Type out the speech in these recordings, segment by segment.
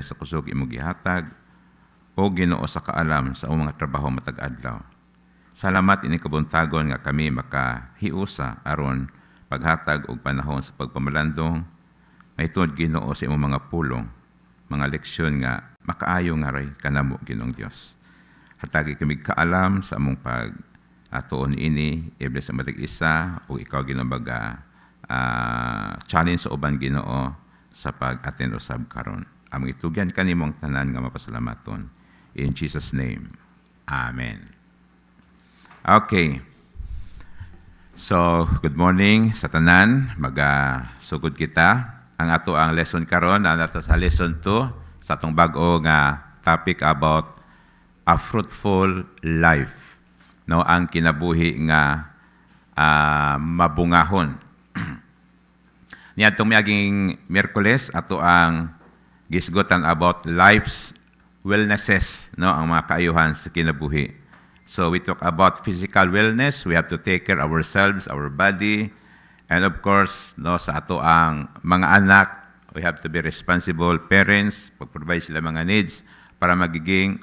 sa kusog imong gihatag o Ginoo sa kaalam sa mga trabaho matag adlaw. Salamat ini kabuntagon nga kami makahiusa aron paghatag og panahon sa pagpamalandong mahitungod Ginoo sa imong mga pulong, mga leksyon nga makaayo nga ray kanamo Ginoong Dios. Hatagi kami kaalam sa among tuon ini, ible sa matag isa o ikaw Ginoo challenge sa uban Ginoo sa pag-attend usab karon. Among itugyan kanimong tanan nga mapasalamaton. In Jesus' name, Amen. Okay. So, good morning sa tanan. Magasugod kita. Ang ato ang lesson karon na sa lesson 2 sa atong bag-o nga topic about a fruitful life. No, ang kinabuhi nga mabungahon. Niadtong miaging Miyerkules ato ang gisgutan about life's wellnesses, no, ang mga kaayuhan sa kinabuhi. So we talk about physical wellness, we have to take care of ourselves, our body, and of course, no, sa ato ang mga anak, we have to be responsible parents, pag-provide sila mga needs para magiging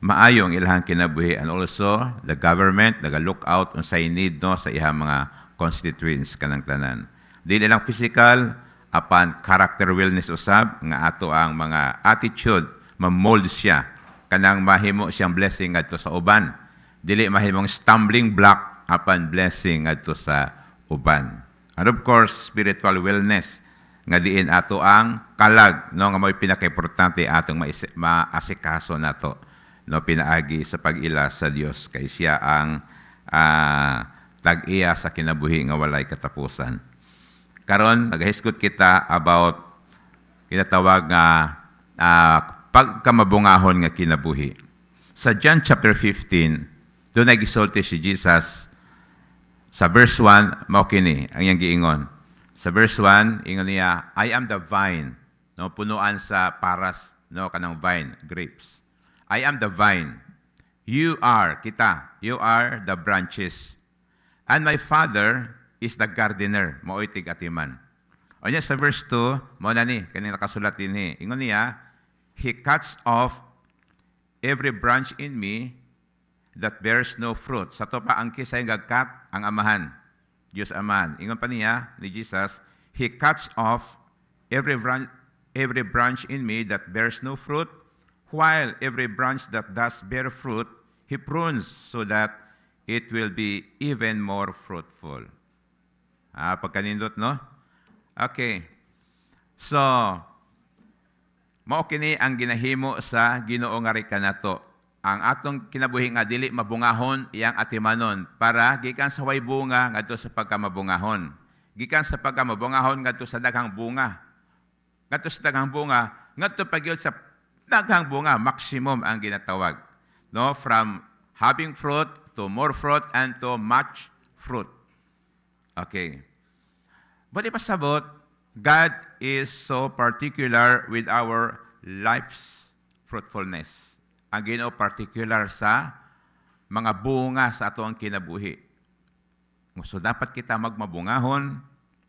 maayo ang ilahang kinabuhi, and also the government naga-look out unsay need, no, sa ihang mga constituents kanang tanan. Dili lang physical, apan character wellness usab nga ato ang mga attitude ma-mold siya kanang mahimo siyang blessing adto sa uban, dili mahimong stumbling block apan blessing adto sa uban. And of course, spiritual wellness nga diin ato ang kalag, no, nga mo'y pinaka-importante atong maasikaso nato, no, pinaagi sa pag-ila sa Dios kay siya ang tag-iya sa kinabuhi nga walay katapusan. Karon nagahisgot kita about kinatawag nga pagkamabungahon nga kinabuhi. Sa John chapter 15, doon ay gisulti si Jesus sa verse 1, mao kini ang iyang giingon. Sa verse 1, ingon niya, I am the vine, no, punuan sa paras, no, kanang vine, grapes. I am the vine. You are, you are the branches. And my Father is the gardener, mao'y tig-atiman. O niya sa verse 2, mo na ni, kanina nakasulat din ni. Ingon niya, He cuts off every branch in me that bears no fruit. Sa to pa ang kisay gagkat ang amahan, Diyos amahan. Ingon pa niya ni Jesus, He cuts off every branch in me that bears no fruit, while every branch that does bear fruit, He prunes so that it will be even more fruitful. Pagkanindot, no? Okay. So, mao kini ang ginahimo sa Ginoo nga ri kanato. Ang atong kinabuhi nga dili mabungahon iyang atimanon para gikan sa way bunga ngadto sa pagkamabungahon. Gikan sa pagkamabungahon ngadto sa daghang bunga. Ngadto sa daghang bunga, ngadto pagyud sa daghang bunga, maximum ang ginatawag. No, from having fruit to more fruit and to much fruit. Okay. But ipasabot, God is so particular with our life's fruitfulness. Ang Ginoo particular sa mga bunga sa ato ang kinabuhi. So dapat kita magmabungahon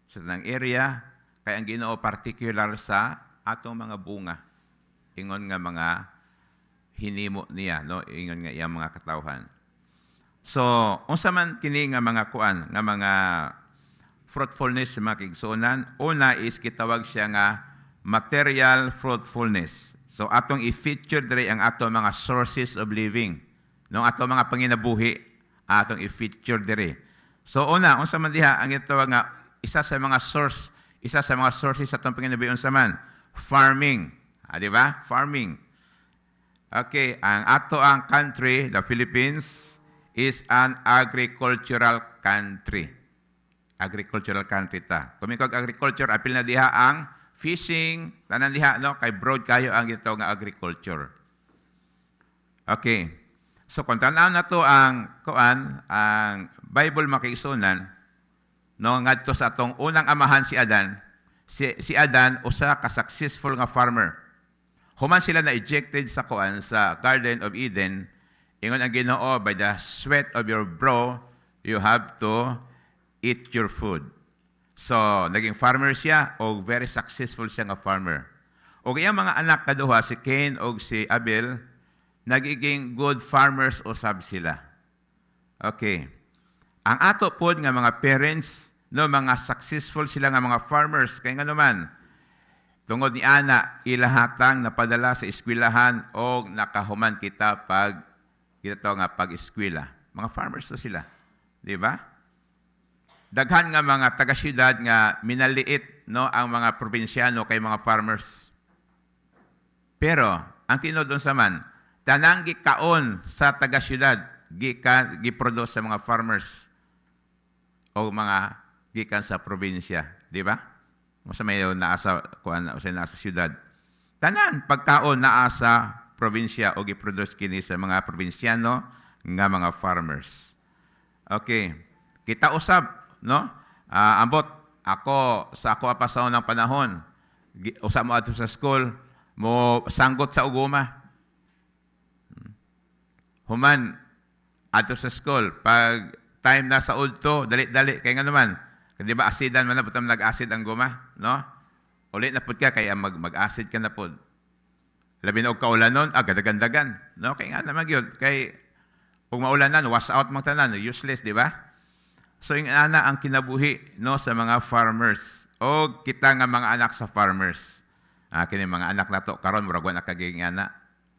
sa tanang area, kaya ang Ginoo particular sa atong mga bunga. Ingon nga mga hinimo niya, no? Ingon nga iyang mga katawhan. So, unsa man kini nga mga kuan, nga mga fruitfulness sa mga kigsunan, una is kitawag siya nga material fruitfulness. So, atong i-feature dire ang atong mga sources of living. No, atong mga panginabuhi, atong i-feature dire. So, una, unsa man diha ang itawag nga isa sa mga sources sa atong panginabuhi unsa man? Farming. Di ba? Farming. Okay, ang ato ang country, the Philippines, is an agricultural country. Agricultural country ta. Kung ikaw agriculture, apil na diha ang fishing, tanan diha, no? Kay broad kayo ang ito nga agriculture. Okay. So, kung tanaw na to ang Bible makiisunan, no, ngadto sa atong unang amahan si Adan, si Adan, usa ka successful nga farmer. Human sila na-ejected sa Garden of Eden, ingon ang Ginoo, by the sweat of your brow, you have to eat your food. So, naging farmer siya o very successful siya nga farmer. O iyang mga anak kaduha, si Cain o si Abel, nagiging good farmers usab sila. Okay. Ang ato pod nga mga parents, no, mga successful sila nga mga farmers, kaya nga naman, tungod ni ana, ilahatang napadala sa eskwelahan o nakahuman kita pag ito nga pag-eskwela. Mga farmers to sila. Di ba? Daghan nga mga taga-syudad nga minaliit, no, ang mga probinsyano kay mga farmers. Pero, ang tinodon sa man, tanang gikaon sa taga-syudad, giproduce sa mga farmers o mga gikan sa probinsya. Di ba? Masa may naasa, nasa syudad. Tanan, pagkaon naasa probinsya o giproduce kini sa mga probinsyano nga mga farmers. Okay. Kita usab, no? Ambot, sa ako apasaw ng panahon, usab mo ato sa school, mo sanggot sa uguma. Human, ato sa school, pag time na sa udto, dali-dali, kaya nga naman, di ba asidan man na, butam nag-acid ang guma, no? Ulit na pud ka, kaya mag-acid ka na pud. Labi na og kaulanon, gadagandagan, no? Kaya nga naman yun, kay kung maulanan, wash out mga tanan, useless, di ba? So, yung ana ang kinabuhi, no, sa mga farmers, o kita nga mga anak sa farmers. Kini mga anak na to, karon murag na kaging ana,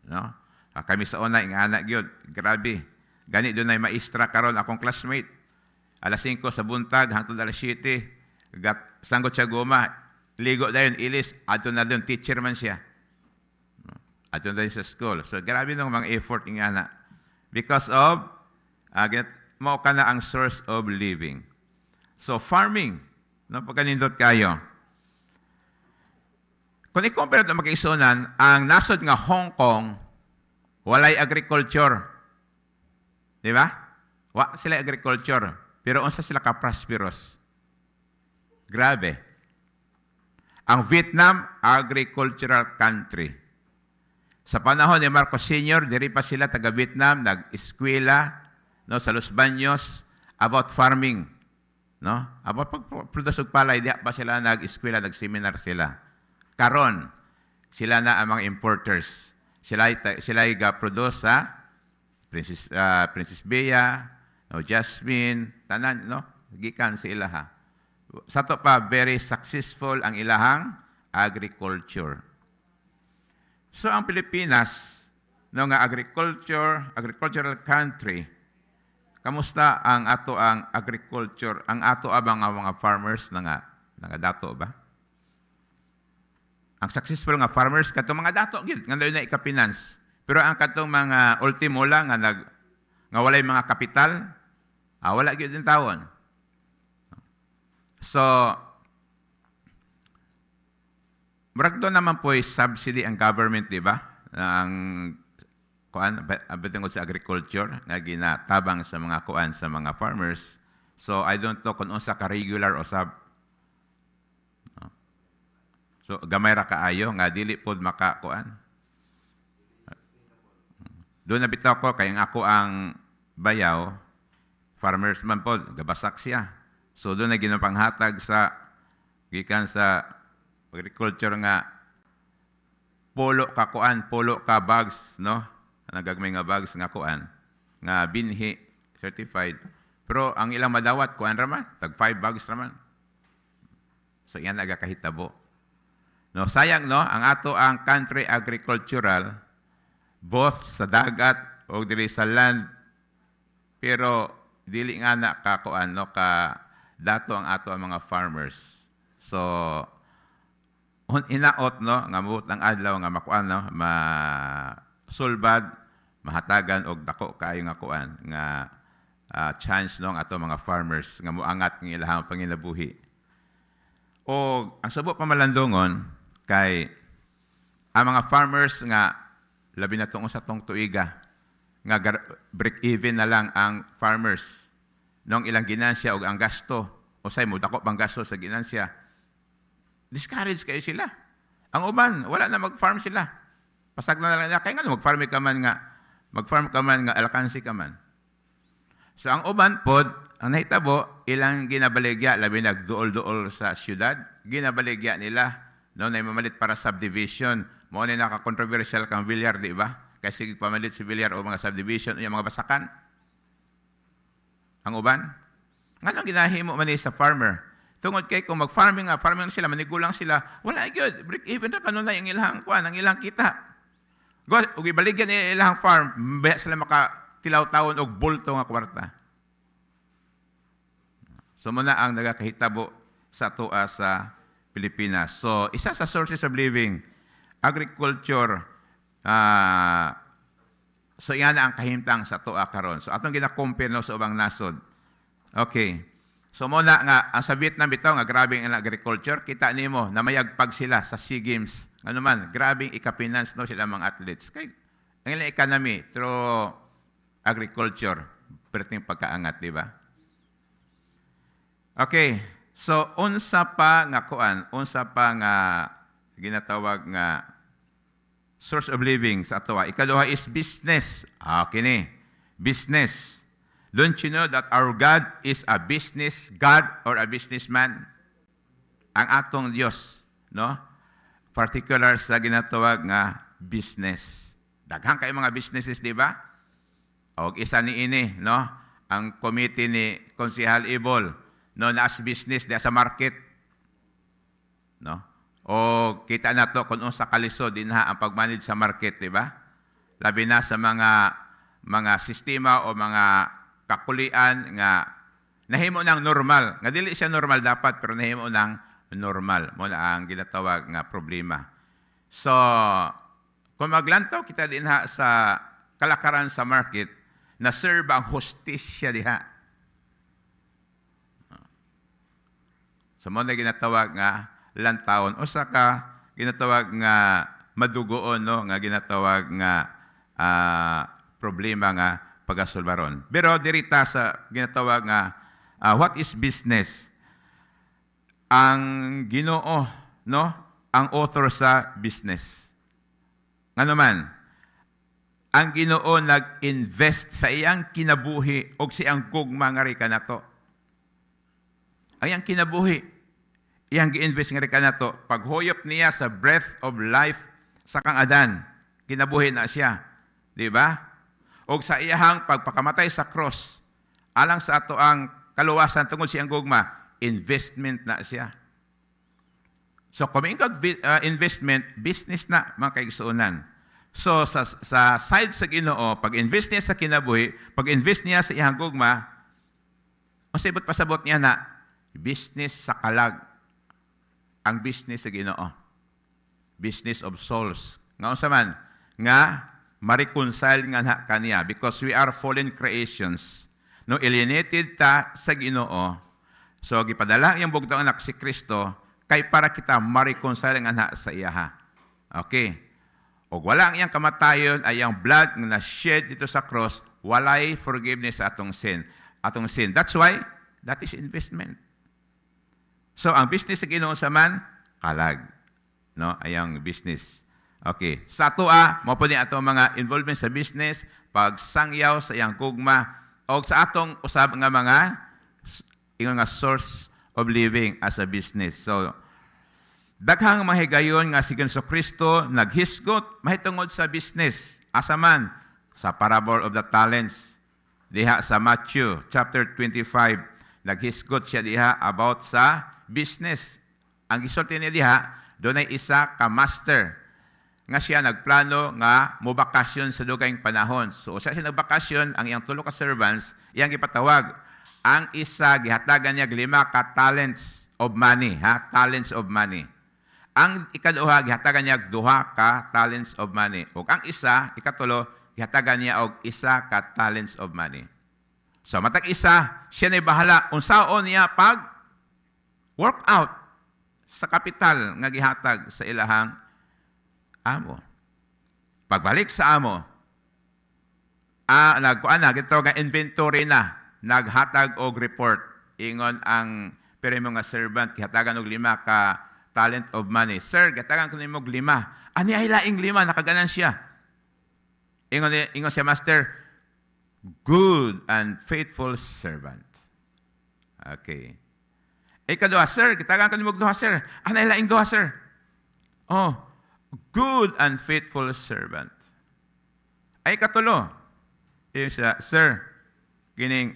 no? Kami sa una, yung anak yun, grabe. Gani doon ay maestra karon akong classmate. Alas 5 sa buntag, hangtod alas 7, sanggot siya guma, ligo dayon, ilis, ato na doon, teacher man siya. Ato na sa school. So, grabe nung mga effort ng anak. Because of, mao ka na ang source of living. So, farming, no, pagkanindot kayo. Kung i-compare ito magkaisunan, ang nasod nga Hong Kong, walay agriculture. Di ba? Wa sila agriculture. Pero unsa sila ka-prosperous? Grabe. Ang Vietnam, agricultural country. Sa panahon ni Marcos Sr., diri pa sila taga-Vietnam, nag-eskwela, no, sa Los Baños, about farming. No? About pag-produce og palay, diha pa sila nag-eskwela, nag-seminar sila. Karon, sila na ang mga importers. Sila ga-produce sa Princess Bea, no, Jasmine, tanan, no? Gikan sa ilaha. Sa to pa, very successful ang ilahang agriculture. So, ang Pilipinas, no, nga agricultural country, kamusta ang ato ang agriculture, ang ato abang mga farmers nga dato ba? Ang successful nga farmers, katong mga dato, nga na ika-finance. Pero ang katong mga ultimo lang nga walay mga kapital, wala gyud din tawon. So, murag doon naman po subsidy ang government, di ba? Ang tungod sa agriculture nga ginatabang sa mga sa mga farmers. So, I don't know kung unsa ka regular o sub. So, gamay ra kaayo nga dili pod maka Doon nabitaw ko, kaya ako ang bayaw, farmers man po, gabasak siya. So doon na ginapanghatag gikan sa agriculture nga, polo ka bags, no? Nagagmay nga bags nga kuan, nga binhi, certified. Pero ang ilang madawat, kuan raman, tag 5 bags raman. So yan nagakahitabo. No, sayang, no? Ang ato ang country agricultural, both sa dagat o dili sa land, pero dili nga na kakuan, no, ka dato ang ato ang mga farmers. So inaot, no, nga mabut ang adlaw nga makuan, no, masulbad, mahatagan og dako kaayo nga kuan nga chance, no, ang ato mga farmers nga moangat ng ilahang panginabuhi. O ang subo pamalandongon kay ang mga farmers nga labi na sa tong tuiga, nga break-even na lang ang farmers nung ilang ginansya o ang gasto, o say mo, dako pang gasto sa ginansya. Discourage kayo sila. Ang uban, wala na mag-farm sila. Pasag na lang nila, kaya nga mag-farm ka man nga alkansi ka man. So ang uban pod, ang nahitabo, ilang ginabaligya, labi nagduol-duol sa syudad, ginabaligya nila No, na mamalit para subdivision. Mo na naka-controversial kang Villar, di ba? Kasi pamalit si Villar o mga subdivision o yung mga basakan. Ang uban. Nga ginahimo man sa farmer. Tungod kay kung mag-farming sila, manigulang sila, wala good. Break even na kanunay ang ilang kuan, ang ilang kita. Ug ibaligyan ni ilang farm, baya sila makatilaw-tawon og bulto nga kwarta. So muna ang nagakahitabo sa tua sa Pilipinas. So isa sa sources of living, agriculture, so yan ang kahimtang sa tua karon. So atong gina-compare no, sa ubang nasod. Okay. So muna nga, ang sa Vietnam bitaw nga grabing ang agriculture, kita nimo na mayagpag sila sa SEA Games. Ano man, grabing ika-finance no sila mga athletes. Kay ang ilang economy through agriculture, perting pagkaangat, di ba? Okay. So unsa pa nga ginatawag nga source of living sa atoa. Ikaduha is business. Okay ni. Business. Don't you know that our God is a business God or a businessman? Ang atong Diyos, no? Particular sa ginatawag nga business. Daghang kay mga businesses, di ba? O isa ni ini, no? Ang committee ni Konsehal Ibol, no, na as business di sa market, no? O kita na to kung unsa kalisod dinha ang pag-manage sa market, di ba? Labi na sa mga sistema o mga kakulian nga nahimo nang normal. Nga dili siya normal dapat pero nahimo nang normal. Mo na ang ginatawag nga problema. So, kung maglantaw kita dinha sa kalakaran sa market, na serve ang hustisya diha. So, mo na ginatawag nga lantawon. O saka ginatawag nga madugoon, no? Nga ginatawag nga problema nga pagasulbaron. Pero dirita sa ginatawag nga what is business? Ang Ginoo, no, ang author sa business. Ano man, ang Ginoo nag-invest sa iyang kinabuhi og siyang gugma nga rika nato. Ang iyang kinabuhi, iyang gi-invest nga rika nato. Paghuyop niya sa breath of life sa kang Adan, kinabuhi na siya. Di ba? O sa iyahang pagpakamatay sa cross, alang sa ato ang kaluwasan tungod siyang gugma, investment na siya. So, kung investment, business na, mga kaigsuunan. So, sa side sa Ginoo, pag-invest niya sa kinabuhi, pag-invest niya sa iyahang gugma, masibot pasabot niya na, business sa kalag. Ang business sa Ginoo. Business of souls. Nga unsa man, nga, ma-reconcile nga na kaniya because we are fallen creations. No, alienated ta sa Ginoo. So, gipadala yung bugtong anak si Kristo kay para kita ma-reconcile nga na sa iyaha. Okay. O wala ang iyang kamatayon ay ang blood nga na-shed dito sa cross, walay forgiveness sa atong sin. That's why, that is investment. So, ang business sa Ginoo sa man, kalag. No, ayang business. Okay. Sa atoa, mo po din atong mga involvement sa business, pagsangyaw sa iyang gugma, o sa atong usab nga mga source of living as a business. So, daghang mahigayon nga si Kristo naghisgot mahitungod sa business. Asa man, sa parable of the talents. Diha sa Matthew chapter 25, naghisgot siya diha about sa business. Ang gisulti niya diha, doon ay isa ka master nga siya nagplano nga mobakasyon sa dugayng panahon. So, sa siya nagbakasyon, ang iyang tulo ka servants, iyang ipatawag. Ang isa, gihatagan niya 5 ka talents of money. Talents of money. Ang ikaduha, gihatagan niya 2 ka talents of money. O ang isa, ikatulo, gihatagan niya og 1 ka talents of money. So, matag isa, siya na bahala. Unsaon niya pag workout sa kapital nga gihatag sa ilahang amo. Pagbalik sa amo, nagtawag nga inventory na, naghatag og report. Ingon ang pirimo nga servant, gihatagan og 5 ka talent of money. Sir, gihatagan ko nimo og 5. Ani ay laing 5, nakaganan siya. Ingon siya, Master, good and faithful servant. Okay. Ikaduha, sir, gihatagan ko nimo og 2, sir. Ani ay laing 2, sir. Oh, good and faithful servant. Ay katulo. Yung siya, Sir, kining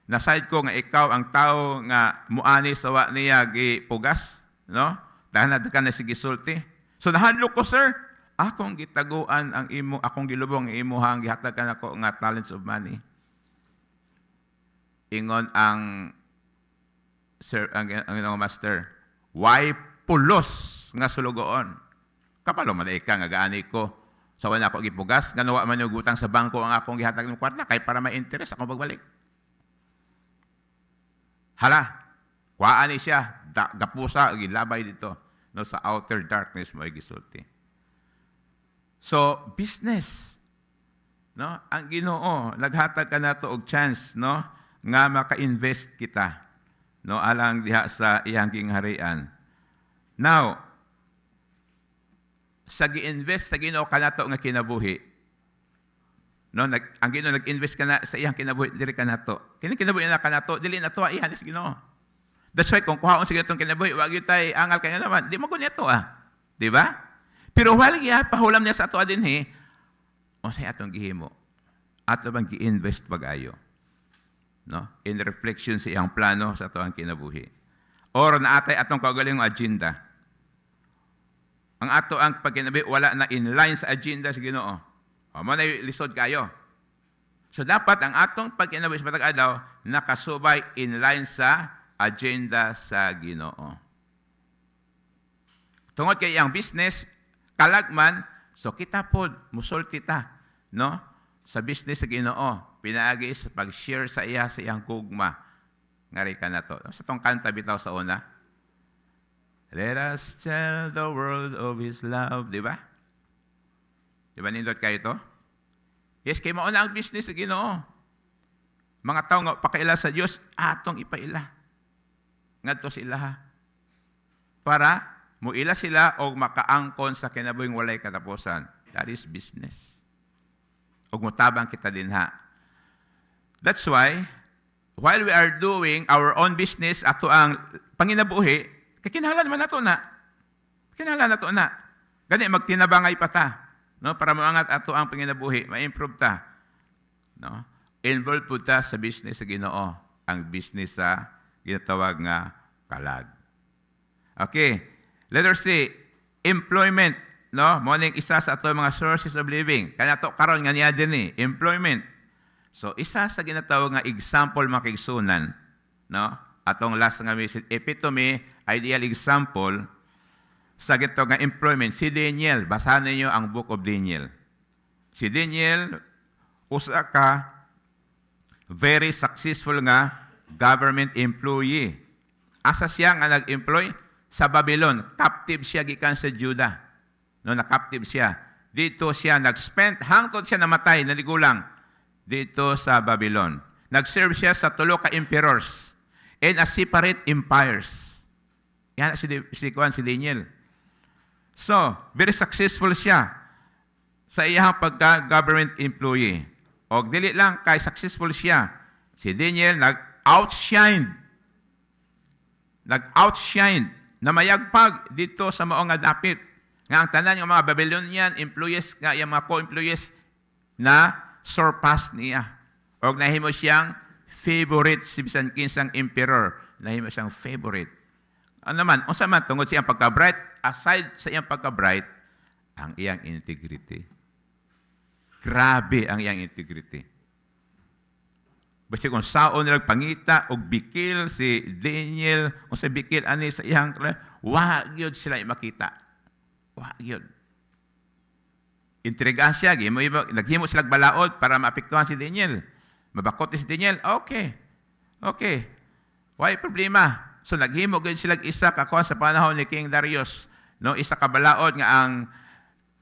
naside ko nga ikaw ang tao nga muani sawa niya gipugas, no? Dahil na na sige sulti. So nahadlok ko, sir, akong gitaguan ang imo, akong gilubong ang imo hang gihatag kanako nga talents of money. Ingon ang sir, ang master, why pulos nga sulugoon? Kapalo man ika nga gaani ko. So wala ako gipugas, ganawa man yung gutang sa bangko ang akong gihatag ng kwarta kay para ma-interest akong pagbalik. Hala, kuhaan siya, gapusa, gilabay dito, no, sa outer darkness mo ay gisulti. So, business, no, ang Ginoo, naghatag ka na to og chance, no, nga maka-invest kita, no, alang diha sa iyang gingharian. Now, sa gi-invest sa Ginoo kanato nga kinabuhi, no, ang Ginoo nag-invest ka na sa iyang kinabuhi diri kanato. Kini kinabuhi na kanato dili na to iyan sa Ginoo. That's why kung kuhaon sa itong kinabuhi, wag gyud tay angal kay naman, di mo kun ito Di ba? Pero while giya pahulam niya sa ato dinhi, unsay atong gihimo? Ato bang gi-invest pag-ayo? No? In reflection sa iyang plano sa ato ang kinabuhi. Or naatay atong kaugalingong agenda. Ang ato ang pagkinabuhi wala na in line sa agenda sa Ginoo. Mo na lisod kayo. So dapat ang atong pagkinabuhi sa matag adlaw nakasubay in line sa agenda sa Ginoo. Tungod kay iyang business kalagman, so kita pod musulti ta, no? Sa business sa Ginoo, pinaagi sa pag-share sa iyang gugma. Ngari ka na to. Sa tong kanta bitaw sa una. Let us tell the world of His love, di ba? Di ba nindot kayo ito? Yes, kay mauna ang business sa Ginoo. Mga tao nga pakaila sa Diyos, atong ipaila. Ngadto sila ha. Para muila sila o makaangkon sa kinabuhing walay katapusan. That is business. O mutabang kita din ha. That's why, while we are doing our own business, ato ang panginabuhi, kinahanglan man nato na. Kinahanglan nato na. Gani magtinabangay pa ta, no, para maangat ato ang panginabuhi, ma-improve ta. No? Involved po ta sa business sa Ginoo, ang business sa ginatawag nga kalag. Okay, letter C, employment, no? Mo ning isa sa ato mga sources of living. Kaya to karon nga niya din employment. So isa sa ginatawag nga example makigsunan, no? Atong last nga message, epitome, ideal example sa gito nga employment, si Daniel. Basahan niyo ang Book of Daniel. Si Daniel, usa ka very successful nga government employee. Asa siya nga nag-employ? Sa Babylon. Captive siya gikan sa Judah. No, na-captive siya. Dito siya nag-spend, hangtod siya namatay, naligulang, dito sa Babylon. Nag-serve siya sa tulo ka emperors and a separate empires. Yan si Daniel. So, very successful siya sa iyang pagka-government employee. O dili lang kay successful siya, si Daniel nag-outshine na mayagpag dito sa maong nga dapit. Nga ang tanan ng mga Babylonian employees, nga yung mga co-employees na surpass niya. O nahimo siyang favorite si bisan kinsang emperor. Nahimo siyang favorite. Ano naman, unsa man tungod sa iyang pagka-bright, aside sa iyang pagka-bright, ang iyang integrity. Grabe ang iyang integrity. Basta kung saon nilang pangita o bikil si Daniel, o sa bikil ani sa iyang, wag yun sila makita. Wag yun. Intriga siya, naghimo silang balaod para maapektuhan si Daniel. Mabakot si Daniel, okay. Okay. Why problema? So naghimo gid sila isa kakuha sa panahon ni King Darius, no, isa ka balaod nga ang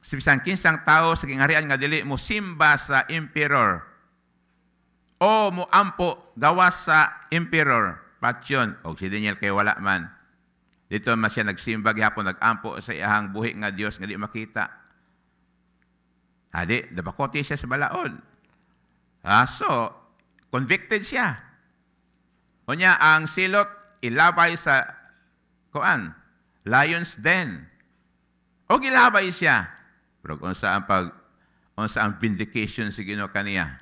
bisan kinsang tao sa gingharian nga dili mo simba sa emperor o mo ampo gawas sa emperor patyon og si Daniel kay wala man dito man siya nagsimba gihapon nagampo sa iyang buhi nga Dios nga di makita. Adi dabakote siya sa balaod. So convicted siya. Unya ang silot ilabay sa kuan, lion's den. O gilabay siya. Pero unsa ang vindication sa Ginoo kaniya?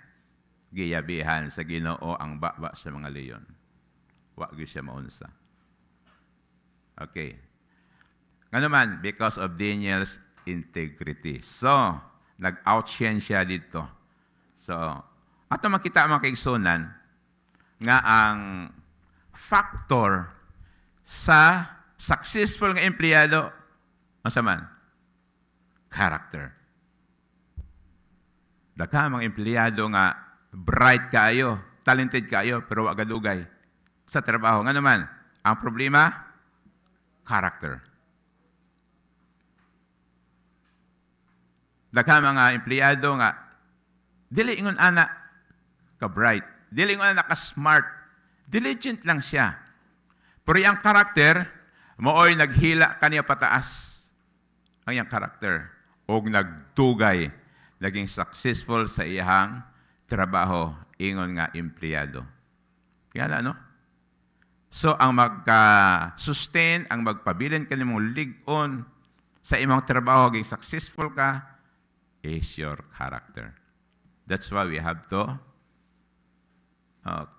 Giyabihan sa Ginoo ang baba sa mga leyon. Wa gyud siya maunsa. Okay. Nga naman, because of Daniel's integrity. So, nag-outshine siya dito. So, ato makita mga kaigsunan nga ang factor sa successful nga empleyado, asa man? Character. Daghan mga empleyado nga bright kaayo, talented kaayo, pero wa gadugay sa trabaho. Nga naman, ang problema, character. Daghan mga empleyado nga dili ingon ana ka bright, dili ingon ana ka smart, diligent lang siya. Pero yung character mooy naghila kaniya pataas. Ang iyang character og nagtugay, naging successful sa iyang trabaho, ingon nga empleyado. Kaya no? So ang magka-sustain, ang magpabilin kanimong lig-on sa imong trabaho, naging successful ka, is your character. That's why we have to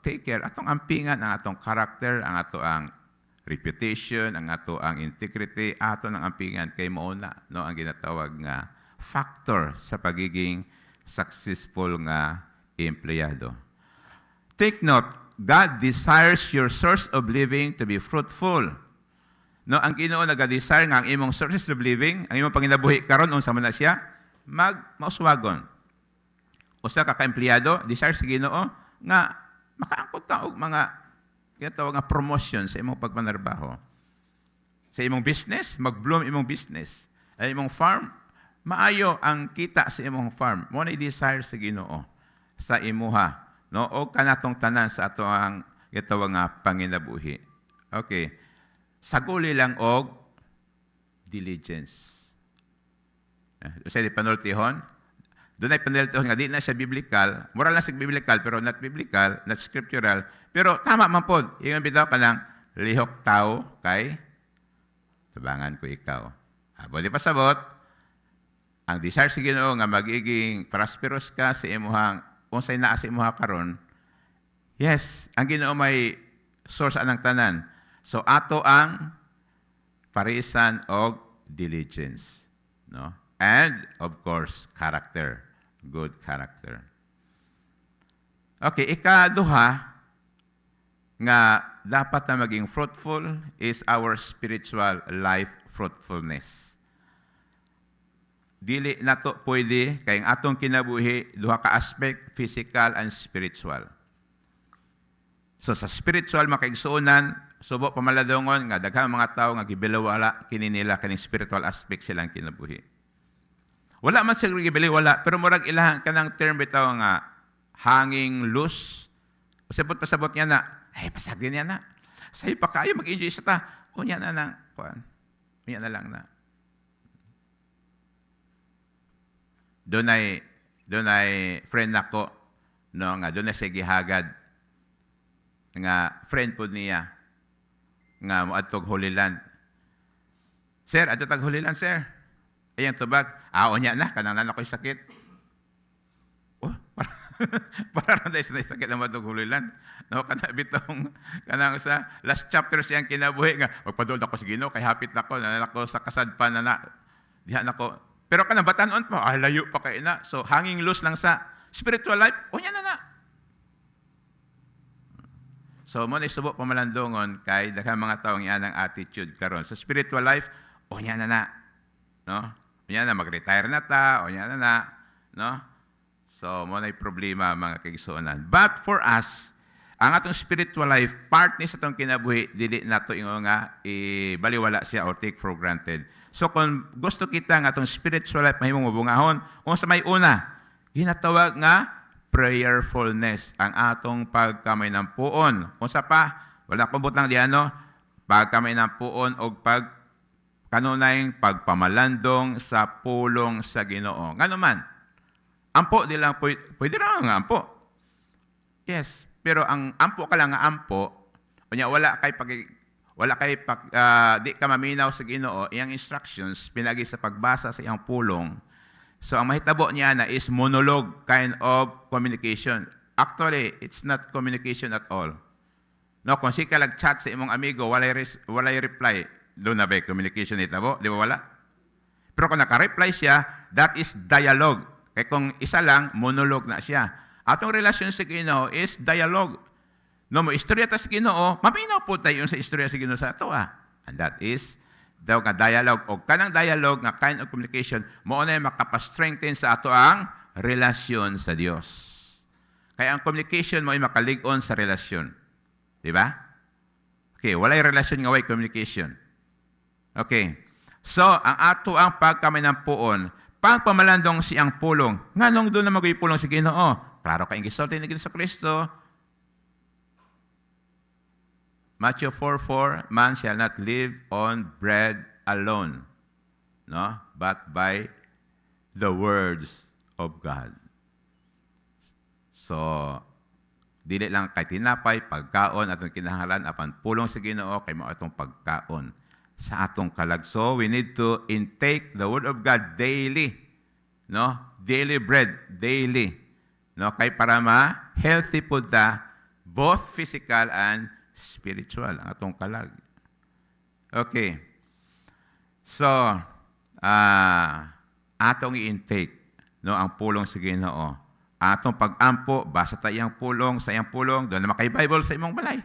take care. Atong ampingan ang atong character, ang ato ang reputation, ang ato ang integrity, ato ang ampingan kay mauna, no, ang ginatawag nga factor sa pagiging successful nga empleyado. Take note, God desires your source of living to be fruitful. No, ang Ginoo nag-desire nga ang imong sources of living, ang imong panginabuhi karon unsa man na siya, mauswagon. Usa ka empleyado, desire sa Ginoo nga makaangkot ka og mga ginatawag nga promotion sa imong pagmanarbaho. Sa imong business, mag-bloom imong business. Ay imong farm, maayo ang kita sa imong farm. Mo na desire sa Ginoo sa imuha, no? O kanatong tanan sa ato ang ginatawag nga panginabuhi. Okay. Saguli lang og diligence. Sa di panultihon, doon ay panultihon nga, di na siya biblical, moral lang siya biblical, pero not biblical, not scriptural, pero tama man po, yung bitaw ka lang, lihok tao kay tabangan ko ikaw. Di pasabot, ang desire sa Ginoo nga magiging prosperous ka sa imuhang, unsay naa sa imuha karon, yes, ang Ginoo may source anang tanan. So, ato ang parisan og diligence. No? And, of course, character. Good character. Okay, ikaduha nga dapat na maging fruitful is our spiritual life fruitfulness. Dili na to pwede kay ang atong kinabuhi duha ka aspect, physical and spiritual. So sa spiritual makaigsuonan, subo pamaladongon nga daghang mga tawo nga gibilawala kini nila kaning spiritual aspect silang kinabuhi. Wala man sila gibiliwala, pero murag ilahan kanang term bitaw nga hanging loose. Pasabot niya na, ay pasagin niya na. Say pa kayo mag-enjoy sa ta. O niya na lang, kuan. Niya na lang na. Doon ay friend nako, no, nga doon ay siya gihagad. Nga friend po niya, nga moadtog Holy Land. Sir, ato tag Holy Land, sir. Ayang tubag, o niya na, kanang nan ako'y sakit. Oh, para na sa sakit na matog Holy Land. No, kanabitong, kanang sa last chapter siyang kinabuhi nga, magpadol ako sa Ginoo, kay hapit nako, nanako sa kasadpan na diha nako. Pero kanang batanon pa, layo pa kay na. So, hanging loose lang sa spiritual life, o niya na. So, mo na isubok pamalandongon kay daghang mga taong iyan ang attitude karon. Sa spiritual life, o niya na. No? O niya na, mag-retire na ta, o niya na. No? So, mo na problema mga kaigsuonan. But for us, ang atong spiritual life, part ni sa itong kinabuhi, dili na ito yung nga baliwala siya or take for granted. So, kung gusto kita ng atong spiritual life, mahimong mabungahon, kung sa may una, ginatawag nga prayerfulness, ang atong pagkamay ng puon. Kung sa pa, wala kubot lang diyan, no? Pagkamay ng puon o kanunayng pagpamalandong sa pulong sa Ginoo. Ngano man, ampo, di lang, pwede lang nga ampo. Yes, pero ang ampo ka lang nga ampo, wala wala kay di ka maminaw sa Ginoo, iyang instructions pinagi sa pagbasa sa iyang pulong. So ang mahitabo niya na is monologue kind of communication. Actually, it's not communication at all. No, kung si ka lag-chat sa imong amigo, walay reply, doon na ba communication hitabo? Di ba wala? Pero kung naka-reply siya, that is dialogue. Kaya kung isa lang, monologue na siya. Atong relasyon sa Ginoo is dialogue. No, mo istorya ta sa Ginoo, maminaw po tayo sa istorya sa Ginoo sa ato. And that is daw nga dialogue. O kanang dialogue nga kind of communication, mo na makapastrengthen sa ato ang relasyon sa Dios. Kaya ang communication mo ay makalig-on sa relasyon. Di ba? Okay, walay relasyon nga way communication. Okay. So, ang ato ang pagkaminampuon, pagpamalandong siyang pulong, nganong doon na mag-ipulong si Ginoo? Klaro ka ingisulti ni Kristo Kristo. Matthew 4:4, man shall not live on bread alone, no, but by the words of God. So, dili lang kay tinapay, pagkaon, atong kinahanglan, apan pulong sa Ginoo, kay mao atong pagkaon sa atong kalag. So, we need to intake the Word of God daily. No? Daily bread, daily. No? Kay para ma-healthy po ta, both physical and spiritual, ang atong kalag. Okay. So, atong i-intake, no, ang pulong sa Ginoo. Atong pag-ampo, basa ta iyang pulong, sa iyang pulong, doon na makay-Bible sa imong balay.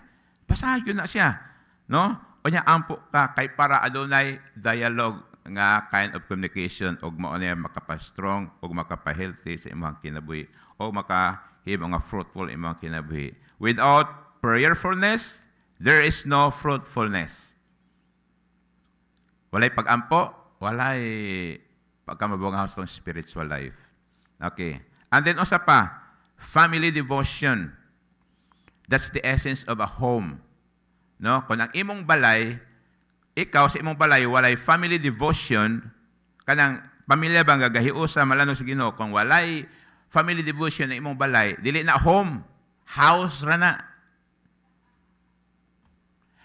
Basahin na siya. No? O niya, ampo ka, kay para adunay dialogue nga kind of communication o mao niya makapa-strong o makapa-healthy sa imong kinabuhi o makahimo nga fruitful imong kinabuhi. Without prayerfulness, there is no fruitfulness. Walay pag-ampo, walay pagkamabungahon sa spiritual life. Okay. And then, usa pa, family devotion. That's the essence of a home. No? Kung ang imong balay, ikaw sa imong balay, walay family devotion, kanang pamilya bang gagahiusa, malanong sa Ginoo, kung walay family devotion na imong balay, dili na home, house ra na.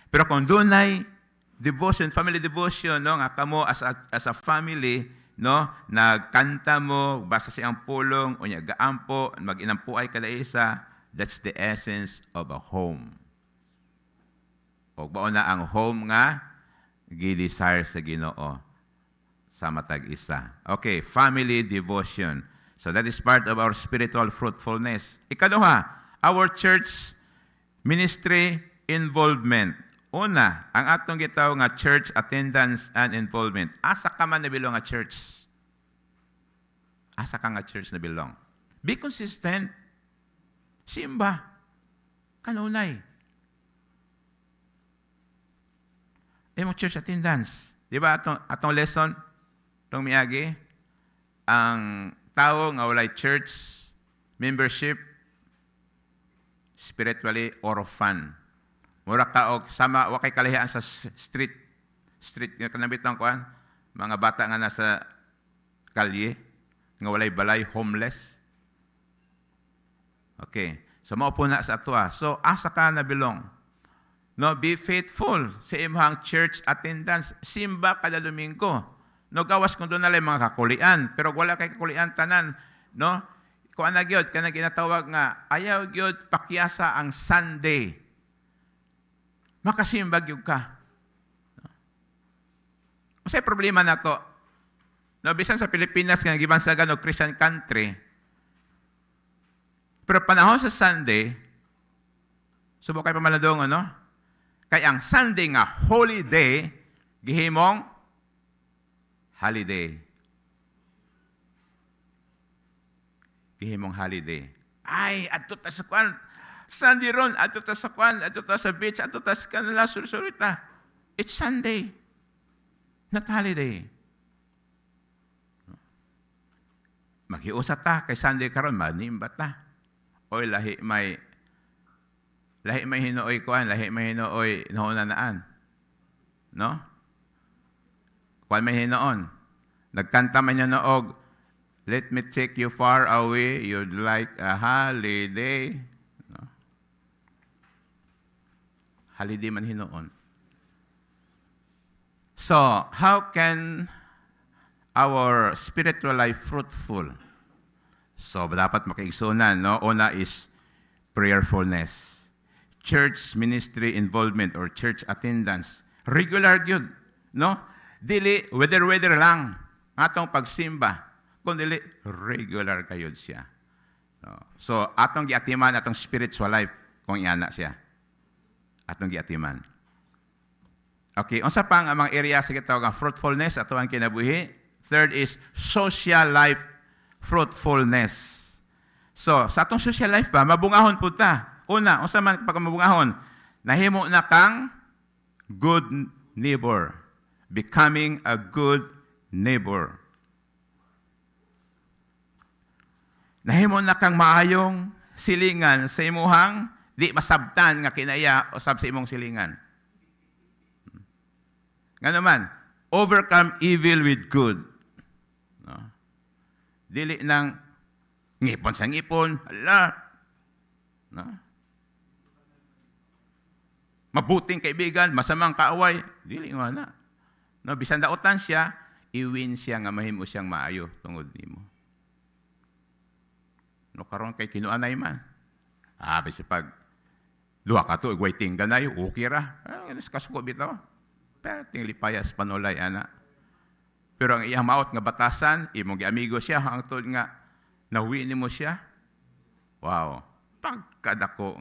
Pero kung dunay devotion, family devotion, no, nga kamo as a family, no, nagkanta mo, basa siyang pulong, o niya gaampo, mag-inampuay kada isa, that's the essence of a home. O baon na ang home nga, gi-desire sa Ginoo sa matag isa. Okay, family devotion. So that is part of our spiritual fruitfulness. Ikaduha, our church ministry involvement. Una, ang atong gitaw nga church attendance and involvement. Asa ka man na bilong nga church? Asa ka nga church na bilong? Be consistent. Simba. Kanunay. Imong church attendance. Di ba atong lesson? Itong miagi? Ang tao nga walay church membership, spiritually orphan. Mura ka og sama wa kay kalahian sa street nga kanabit lang kuan, mga bata nga nasa kalye nga walay balay, homeless. Okay, so mao po na sa ato. So asa ka na belong? No, be faithful sa imong church attendance. Simba kada Domingo. No, gawas kung doon na lang mga kakulian, pero wala kay kakulian tanan, no? Kung ana gyud kana ginatawag nga ayaw gyud pakyasa ang Sunday. Makasimba gyud ka. Unsay problema nato? No, bisan sa Pilipinas nga gibansagan og Christian country. Pero panahon sa Sunday, subok kay pamaladong ano? Kay ang Sunday nga holy day gihimong holiday. Gihimong holiday. Ay, adto ta sa kwan. Sunday ron, adto ta sa kwan, adto ta sa beach, adto ta sa kanila sursurita. It's Sunday. Not holiday. Maghiusa ta kay Sunday karon manimba ta. Oy lahi may hinooy kuan, lahi may hinooy nahunanaan. No? Kuan may hinoon. Nagkanta man niya noog, let me take you far away, you'd like a holiday. No? Holiday man hinoon. So, how can our spiritual life fruitful? So, dapat makiigsunan, no? Una is prayerfulness. Church ministry involvement or church attendance. Regular yun, no? Dili, whether lang, atong pagsimba. Kung dili, regular kayo siya. No? So, atong giatiman, atong spiritual life, kung iana siya. Atong giatiman. Okay, unsa pang ang mga area sa kitawag ang fruitfulness ato ang kinabuhi. Third is social life fruitfulness. So, sa atong social life ba, mabungahon po ta. Una, unsa man pag mabungahon, nahimo na kang good neighbor. Becoming a good neighbor. Nahimo na kang maayong silingan sa imuhang di masabtan nga kinaya usab sa imong silingan. Nga naman, overcome evil with good. No? Dili nang ngipon sa ngipon, hala. No? Mabuting kaibigan, masamang kaaway, dili nga na. No, bisan daotan siya, i-win siya nga mahimo siyang maayo tungod nimo. No karon kay kinuanay man. Bisa pag duha ka to waiting ganay, okay ra. Kasuko bitaw. Pero tinglipayas panulay ana. Pero ang iyang maot nga batasan, imong giamigo siya hangtod nga nawi nimo siya. Wow, pagkadako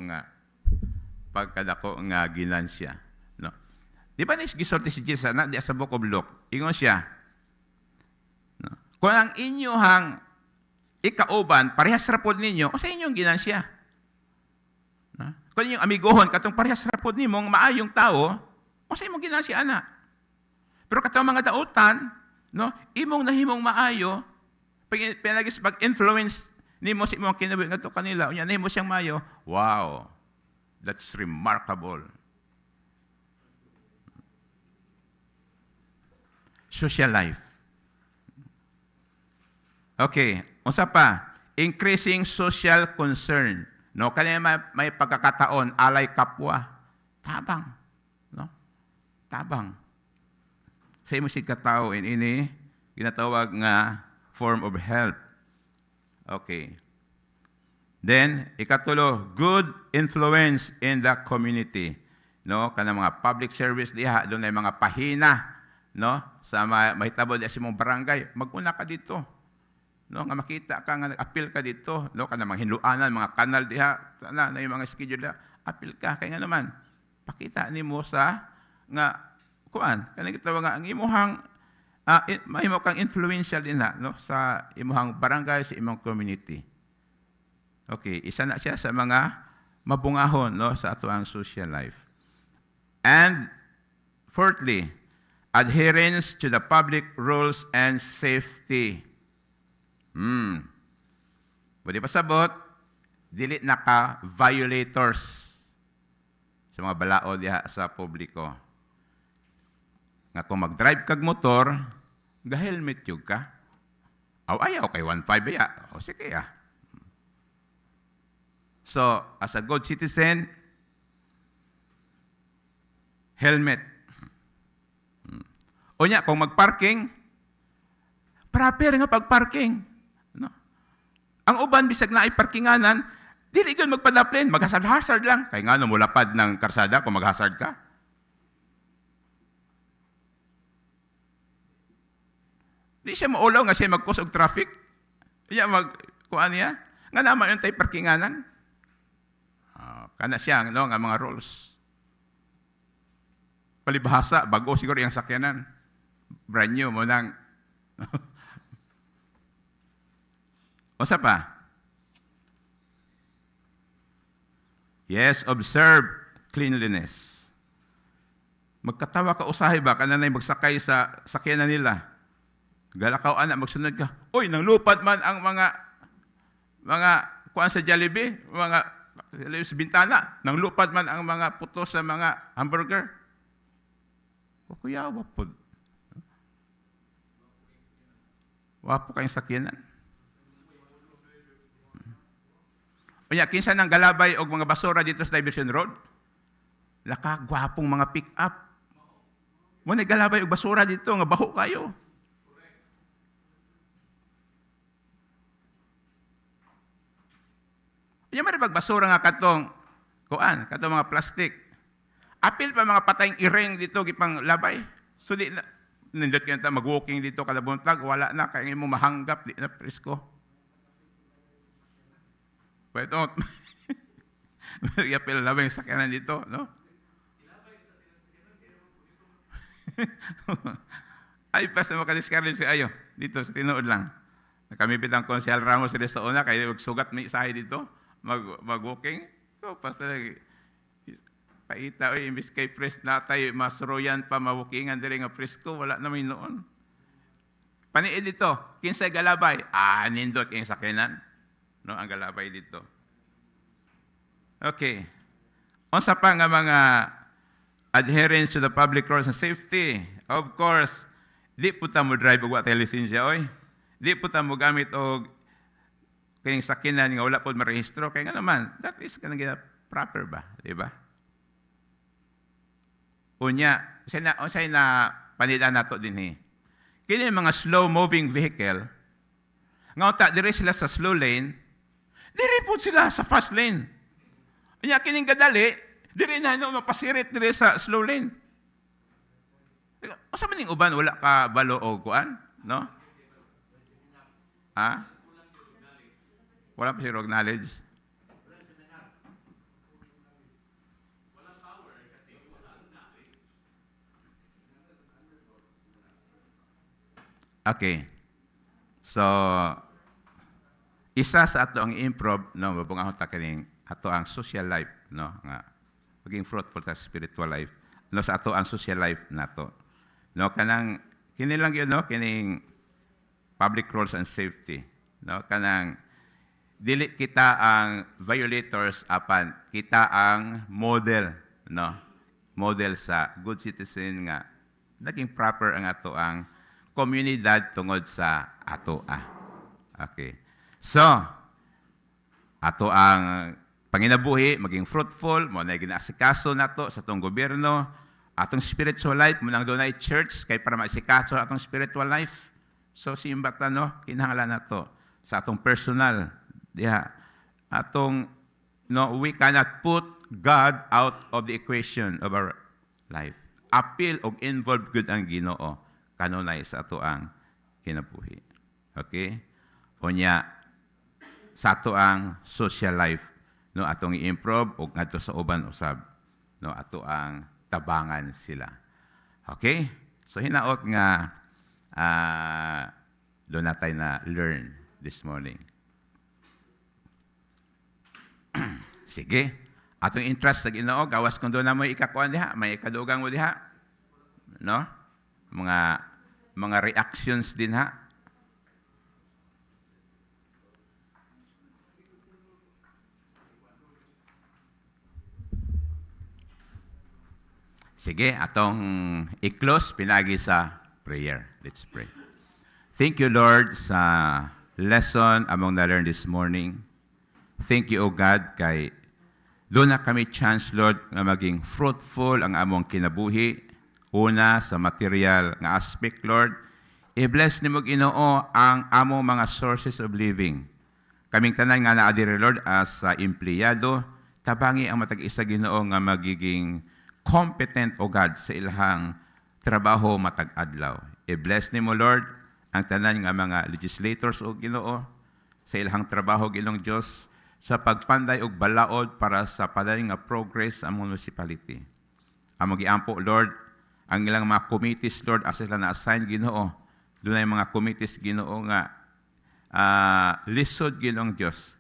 nga ginansya. No. Di ba nis gisulti si Jesus na di sa Book of Luke? Ingon siya. No. Kung ang inyohang ikauban parehas ra pod ninyo, o sa inyong ginansya. No. Kung inyong amigohon katong parehas ra pod nimong maayong tao, o sa imong ginansya ana. Pero katong mga dautan, no, imong nahimong maayo, pag-influence nimo sa imong kinabuhi ngadto kanila, unya nahimo siyang maayo. Wow. That's remarkable. Social life. Okay, unsa pa? Increasing social concern. No, kanina may pagkakataon alay kapwa. Tabang, no? Tabang. Sa imo sig katao ini ginatawag nga form of help. Okay. Then, ikatulo, good influence in the community. No, kanang mga public service diha, doon ay mga pahina, no, sa mahitabo di sa imong barangay, maguna ka dito. No, nga makita ka nga nag-appeal ka dito, no, kanang mga hinluanan, mga kanal diha, na yung mga schedule diha, appeal ka kay nga naman. Pakita nimo sa nga kuan, kanang gitawag nga ang imuhang mahimo kang influential din no, sa imuhang barangay, sa imong community. Okay, isa na siya sa mga mabungahon no, sa atuang social life. And fourthly, adherence to the public rules and safety. Pwede pasabot, dili naka-violators sa mga balao diha sa publiko. Nga kung mag-drive kag motor, ga-helmet yung ka. Ayaw kay 1.5 ya. O sige ya. So, as a good citizen, helmet. O nya, kung mag-parking, proper nga pag-parking. No? Ang uban, bisag na ay parkinganan, dili yun magpadaplin, mag-hazard-hazard lang. Kaya nga, mulapad ng karsada kung mag-hazard ka. Di siya maulaw nga siya mag-cause of traffic. Iya kuan niya. Nga naman yung tayo parkinganan. Kana siya, no, nga mga rules. Palibhasa, bago siguro yung sakyanan. Brand new mo nang. O sa pa? Yes, observe cleanliness. Magkatawa ka usahay ba, kananay magsakay sa sakyanan nila. Galakaw anak, magsunod ka. Uy, nang lupad man ang mga kuan sa Jollibee, mga sa bintana, nang lupad man ang mga puto sa mga hamburger. Kuya, wapod. Wapo kayong sakyanan. Unya, kinsa nang galabay o mga basura dito sa Diversion Road? Lakagwapong mga pick-up. Mo nagalabay og basura dito nga baho kayo. Yung may basura nga katong mga plastic. Apil pa mga patayng ireng dito gipang labay. So di na nindot kayo mag-walking dito kada buntag, wala na kaya mo mahanggap di na presko. Pwede ito. Apil labay sa sakyanan dito, no? Ay, pas na makadiskarli si Ayo. Dito, sa tinuod lang. Kami pitang konsyal Ramos sa una, kaya magsugat may isahe dito, mag-walking. So, pas na paita, imbis kay pres natay, masroyan pa, mawakingan dili nga presko, wala na may noon. Paniid dito, kinsay galabay, nindot kayong sakinan. No, ang galabay dito. Okay. Unsa pa nga mga adherence to the public rules and safety. Of course, di po ta mo drive og wa tay lisensya oy. Di po ta mo gamit og kayong sakinan nga wala po marehistro kay nga naman that is kanang proper ba, di ba? Unya, unsay na panida nato dinhi. Kini mga slow moving vehicle nga unta diri sila sa slow lane, diri po sila sa fast lane. Unya kining kadali, diri na mapasirit diri sa slow lane. Asa man ning uban wala ka balo o kuan, no? Wala pa sirog knowledge. Okay. So, isa sa ato ang improve, no, mabungahon ta kining ato ang social life, no, nga maging fruitful sa spiritual life, no, sa ato ang social life nato. No, kanang kini lang yun, no, kining public rules and safety, no, kanang dili kita ang violators apan kita ang model, no, model sa good citizen nga naging proper ang ato ang komunidad tungod sa ato. Okay. So, ato ang panginabuhi maging fruitful, mo na ginaasikaso nato sa atong gobyerno, atong spiritual life, mo nang dunay church kay para maasikaso atong spiritual life. So simbatan, no, kinahanglan nato sa atong personal diha. Atong we cannot put God out of the equation of our life. Apil og involved good ang Ginoo kanunay sa ato ang kinabuhi. Okay? Unya sa ato ang social life, no, atong i-improve og ngadto sa uban usab, no, ato ang tabangan sila. Okay? So hinaot nga doon natin na learn this morning. Sige. Atong interest sa Ginoo, gawas kung doon na mo ikakuan diha, may ikadugang mo diha. No? Mga reactions din ha. Sige, atong i-close pinagi sa prayer. Let's pray. Thank you, Lord, sa lesson among na-learn this morning. Thank you, O God, kay doon na kami chance, Lord, nga maging fruitful ang among kinabuhi. Una, sa material nga aspect, Lord. I-bless ni mo, Ginoo, ang among mga sources of living. Kaming tanan nga naadiri, Lord, as empleyado, tabangi ang matag-isa, Ginoo, nga magiging competent, O God, sa ilahang trabaho matag-adlaw. I-bless ni mo, Lord, ang tanan nga mga legislators, O Ginoo, sa ilahang trabaho, Ginong Diyos, sa pagpanday og balaod para sa padayon nga progress ang municipality. Among giampo, Lord, ang ilang mga committees, Lord, as sila na-assign, Ginoo, doon ay mga committees, Ginoo, nga lisod, Ginoong Diyos.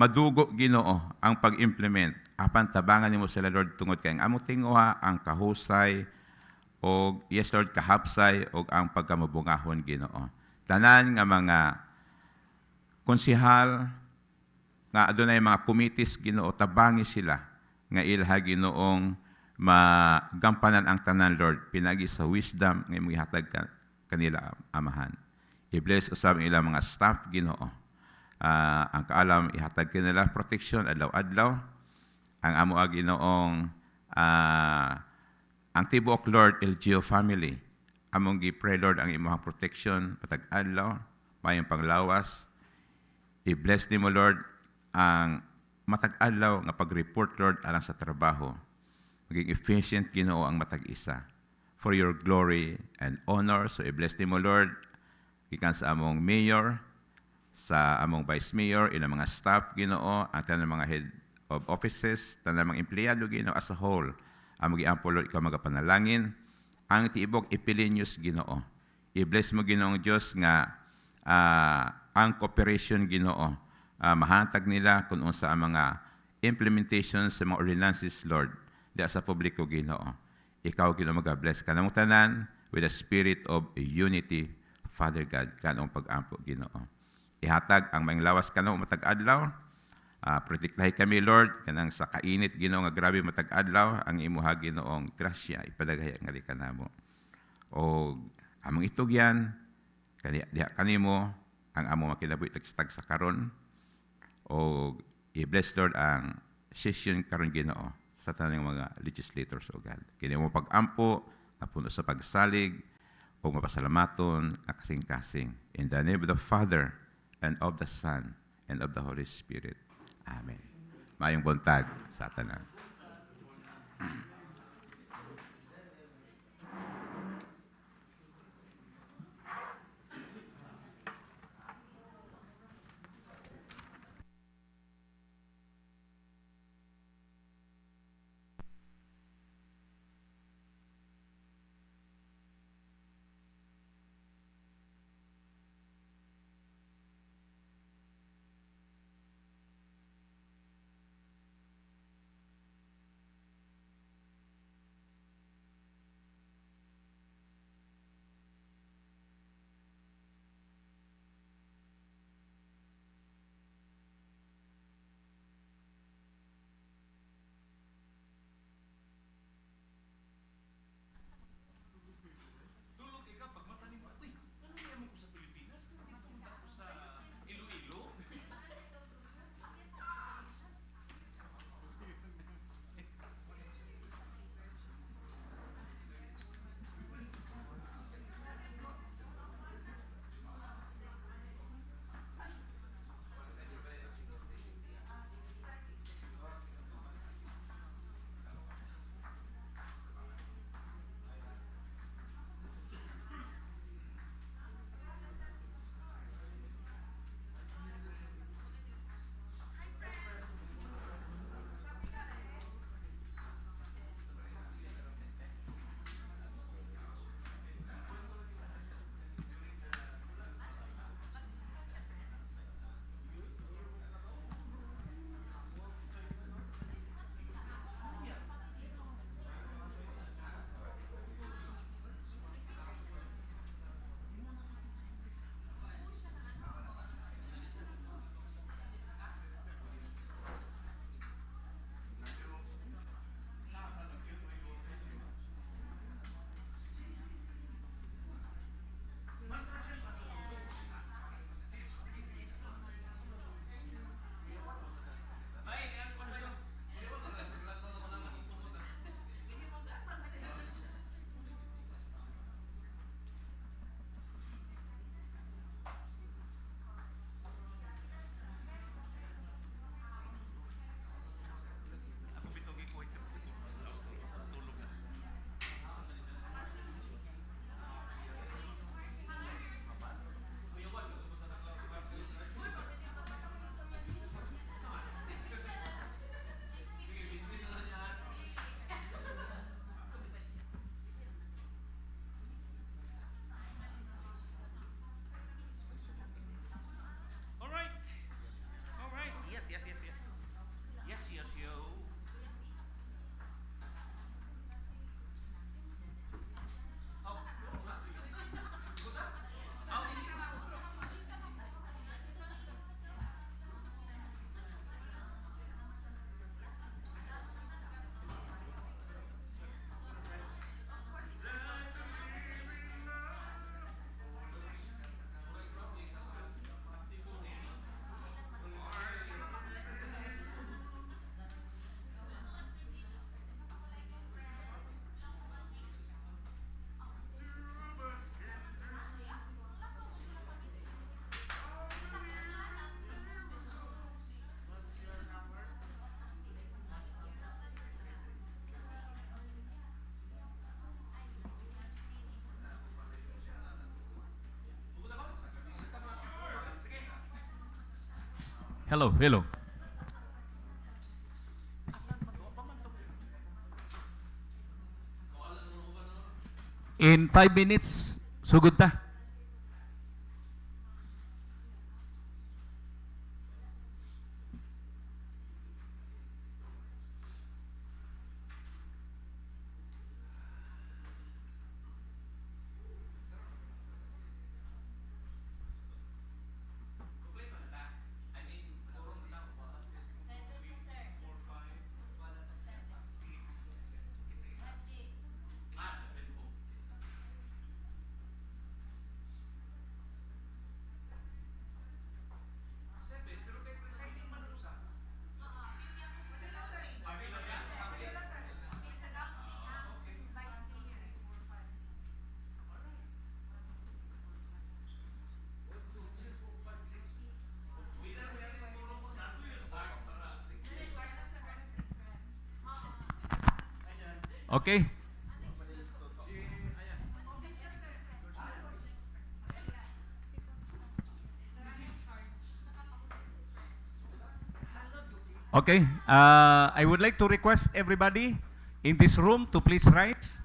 Madugo, Ginoo, ang pag-implement. Apan tabangan nimo sila, Lord, tungod kay ang among tinguha, ang kahusay, o yes, Lord, kahapsay, o ang pagkamabungahon, Ginoo. Tanan nga mga konsihal, nga adunay mga committees, Ginoo, tabangi sila, nga ilha, Ginoong magampanan ang tanan, Lord, pinagi sa wisdom nga imong ihatag kanila, Amahan. I-bless usab ang ilang mga staff, Ginoo. Ang kaalam ihatag kanila protection adlaw-adlaw. Ang amo Ginoong Ang tibuok Lord, LGU family, among gi-pray Lord ang imong protection, patag-adlaw, mayong panglawas. I-bless ni mo Lord ang matag-adlaw nga pag-report Lord alang sa trabaho. Maging efficient Ginoo ang matag-isa. For your glory and honor, so i-bless ni mo Lord, gikan sa among mayor, sa among vice mayor, ilang mga staff Ginoo, ang tanang mga head of offices, tanang mga empleyado Ginoo as a whole. Ang mag-iampo Lord, ikaw magapanalangin, ang tiibok ipilinyos Ginoo. I-bless mo Ginoong Diyos nga ang cooperation Ginoo. Mahatag nila kung unsa ang mga implementations sa mga ordinances Lord, di sa publiko Ginoo. Ikaw Ginoo mag-bless ka ng tanan with a spirit of unity, Father God, kanong pag-ampo Ginoo. Ihatag ang maing lawas kanong matag-adlaw. Protektahay kami Lord kanang sa kainit Ginoo nga grabe matag-adlaw ang imuha Ginoong grasya ipadaghay nga kanamo. O among itugyan diha kanimo ang among makinabuhi tagstag sa karon o i-bless Lord ang session karon Ginoo sa tanang mga legislators o God. Kini mo pag-ampo napuno sa pagsalig o mapasalamaton ang kasing-kasing. In the name of the Father and of the Son and of the Holy Spirit. Amen. Mayong buntag sa tanan. Hello, hello. In 5 minutes, sugod ta. Okay. Okay. I would like to request everybody in this room to please rise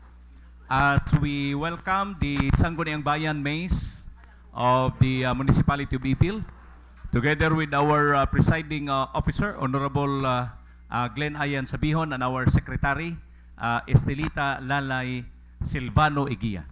as we welcome the Sangguniang Bayan Mays of the municipality of Ipil, together with our presiding officer, Honorable Glenn Ayan Sabihon, and our secretary, Estelita Lalay Silvano Eguia.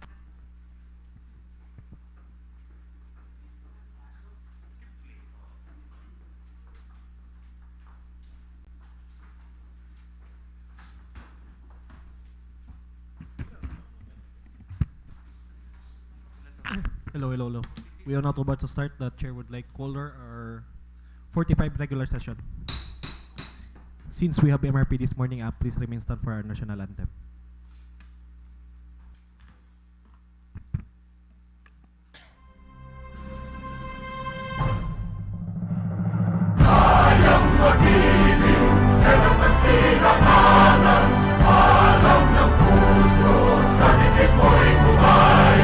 Hello. We are not about to start. The chair would like caller our 45 regular session. Since we have MRP this morning, please remain stand for our national anthem. Kayang mag-ibig, ewas ng sinakalan, alam ng puso, sa dikit mo'y buhay.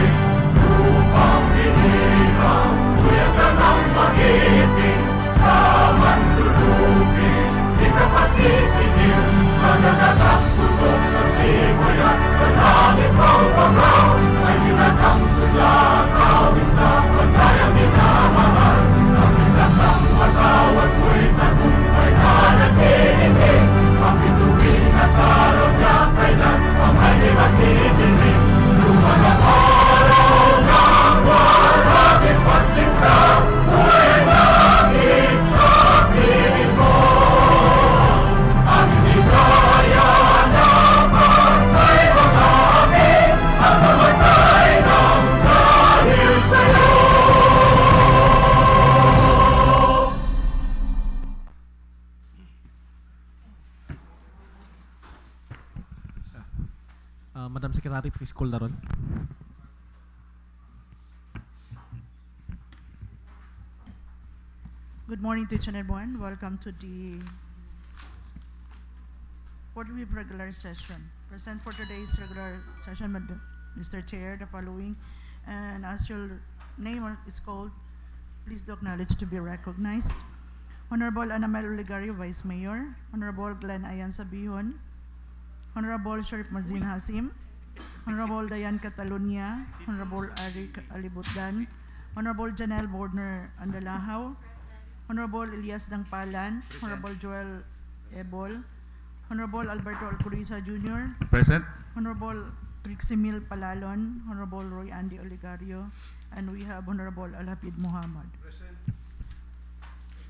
Lupang hinirang, tuyag ka ng magiting, sa manlulupin, di ka pasisingil, sa nagataputok sa simoy at sa langit ang pangaw, ay hinatang tula, kawin sa pagkayang minamahal, ang isang ng matawad mo'y tagumpay na naghihiling, ang bituin at araw niya kailan ang hindi maghihiling, lumanang araw ng waragin pagsinta, buhay langit sa piling mo, ang hindi kaya na patay mga amin, at mamatay ng dahil sa'yo. Madam Secretary, please call the roll. Good morning to each and everyone. Welcome to the 45th regular session. Present for today's regular session, Mr. Chair, the following. And as your name is called, please do acknowledge to be recognized. Honorable Anamel Oligario, Vice Mayor. Honorable Glenn Ayan Sabihon. Honorable Sharif Mazin Hasim. Honorable Dayan Catalunya. Honorable Ari Alibutdan. Honorable Janelle Bordner Andalahaw. Honorable Elias Dangpalan. Honorable Joel Ebol. Honorable Alberto Alcuriza Jr. Present. Honorable Triximil Palalon. Honorable Roy Andy Oligario. And we have Honorable Alhapid Muhammad.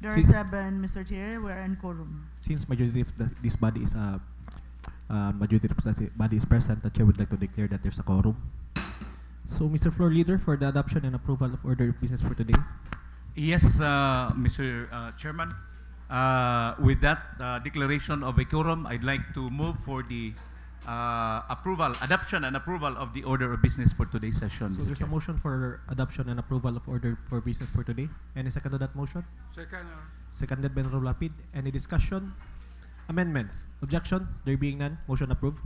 There are 7, Mr. Chair. We are in quorum. Since majority of this body is majority of the body is present, the chair would like to declare that there's a quorum. So, Mr. Floor Leader, for the adoption and approval of order of business for today. Yes, Mr. Chairman. With that declaration of a quorum, I'd like to move for the adoption and approval of the order of business for today's session. So, Mr. there's Chair. a motion for adoption and approval of order for business for today. Any second to that motion? Second. Seconded by Honorable Lapid. Any discussion? Amendments? Objection? There being none, motion approved.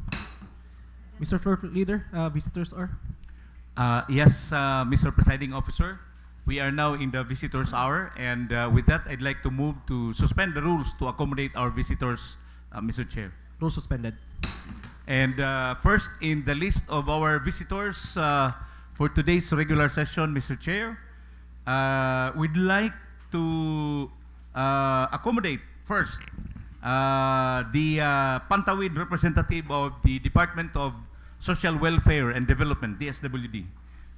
Mr. Floor Leader, visitors are? Yes, Mr. Presiding Officer. We are now in the visitors' hour, and with that, I'd like to move to suspend the rules to accommodate our visitors, Mr. Chair. Rules suspended. And first in the list of our visitors for today's regular session, Mr. Chair, we'd like to accommodate first the Pantawid representative of the Department of Social Welfare and Development, DSWD.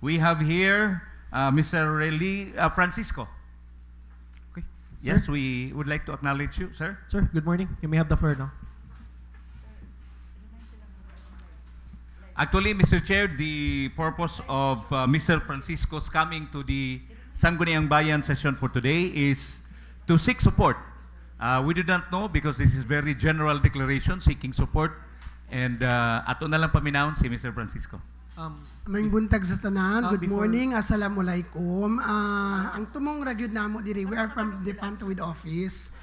We have here Mr. Reli Francisco. Okay. Yes, Sir? we would like to acknowledge you, sir. Sir, good morning. You may have the floor now. Actually, Mr. Chair, the purpose of Mr. Francisco's coming to the Sangguniang Bayan session for today is to seek support. We do not know because this is very general declaration seeking support, and ato na lang paminahon si Mr. Francisco. May buntag sa tanan. Good before- morning. Assalamualaikum. Ang tumong ragyod namo diri, we are from the Pantawid office.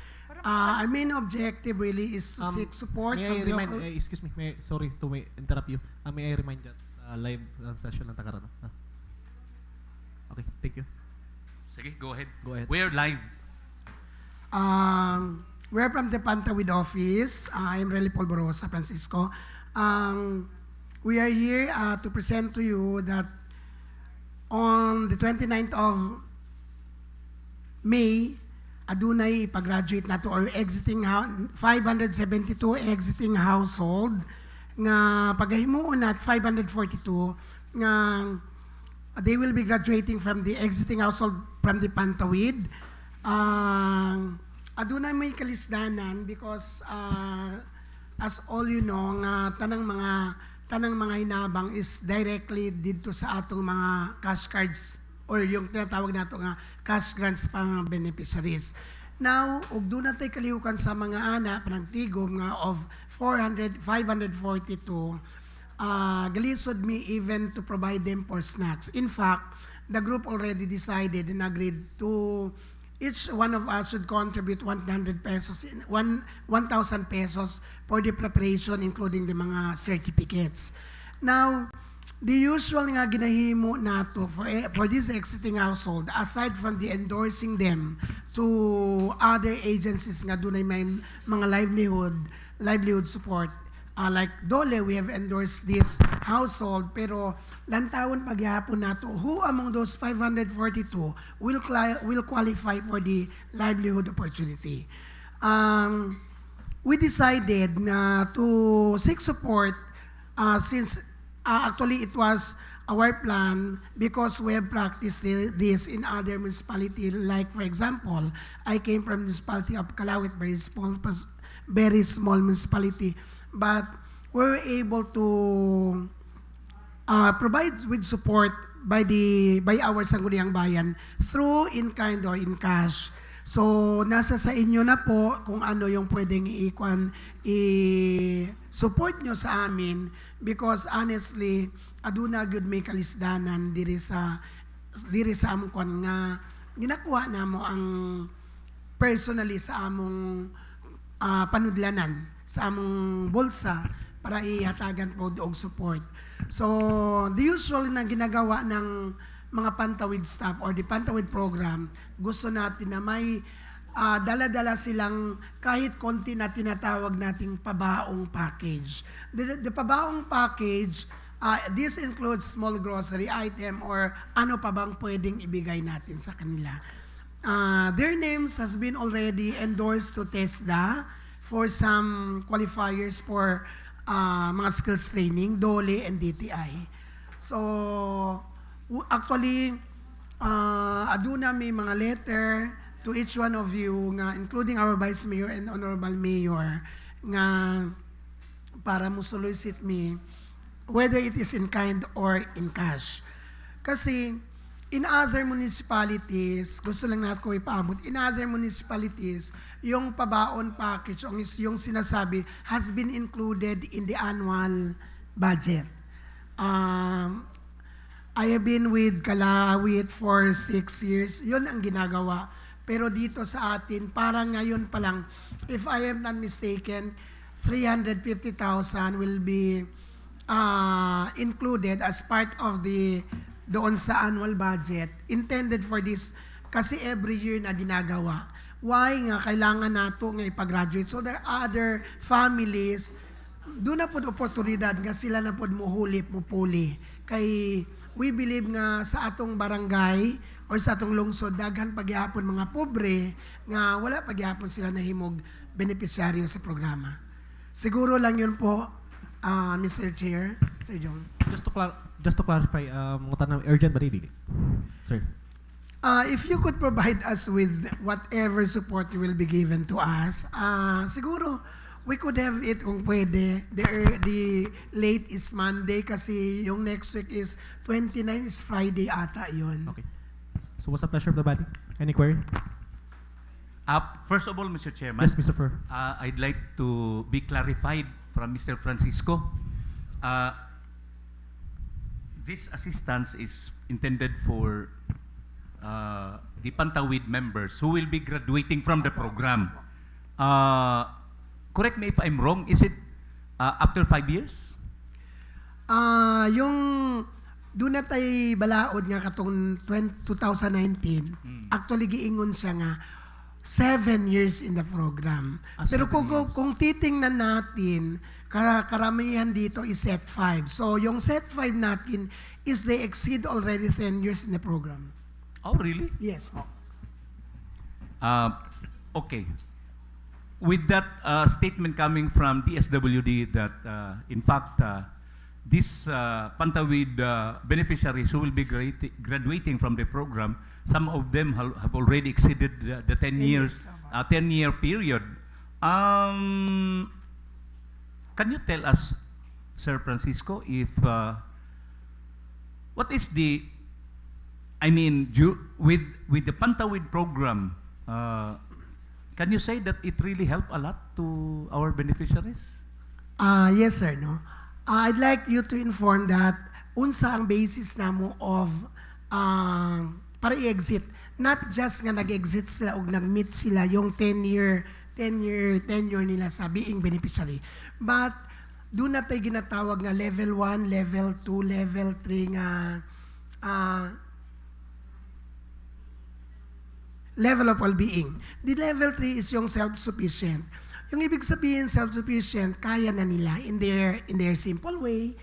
Our main objective really is to seek support May from I the remind, local... excuse me, sorry to interrupt you. May I remind that live session ng Takarano. Okay, thank you. Sige, go ahead. Go ahead. We are live. We're from the Pantawid office. I'm Reli Polvorosa Francisco. We are here to present to you that on the 29th of May, adunay ipagraduate nato or exiting 572 exiting household nga pagahimuon nat 542 nga they will be graduating from the exiting household from the Pantawid. Adunay may kalisdanan because as all you know nga tanang mga hinabang is directly dito sa atong mga cash cards or yung tinatawag nato nga cash grants pang beneficiaries. Now, ug doon natay kalihukan sa mga ana panagtigom nga of 542, galisod me even to provide them for snacks. In fact, the group already decided and agreed to each one of us should contribute 100 pesos, 1,000 pesos for the preparation including the mga certificates. Now, the usual nga ginahimo nato for this exiting household, aside from the endorsing them to other agencies nga dunay may mga livelihood support, like Dole, we have endorsed this household, pero lantawon pagyapon nato who among those 542 will qualify for the livelihood opportunity. We decided na to seek support since actually, it was our plan because we have practiced this in other municipalities. Like, for example, I came from the municipality of Calawit, very small municipality. But we were able to provide with support by our Sangguniang Bayan through in-kind or in cash. So, nasa sa inyo na po kung ano yung pwedeng i-support nyo sa amin because honestly, aduna gyud may kalisdanan diri sa amon nga ginakuha namo ang personally sa among panudlanan sa among bulsa para ihatagan po og support. So, the usual na ginagawa ng mga Pantawid staff or the Pantawid program, gusto natin na may dala-dala silang kahit konti na tinatawag nating pabaong package. The pabaong package, this includes small grocery item or ano pa bang pwedeng ibigay natin sa kanila. Their names has been already endorsed to TESDA for some qualifiers for mga skills training, DOLE and DTI. So, actually, aduna may mga letter to each one of you, nga, including our Vice Mayor and Honorable Mayor, nga para mo solicit me, whether it is in kind or in cash. Kasi, in other municipalities, gusto lang natin ko ipaabot, in other municipalities, yung pabaon package, yung sinasabi, has been included in the annual budget. I have been with Calawit for 6 years. Yun ang ginagawa. Pero dito sa atin, parang ngayon pa lang, if I am not mistaken, 350,000 will be included as part of the doon sa annual budget intended for this kasi every year na ginagawa. Why nga kailangan nato nga ipag-graduate? So there are other families doon na pod oportunidad nga sila na pod muhulip mupuli. Kay we believe nga sa atong barangay or sa atong lungsod daghan pagyapon mga pobre nga wala pagyapon sila nahimog beneficiaryo sa programa. Siguro lang yun po, Mr. Chair, Sir John. Just to clarify, mga urgent ba dili? Sir. If you could provide us with whatever support will be given to us, siguro we could have it kung pwede. The late is Monday kasi yung next week is 29 is Friday ata yun. Okay. So what's the pleasure of the body? Any query? First of all, Mr. Chairman, Yes, Mr. Fur. I'd like to be clarified from Mr. Francisco. This assistance is intended for the Pantawid members who will be graduating from the program. Correct me if I'm wrong, is it after 5 years? Yung doon na tay balaod nga katong 2019, actually giingon siya nga 7 years in the program. Pero 7 years. kung titingnan natin, karamihan dito is set 5. So yung set 5 natin is they exceed already 10 years in the program. Oh, really? Yes po. Okay. With that statement coming from DSWD that in fact these Pantawid beneficiaries who will be graduating from the program, some of them have already exceeded the 10 years, 10-year period. Can you tell us, Sir Francisco, if what is the, I mean, with the Pantawid program, can you say that it really helped a lot to our beneficiaries? Yes sir, no. I'd like you to inform that unsa ang basis namo of para i-exit. Not just nga nag-exit sila o nag-meet sila yung 10-year tenure nila sa being beneficiary. But doon na tayo ginatawag nga level 1, level 2, level 3 nga level of well-being. The level 3 is yung self-sufficient. Yung ibig sabihin self-sufficient, kaya na nila in their simple way.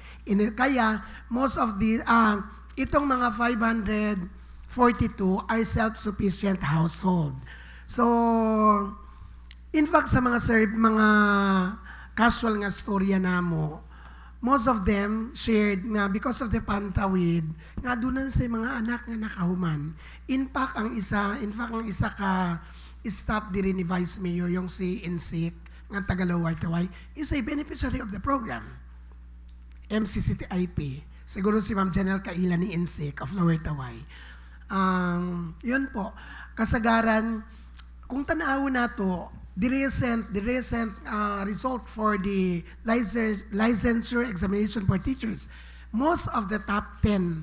Kaya most of the itong mga 542 are self-sufficient household. So in fact sa mga casual nga storya namo, most of them shared nga because of the Pantawid nga doon sa mga anak nga nakahuman. In fact ang isa ka staff diri ni Vice Mayor yung si Insik nga taga Lower Taway is a beneficiary of the program. MCCTIP. Siguro si Ma'am Janelle Kaila ni Insik of Lower Taway. Yun po. Kasagaran, kung tanaw na to, the recent result for the licensure examination for teachers, most of the top 10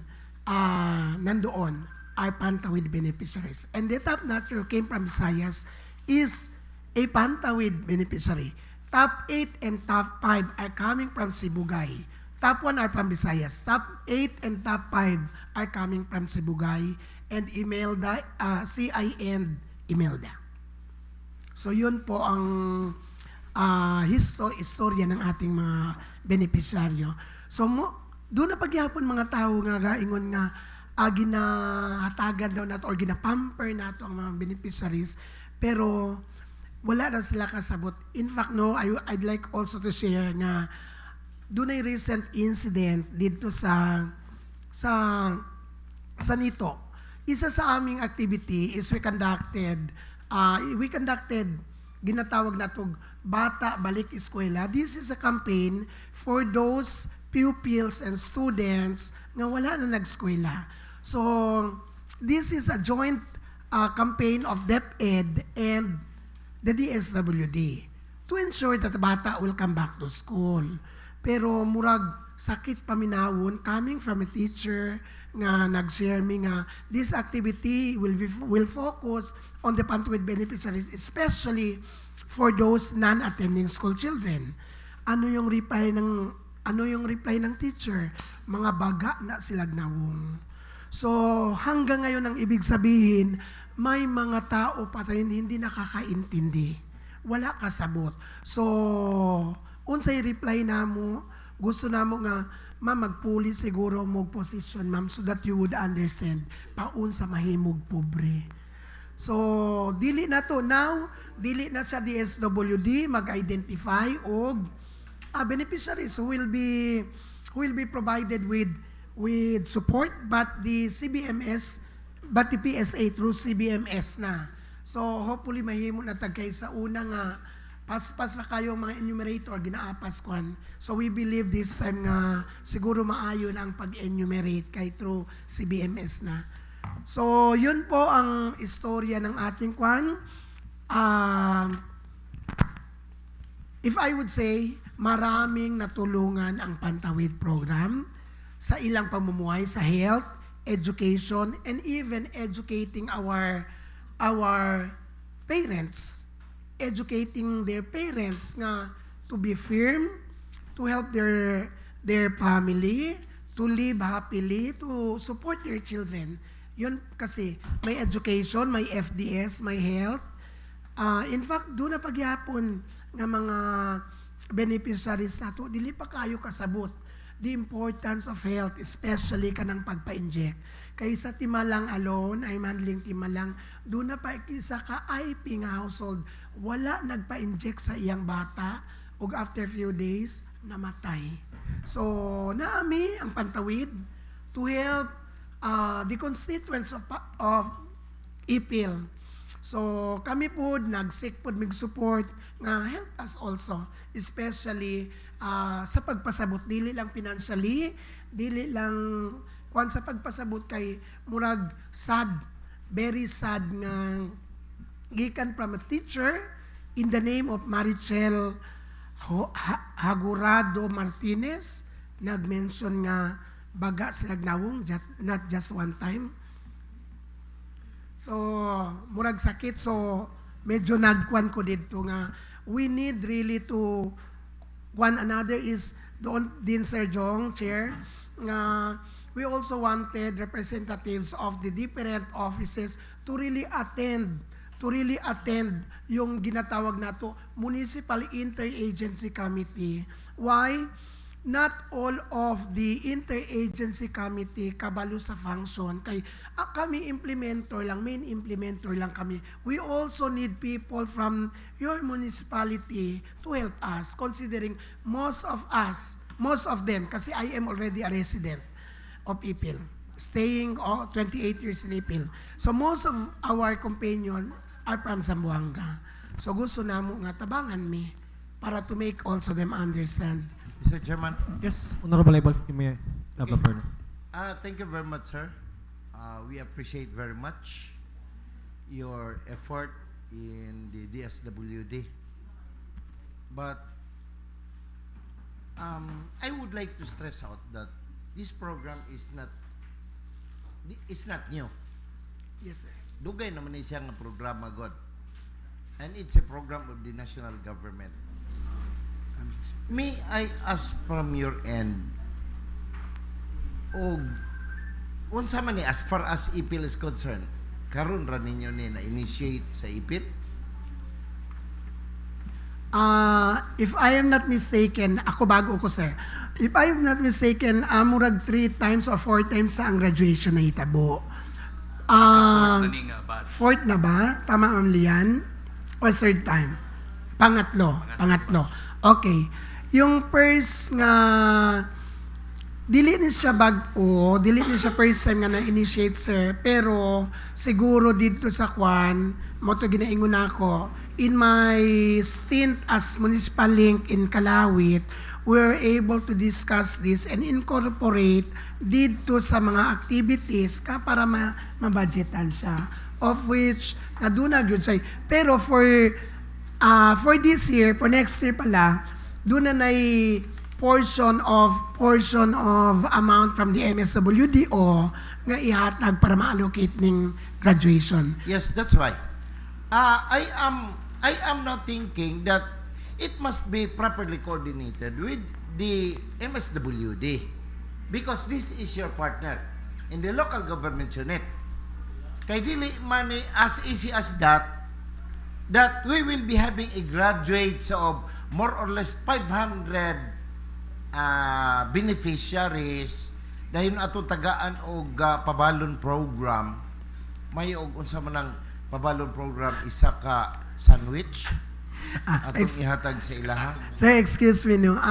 nandoon are Pantawid beneficiaries. And the top notch who came from Visayas is a Pantawid beneficiary. Top 8 and top 5 are coming from Sibugay. Top 1 are from Visayas. Top 8 and top 5 are coming from Sibugay and Imelda, CI and Imelda. So yun po ang istorya ng ating mga beneficiaryo. So doon na pagyapon mga tao nga gaingon nga ginahatagan daw nato or ginapamper nato ang mga beneficiaries, pero wala na sila kasabot. In fact, no, I'd like also to share na doon ay recent incident dito sa nito. Isa sa aming activity is we conducted ginatawag natog Bata Balik Eskwela. This is a campaign for those pupils and students nga wala na nag-eskwela. So, this is a joint campaign of DepEd and the DSWD to ensure that the bata will come back to school. Pero murag sakit paminawon coming from a teacher nga nag-share me nga this activity will focus on the Pantawid beneficiaries, especially for those non-attending school children. Ano yung reply ng teacher? Mga baga na sila gnawong. So hanggang ngayon ang ibig sabihin, may mga tao pa rin hindi nakakaintindi. Wala kasabot. So, unsay reply namo, gusto namo nga, ma'am, magpuli siguro mong position, ma'am, so that you would understand paun sa mahimog pobre. So, dili na to now, dili na sa DSWD mag-identify og beneficiaries who will be provided with support, but the CBMS, but the PSA through CBMS na. So hopefully mahimo na tagkay sa una nga paspas na kayo mga enumerator ginaapas kwan. So we believe this time nga siguro maayo na ang pag-enumerate kay through CBMS na. So yun po ang istorya ng ating kwan. If I would say, maraming natulungan ang Pantawid program sa ilang pamumuhay sa health, education, and even educating our parents, educating their parents nga to be firm, to help their family, to live happily, to support their children. Yun kasi may education, may FDS, may health. In fact, doon na pagyapon nga mga beneficiaries nato, dili pa kayo kasabot the importance of health, especially kanang pagpa-inject. Kaysa timalang alone, ay handling timalang, doon na pa isa ka IP nga household, wala nagpa-inject sa iyang bata, ug after few days, namatay. So, naami ang Pantawid to help the constituents of Ipil. So, kami po, nag-seek po, mag-support, nga help us also, especially sa pagpasabot, dili lang financially, dili lang kung sa pagpasabot kay murag sad, very sad nga gikan from a teacher in the name of Marichel Hagurado Martinez, nag-mention nga baga sa lagnawong, not just one time. So, murag sakit, so medyo nagkuan ko dito nga we need really to one another is doon din Sir Jong, Chair, nga we also wanted representatives of the different offices to really attend yung ginatawag nato Municipal Interagency Committee. Why? Not all of the interagency committee kabalo sa function. Kay kami implementer lang, main implementer lang kami. We also need people from your municipality to help us, considering most of them, kasi I am already a resident of Ipil, staying 28 years in Ipil. So most of our companion are from Zamboanga. So gusto namo nga tabangan mi para to make also them understand. Mr. Chairman. Yes, Honorable Ipil, you may have the floor. Thank you very much, sir. We appreciate very much your effort in the DSWD. But I would like to stress out that this program is not new. Yes, sir. Dugay naman ni siya nga programa, God. And it's a program of the national government. May I ask from your end, unsa man ni as far as Ipil is concerned, karon ra ninyo ni na-initiate sa Ipil? If I am not mistaken, ako bago ko, sir. If I am not mistaken, murag 3 times or 4 times sa ang graduation na hitabo. Fourth na ba? Tama, Ma'am Lian? O third time? Pangatlo. Okay. Yung first nga, dili ni siya bago, dili ni siya first time nga na-initiate, sir, pero siguro dito sa kwan, mo to ginaingon ako, in my stint as municipal link in Kalawit, we were able to discuss this and incorporate dito sa mga activities ka para mabudgetan siya, of which naduna gyud say, pero for this year, for next year pala, doon na portion of amount from the MSWDO nga ihatag para ma-allocate ning graduation. Yes, that's right. I am not thinking that it must be properly coordinated with the MSWD because this is your partner. in the local government unit. Kay dili man ni as easy as that we will be having a graduates of more or less 500 beneficiaries dahil ato tagaan og pabalon program. May og unsa man ang pabalon program, isa ka sandwich atong ihatag sa ilaha. Sir, excuse me, no.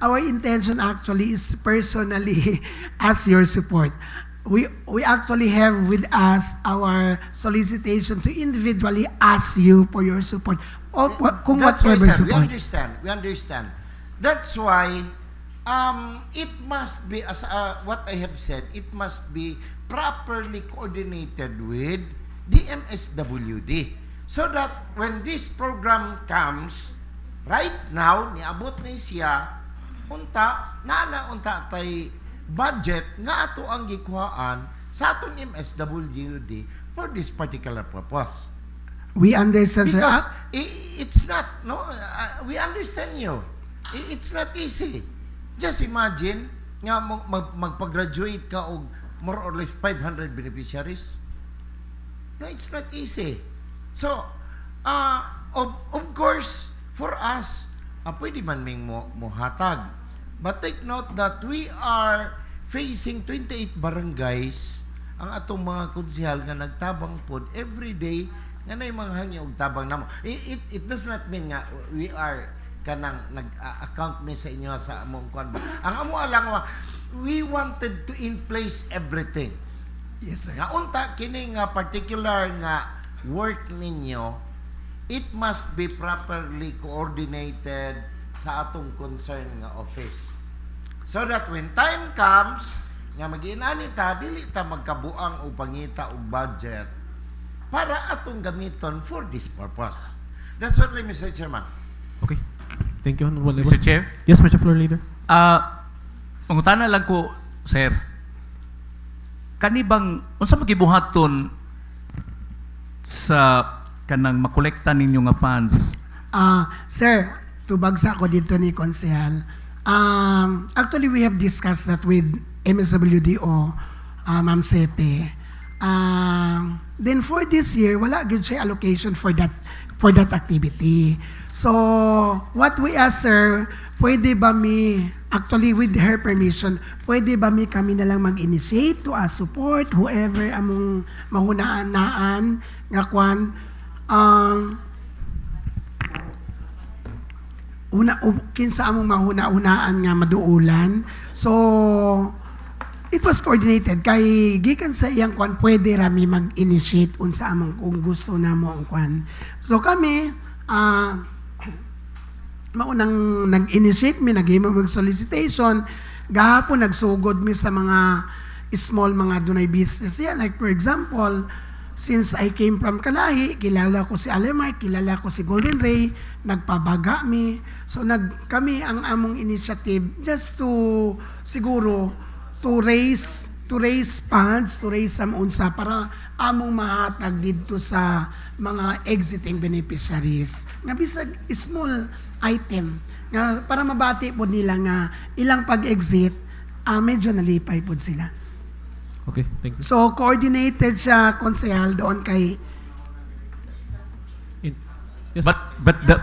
Our intention actually is personally ask your support. We actually have with us our solicitation to individually ask you for your support. Kung That's whatever why, sir, support. We understand. That's why it must be, as what I have said, it must be properly coordinated with the MSWD. So that when this program comes, right now, niabot ni siya, unta tay budget nga ato ang gikuhaan sa atong MSWD for this particular purpose. We understand, sir. Because it's not, no, we understand you. It's not easy. Just imagine, nga magpag-graduate ka og more or less 500 beneficiaries. No, it's not easy. So, of course, for us, pwede man ming mohatag. But take note that we are facing 28 barangays ang atong mga konsehal nga nagtabang pod every day nga na mga hangyo og tabang namo. It does not mean nga we are kanang nag-account me sa inyo sa among kwan. Ang amo alang we wanted to in place everything. Yes, sir. Nga unta kini nga particular nga work ninyo, it must be properly coordinated sa atong concern nga office. So that when time comes, nga mag-inani ta, dili ta magkabuang o pangita o budget para atong gamiton for this purpose. That's only, Mr. Chairman. Okay. Thank you, Honorable Mr. Chair? Yes, Mr. Floor Leader. Pangutana lang ko, sir. Kanibang, unsa magibuhaton sa kanang makolekta ninyo nga funds? Sir, tubagsa ko dito ni Konsehal. Actually, we have discussed that with MSWDO, Ma'am Sepe. Then for this year, wala good siya allocation for that activity. So, what we ask, sir, pwede ba actually with her permission, pwede ba kami na lang mag-initiate to support whoever among mahunaan-naan nga kwan, kinsa among mahuna-unaan nga maduulan. So, it was coordinated kay gikan sa iyang kwan pwede rami mag-initiate unsa among kung gusto namo ang kwan. So kami maunang nag-initiate naghimo mag solicitation, gahapon nagsugod sa mga small mga dunay business yan. Like for example, since I came from Kalahi, kilala ko si Alemar, kilala ko si Golden Ray, nagpabaga mi. So kami ang among initiative just to siguro to raise funds, to raise some unsa para among mahatag dito sa mga exiting beneficiaries. Nga bisag small item nga para mabati po nila nga ilang pag-exit medyo nalipay po sila. Okay, thank you. So coordinated siya konsehal doon kay Yes. But the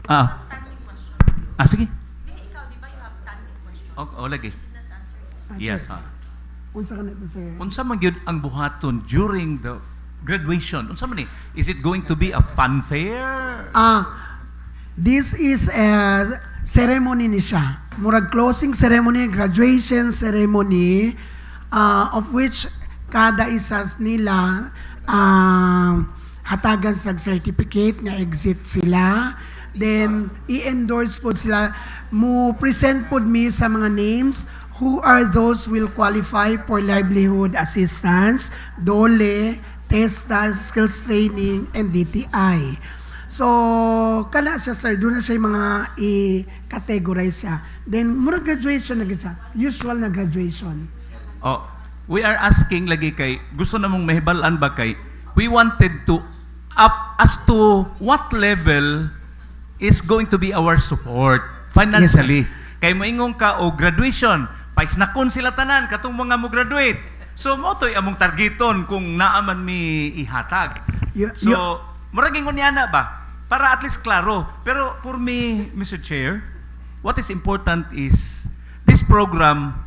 Standing question. sige. Ikaw, di ba you have standing question? Lagi. Did not answer. Yes. unsa kanito sir? Unsa man gyud ang buhaton during the graduation? Unsa man ni? Is it going to be a fanfare? This is a ceremony ni siya. Murag closing ceremony, graduation ceremony, of which kada isa nila hatagan sa certificate nga exit sila. Then i-endorse po sila. Mo present po mi sa mga names who are those will qualify for livelihood assistance, DOLE, TESTA, skills training, and DTI. So, kana siya sir, doon na siya yung mga i-categorize siya. Then, murag graduation na siya. Usual na graduation. We are asking lagi kay, gusto namong mahibalaan ba kay, we wanted to up as to what level is going to be our support financially. Kay moingon ka o graduation, paisnakon sila tanan katong mga mo graduate. So mo to'y among targeton kung naaman mi ihatag. So, murag ingon niya na ba? Para at least klaro. Pero for me, Mr. Chair, what is important is this program,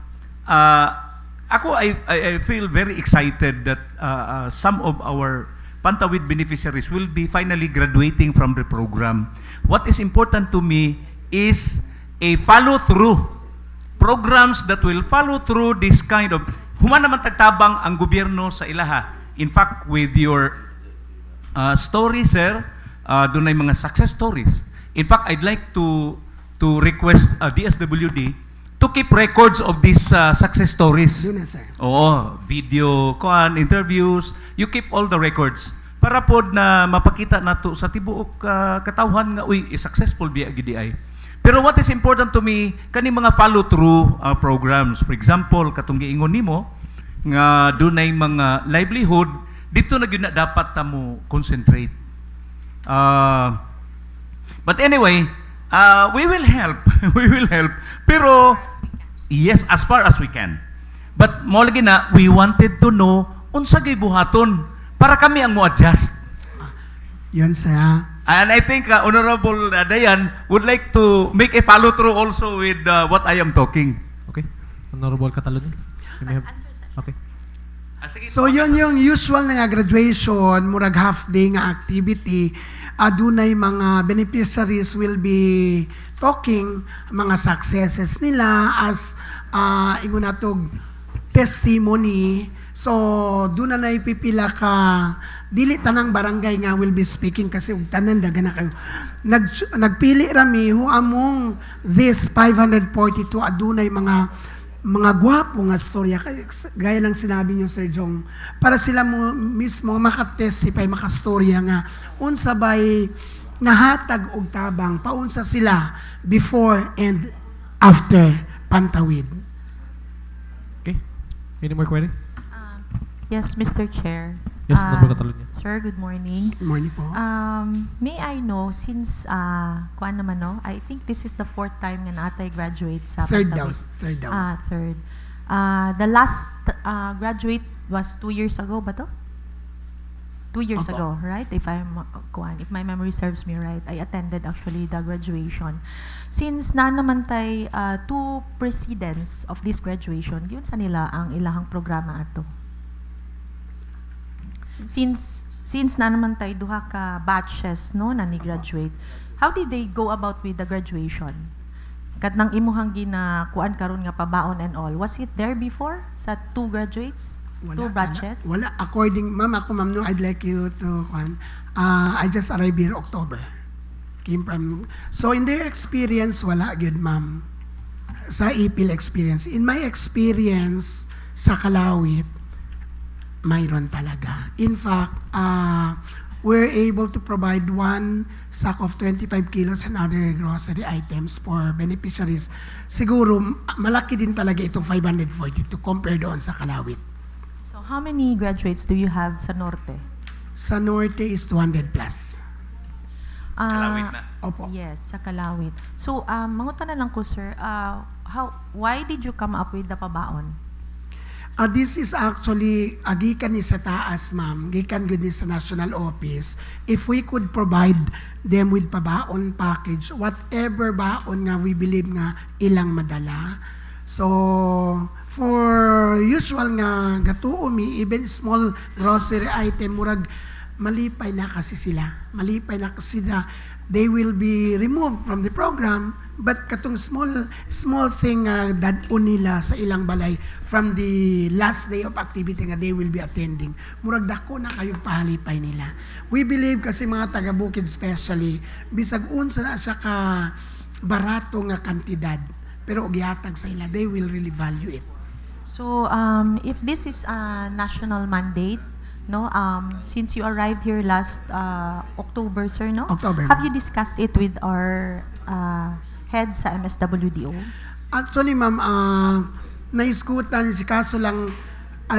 I feel very excited that some of our Pantawid beneficiaries will be finally graduating from the program. What is important to me is a follow-through. Programs that will follow through this kind of, human naman tagtabang ang gobyerno sa ilaha. In fact, with your stories, sir, doon ay mga success stories. In fact, I'd like to request DSWD to keep records of these success stories. Doon na, sir. Oo, video, interviews, you keep all the records. Para po na mapakita nato sa tibuok katawhan nga, uy, successful biya gidi ay. Pero what is important to me, kani mga follow-through programs. For example, katong giingon nimo, nga dunay mga livelihood, dito na gyud na dapat ta mo concentrate. But anyway, we will help. We will help. Pero, yes, as far as we can. But, mo lagi na, we wanted to know, unsa gay buhaton, para kami ang mo-adjust. Yun, sir, ha? And I think Honorable Dayan would like to make a follow-through also with what I am talking. Okay. Honorable Catalan. You may have... Answer, sir. Okay. Sige, So yun yung usual na nga graduation, murag half day nga activity, adunay mga beneficiaries will be talking mga successes nila as ingon natog testimony. So doon na ipipila ka dili tanang barangay nga will be speaking kasi ug tanan daga na kayo. Nagpili rami hu among this 542 adunay mga gwapo nga storya, gaya ng sinabi niyo, Sir Jong, para sila mo mismo makatestify, makastorya nga, unsa ba'y nahatag og tabang, paunsa sila before and after Pantawid. Okay. Any more query? Yes, Mr. Chair. Yes, Honorable Catalunya. Sir, good morning. Good morning po. May I know, since, kuan naman no, I think this is the 4th time nga natay graduate sa Third daw. Pantawid. Third daw. Third. The last graduate was 2 years ago ba to? 2 years Opo. ago, right? If my memory serves me right, I attended actually the graduation. Since na naman tay 2 precedents of this graduation, yun sa nila ang ilahang programa ato. Since na naman tay duha ka batches no na ni graduate, how did they go about with the graduation? Kat nang imuhang ginakuan karon nga pabaon and all, was it there before sa 2 graduates? 2 batches? Wala. According, ma'am, no, I'd like you to, I just arrived here October. Came from, so in their experience, wala good, ma'am. Sa Ipil experience. In my experience, sa Kalawit, mayroon talaga. In fact, we're able to provide 1 sack of 25 kilos and other grocery items for beneficiaries. Siguro, malaki din talaga itong 542 compared doon sa Kalawit. So how many graduates do you have sa Norte? Sa Norte is 200 plus. Kalawit na. Opo. Yes, sa Kalawit. So, mangutan na lang ko, sir, why did you come up with the pabaon? This is actually, gikan ni sa taas, ma'am, gikan gud ni sa national office. If we could provide them with pabaon package, whatever baon nga we believe nga ilang madala. So, for usual nga gatuomi, even small grocery item, murag malipay na kasi sila. Malipay na kasi sila. They will be removed from the program, but katong small thing dadon nila sa ilang balay from the last day of activity nga they will be attending. Murag dako na kayo pahalipay nila. We believe kasi mga taga-Bukid especially, bisag unsa na siya ka barato nga kantidad, pero gihatag sa ila, they will really value it. So, if this is a national mandate, no, since you arrived here last October, sir, no? October. Have you discussed it with our head sa MSWDO? Actually, ma'am, naiskutan si kaso lang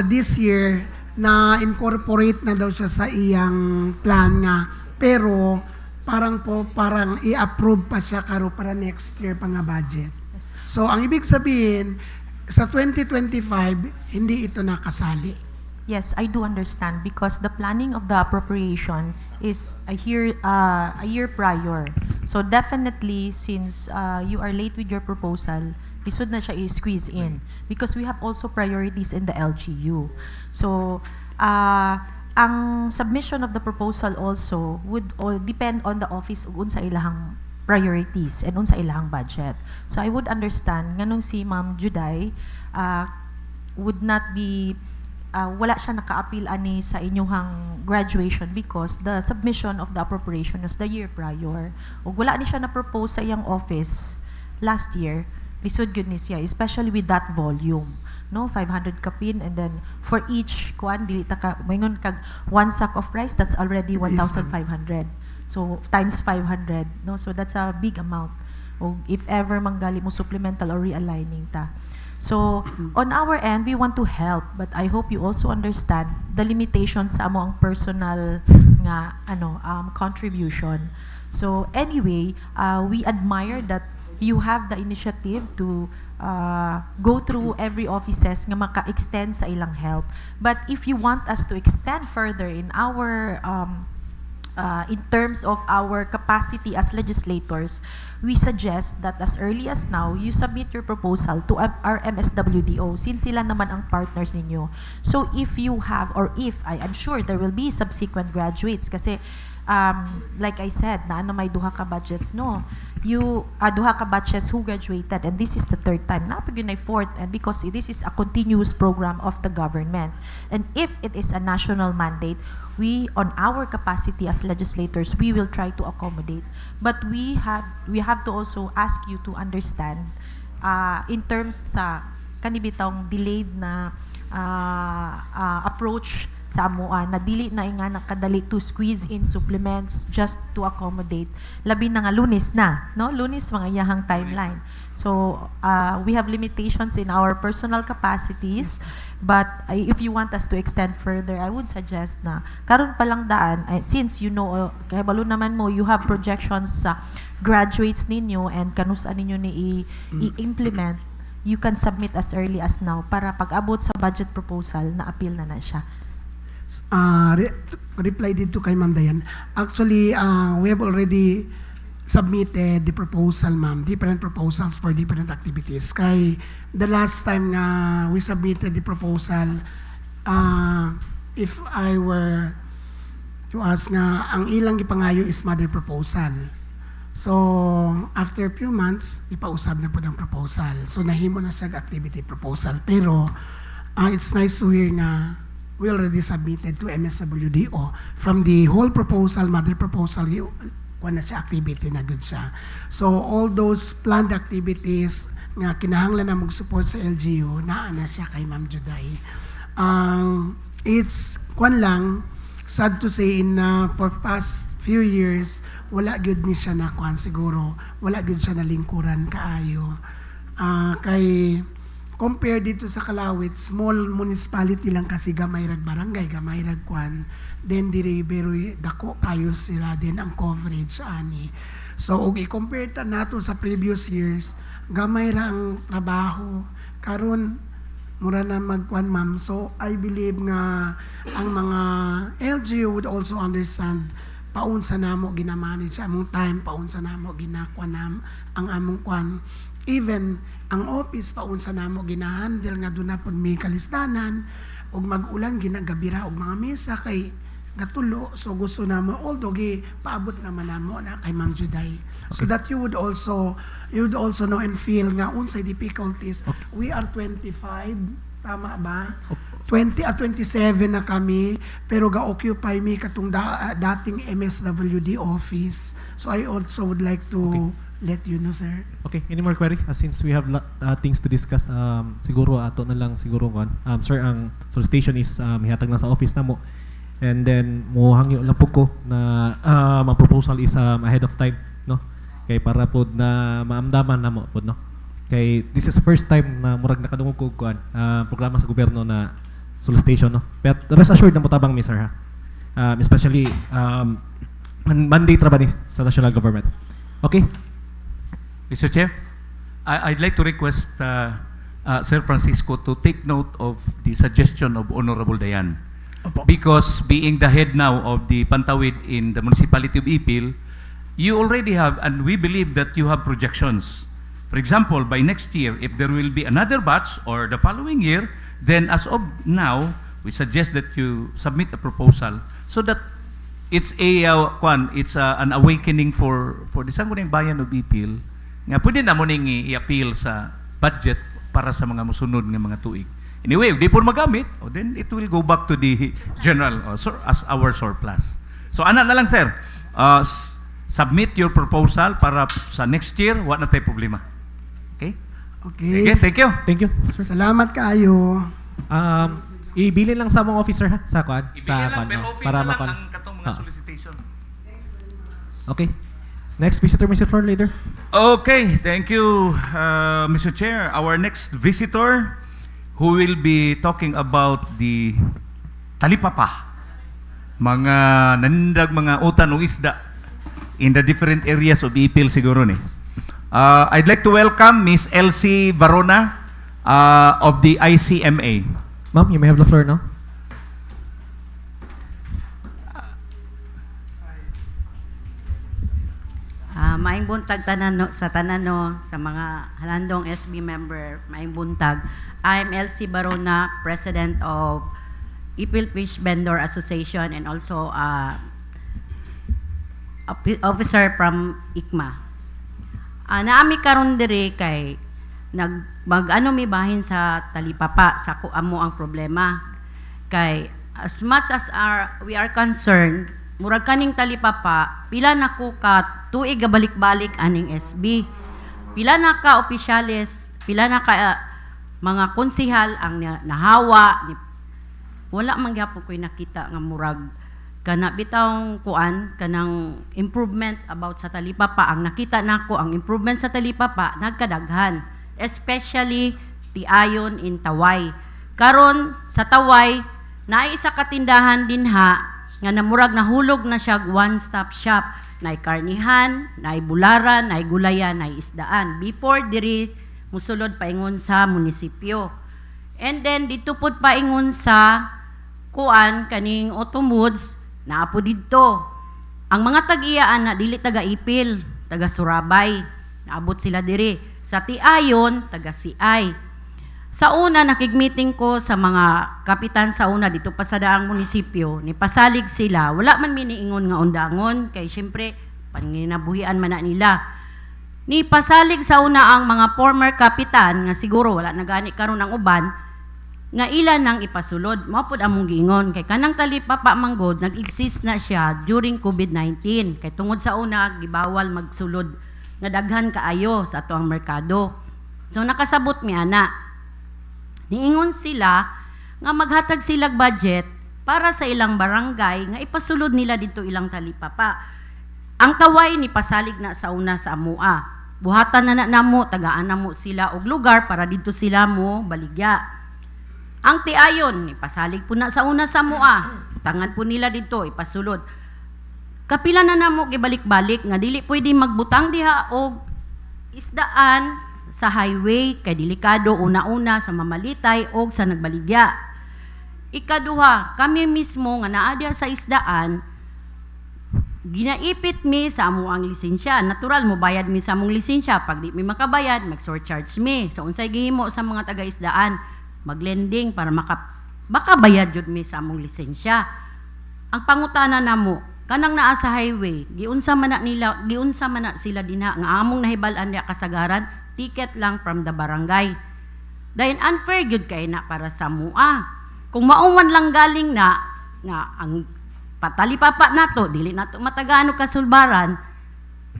this year na incorporate na daw siya sa iyang plan nga, pero parang i-approve pa siya karo para next year pa nga budget. So ang ibig sabihin, sa 2025 hindi ito nakasali. Yes, I do understand because the planning of the appropriations is a year prior. So definitely, since you are late with your proposal, this would na siya i-squeeze in because we have also priorities in the LGU. So, ang submission of the proposal also would all depend on the office ug unsa ilahang priorities and unsa ilahang budget. So I would understand nganong si Ma'am Juday would not be wala siya naka-appeal ani sa inyong graduation because the submission of the appropriation was the year prior. Ug wala ni siya na-propose sa iyang office last year, lisod gyud ni siya, especially with that volume. No, 500 kapin and then for each kuan dili ta ka maingon kag one sack of rice, that's already 1,500. So times 500, no, so that's a big amount. O if ever manggali mo supplemental or realigning ta. So on our end we want to help, but I hope you also understand the limitations sa amo ang personal nga contribution. So anyway, we admire that you have the initiative to go through every offices nga maka-extend sa ilang help. But if you want us to extend further in our in terms of our capacity as legislators, we suggest that as early as now, you submit your proposal to our MSWDO since sila naman ang partners ninyo. So if you have, or if, I'm sure there will be subsequent graduates kasi like I said, na may duha ka budgets, no? Duha ka batches who graduated and this is the third time. Napag yun ay fourth and because this is a continuous program of the government. And if it is a national mandate, we, on our capacity as legislators, we will try to accommodate. But we have to also ask you to understand in terms sa kanibitang delayed na approach sa amuan na dili na nga nakadali to squeeze in supplements just to accommodate labi na nga Lunes na, no? Lunes mga iyahang timeline. So we have limitations in our personal capacities, but if you want us to extend further, I would suggest na karon pa lang daan, since you know kay balo naman mo you have projections sa graduates ninyo and kanusa ninyo ni i-implement, you can submit as early as now para pag-abot sa budget proposal na appeal na siya. Reply dito kay Ma'am Dayan. Actually, we have already submitted the proposal, ma'am, different proposals for different activities. Kay the last time nga we submitted the proposal, if I were to ask nga, ang ilang gipangayo is mother proposal. So, after a few months, ipausab na po ng proposal. So, nahimo na siya activity proposal. Pero, it's nice to hear nga we already submitted to MSWDO from the whole proposal, mother proposal, na siya activity na good siya. So all those planned activities nga kinahanglan na mag-support sa LGU, naa na siya kay Ma'am Juday. It's lang, sad to say, for past few years, wala good ni siya na siguro, wala good siya na lingkuran kaayo. Kay compare dito sa Kalawit, small municipality lang kasi gamay rag barangay, gamay rag then diri pero dako kayo sila din ang coverage ani. So og i-compare ta nato sa previous years, gamay ra ang trabaho karon mura na ma'am. So I believe nga ang mga LGU would also understand paunsa namo ginamanage among time, paunsa namo ginakwanam ang among even ang office paunsa namo ginahandle nga doon na pod may kalisdanan og mag-ulan ginagabira og mga mesa kay gatulo. So gusto namo although paabot naman namo na kay Ma'am Juday, so that you would also know and feel nga unsay difficulties. We are 25, tama ba? 20 at 27 na kami pero ga-occupy mi katong dating MSWD office. So I also would like to let you know, sir. Okay, any more query? Since we have things to discuss, siguro ato na lang siguro sir, ang solicitation is hihatag na sa office na mo. And then mo hangyo lang po ko na ang proposal is ahead of time, no? Kay para pod na maamdaman na mo pod, no? Kay this is the first time na murag nakadungog ko programa sa gobyerno na solicitation, no? But rest assured na mo tabang mi, sir, ha? Especially mandate ra ba ni sa national government. Okay? Mr. Chair, I'd like to request Sir Francisco, to take note of the suggestion of Honorable Dayan. Opo. Because being the head now of the Pantawid in the municipality of Ipil, you already have, and we believe that you have projections. For example, by next year, if there will be another batch or the following year, then as of now, we suggest that you submit a proposal so that it's an awakening for the Sangguniang Bayan of Ipil nga pwede na mo ning i-appeal sa budget para sa mga musunod nga mga tuig. Anyway, di po magamit, then it will go back to the general as our surplus. So ana na lang sir, submit your proposal para sa next year, wala na tayo problema. Okay? Okay. Sige, thank you. Thank you, sir. Salamat kaayo. Ibilin lang sa mga officer ha, sa kwan. Ibigay lang, pero office na lang makon. ang katong mga solicitation. Okay. Next visitor, Mr. Floor Leader. Okay, thank you, Mr. Chair. Our next visitor who will be talking about the talipapa, mga nanindag mga utan o isda in the different areas of Ipil siguro ni. I'd like to welcome Miss Elsie Varona of the ICMA. Ma'am, you may have the floor now. Maing buntag sa tanano sa mga halandong SB member, maing buntag. I'm Elsie Barona, President of Ipil Fish Vendor Association and also officer from ICMA. Naami karon dire kay mag-ano mi bahin sa talipapa sa kuamo ang problema. Kay as much as we are concerned, murag kaning talipapa, pila na ko ka tuig balik-balik aning SB. Pila na ka opisyales, pila na ka mga konsihal ang nahawa. Wala man gyapon ko'y nakita nga murag kana bitawng kuan kanang improvement about sa talipapa. Ang nakita nako ang improvement sa talipapa nagkadaghan, especially tiayon in Taway. Karon sa Taway naay isa ka tindahan dinha nga namurag nahulog na siya one-stop shop. Naay karnihan, naay bularan, naay gulayan, naay isdaan. Before diri musulod paingon sa munisipyo. And then dito pud paingon sa kuan kaning Automods naapo didto. Ang mga tag-iyaan na dili taga Ipil, taga Surabay, naabot sila diri. Sa Tiayon, taga Siay. Sa una, nakig-meeting ko sa mga kapitan sa una dito pa sa daang munisipyo, ni pasalig sila, wala man miniingon nga undangon, kay syempre, panginabuhian man na nila. Ni pasalig sa una ang mga former kapitan, nga siguro wala nagani karon ang uban, nga ilan nang ipasulod. Mapod among giingon, kay kanang talipapa manggod, nag-exist na siya during COVID-19. Kay tungod sa una, gibawal magsulod, nga daghan kaayo sa ato ang merkado. So nakasabot mi ana. Niingon sila nga maghatag silang budget para sa ilang barangay nga ipasulod nila dito ilang talipapa. Ang Taway ni pasalig na sa una sa amua. Buhatan na namo, tagaan na mo sila og lugar para dito sila mo baligya. Ang Tiayon ni pasalig po na sa una sa amua. Tangan po nila dito ipasulod. Kapila na namo gibalik-balik nga dili pwede magbutang diha og isdaan sa highway kay delikado una-una sa mamalitay o sa nagbaligya. Ikaduha, kami mismo nga naa diha sa isdaan, ginaipit mi sa amo ang lisensya. Natural mo bayad mi sa among lisensya. Pag di mi makabayad, mag-surcharge mi. So unsay gihimo sa mga taga-isdaan, maglending para makabayad jud mi sa among lisensya. Ang pangutana namo, kanang naa sa highway, giunsa man na sila dinha nga among nahibal-an diha kasagaran, ticket lang from the barangay. Dahil unfair gyud kay na para sa mua. Kung mauman lang galing na nga ang patalipapa nato dili nato matagano kasulbaran,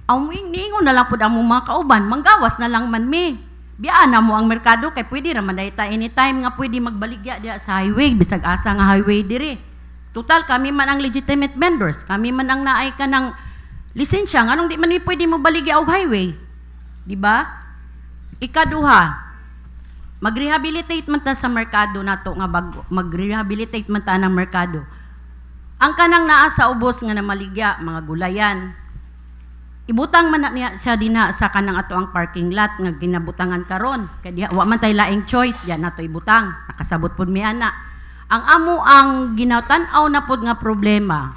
awing ningon na lang pud among mga kauban, manggawas na lang man mi. Biyaan na mo ang merkado kay pwede ra man dayta anytime nga pwede magbaligya diha sa highway bisag asa nga highway diri. Total kami man ang legitimate vendors, kami man ang naay kanang lisensya nganong di man mi pwede mo baligya og highway. Di ba? Ikaduha, mag-rehabilitate man ta sa merkado nato nga mag-rehabilitate man ta ng merkado. Ang kanang naa sa ubos nga namaligya, mga gulayan, ibutang man na niya siya dinha sa kanang ato ang parking lot nga ginabutangan karon kay diha wa man tay laing choice diyan nato ibutang nakasabot pud mi ana ang amo ang ginatan-aw na pud nga problema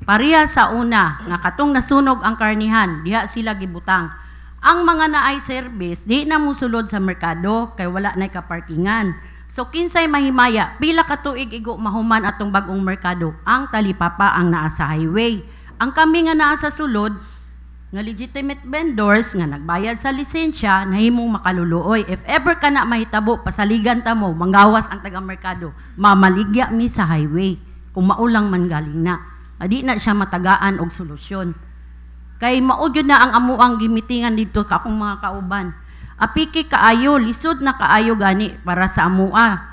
pareha sa una nga katong nasunog ang karnihan diha sila gibutang ang mga naay service di na musulod sa merkado kay wala nay kaparkingan so kinsay mahimaya pila ka tuig igo mahuman atong bag-ong merkado ang talipapa ang naa sa highway ang kami nga naa sa sulod nga legitimate vendors nga nagbayad sa lisensya nahimong makaluluoy if ever ka na mahitabo pasaligan ta mo manggawas ang taga-merkado mamaligya mi sa highway kung maulang man galing na adi na siya matagaan og solusyon kay maudyo na ang amuang gimitingan dito ka akong mga kauban apiki kaayo lisod na kaayo gani para sa amua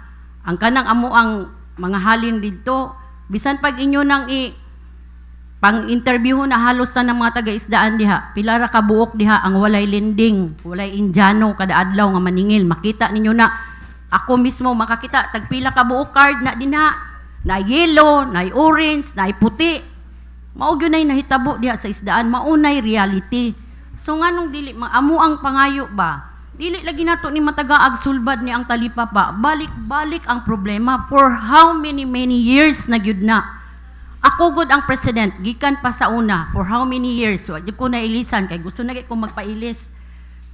ang kanang amuang mga halin dito bisan pag inyo nang pang-interview na halos na ng mga taga-isdaan diha. Pila ra ka buok diha ang walay lending, walay Indiano kada adlaw nga maningil. Makita ninyo na ako mismo makakita tagpila ka buok card na dinha. Na yellow, na orange, na puti. Mao gyud nay nahitabo diha sa isdaan, maunay reality. So nganong dili amo ang pangayo ba? Dili lagi nato ni matagaag sulbad ni ang talipapa. Balik-balik ang problema for how many years na gyud na. Ako gud ang president, gikan pa sa una, for how many years? Wa ko na ilisan, kay gusto na ko magpailis.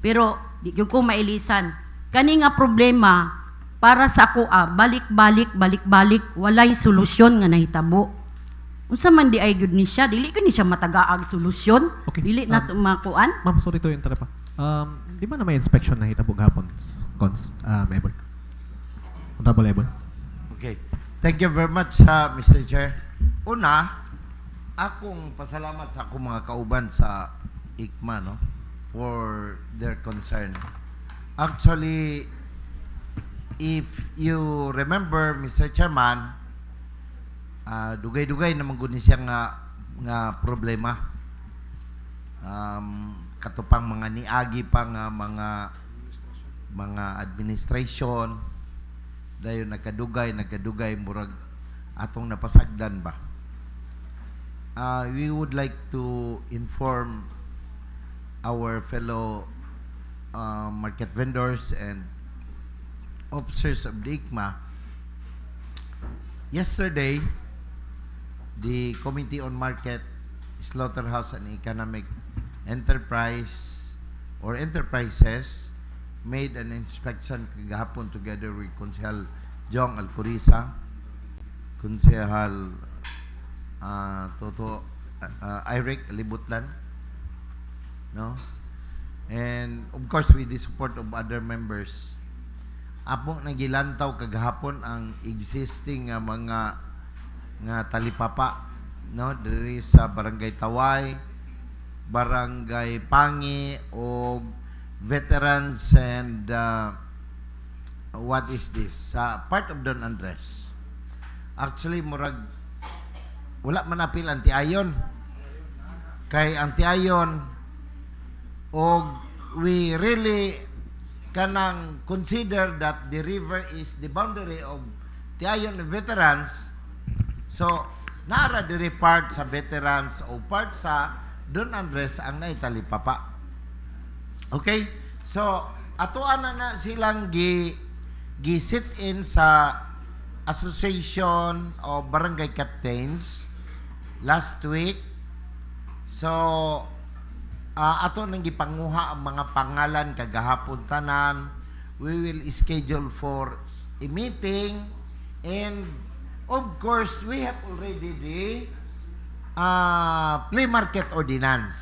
Pero, di ko mailisan. Kani nga problema, para sa ako, balik-balik, walay solusyon nga nahitabo. Unsa man di ay gud ni siya, dili ko ni siya matagaag solusyon. Okay. Dili na to makuan. Ma'am, sorry to interrupt. Di ba na may inspection na hitabo gahapon? Ebon. Honorable Ebon. Okay. Thank you very much, Mr. Chair. Una, akong pasalamat sa akong mga kauban sa ICMA, no, for their concern. Actually, if you remember, Mr. Chairman, dugay-dugay naman gud ni siya nga problema. Katupang mga niagi pa nga mga administration dayon nagkadugay murag atong napasagdan ba. We would like to inform our fellow market vendors and officers of the ICMA. Yesterday, the Committee on Market, Slaughterhouse and Economic Enterprise or Enterprises made an inspection kagahapon together with Konsehal Jong Alcoriza, Konsehal Toto Eric Libutlan, no? And of course with the support of other members, apo nagilantaw kagahapon ang existing mga talipapa, no, diri sa Barangay Taway, Barangay Pangi o veterans and what is this? Part of Don Andres. Actually, murag wala man apil anti-ayon. Kay anti-ayon og we really kanang consider that the river is the boundary of Tiayon and veterans. So, nara diri part sa veterans o part sa Don Andres ang naitalipapa. Okay? So, atuan na silang gi-sit in sa Association of Barangay Captains last week. So, ato nang gipanguha ang mga pangalan kagahapon tanan. We will schedule for a meeting and of course, we have already the flea market ordinance.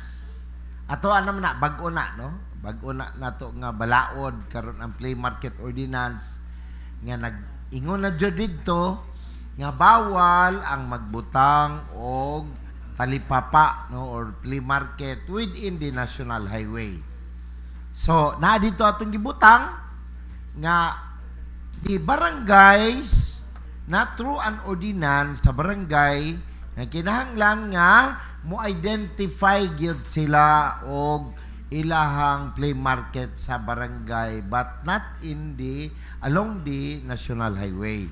Ato naman na, bag-o na, no? Bag-o na nato nga balaod karon ang flea market ordinance nga nag-ingon na jud didto nga bawal ang magbutang og talipapa, no, or flea market within the national highway. So, na dito atong gibutang nga the barangays na through an ordinance sa barangay nga kinahanglan nga mo identify gyud sila og ilahang flea market sa barangay but not in the along the national highway.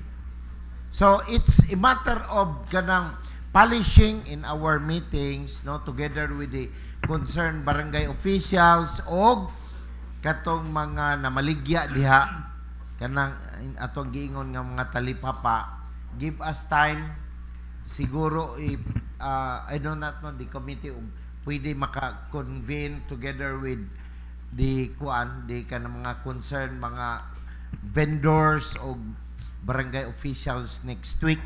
So it's a matter of kanang polishing in our meetings, no, together with the concerned barangay officials og katong mga namaligya diha kanang atong giingon nga mga talipapa, give us time. Siguro if I do not know the committee pwede maka-convene together with the kanang mga concerned mga vendors o barangay officials next week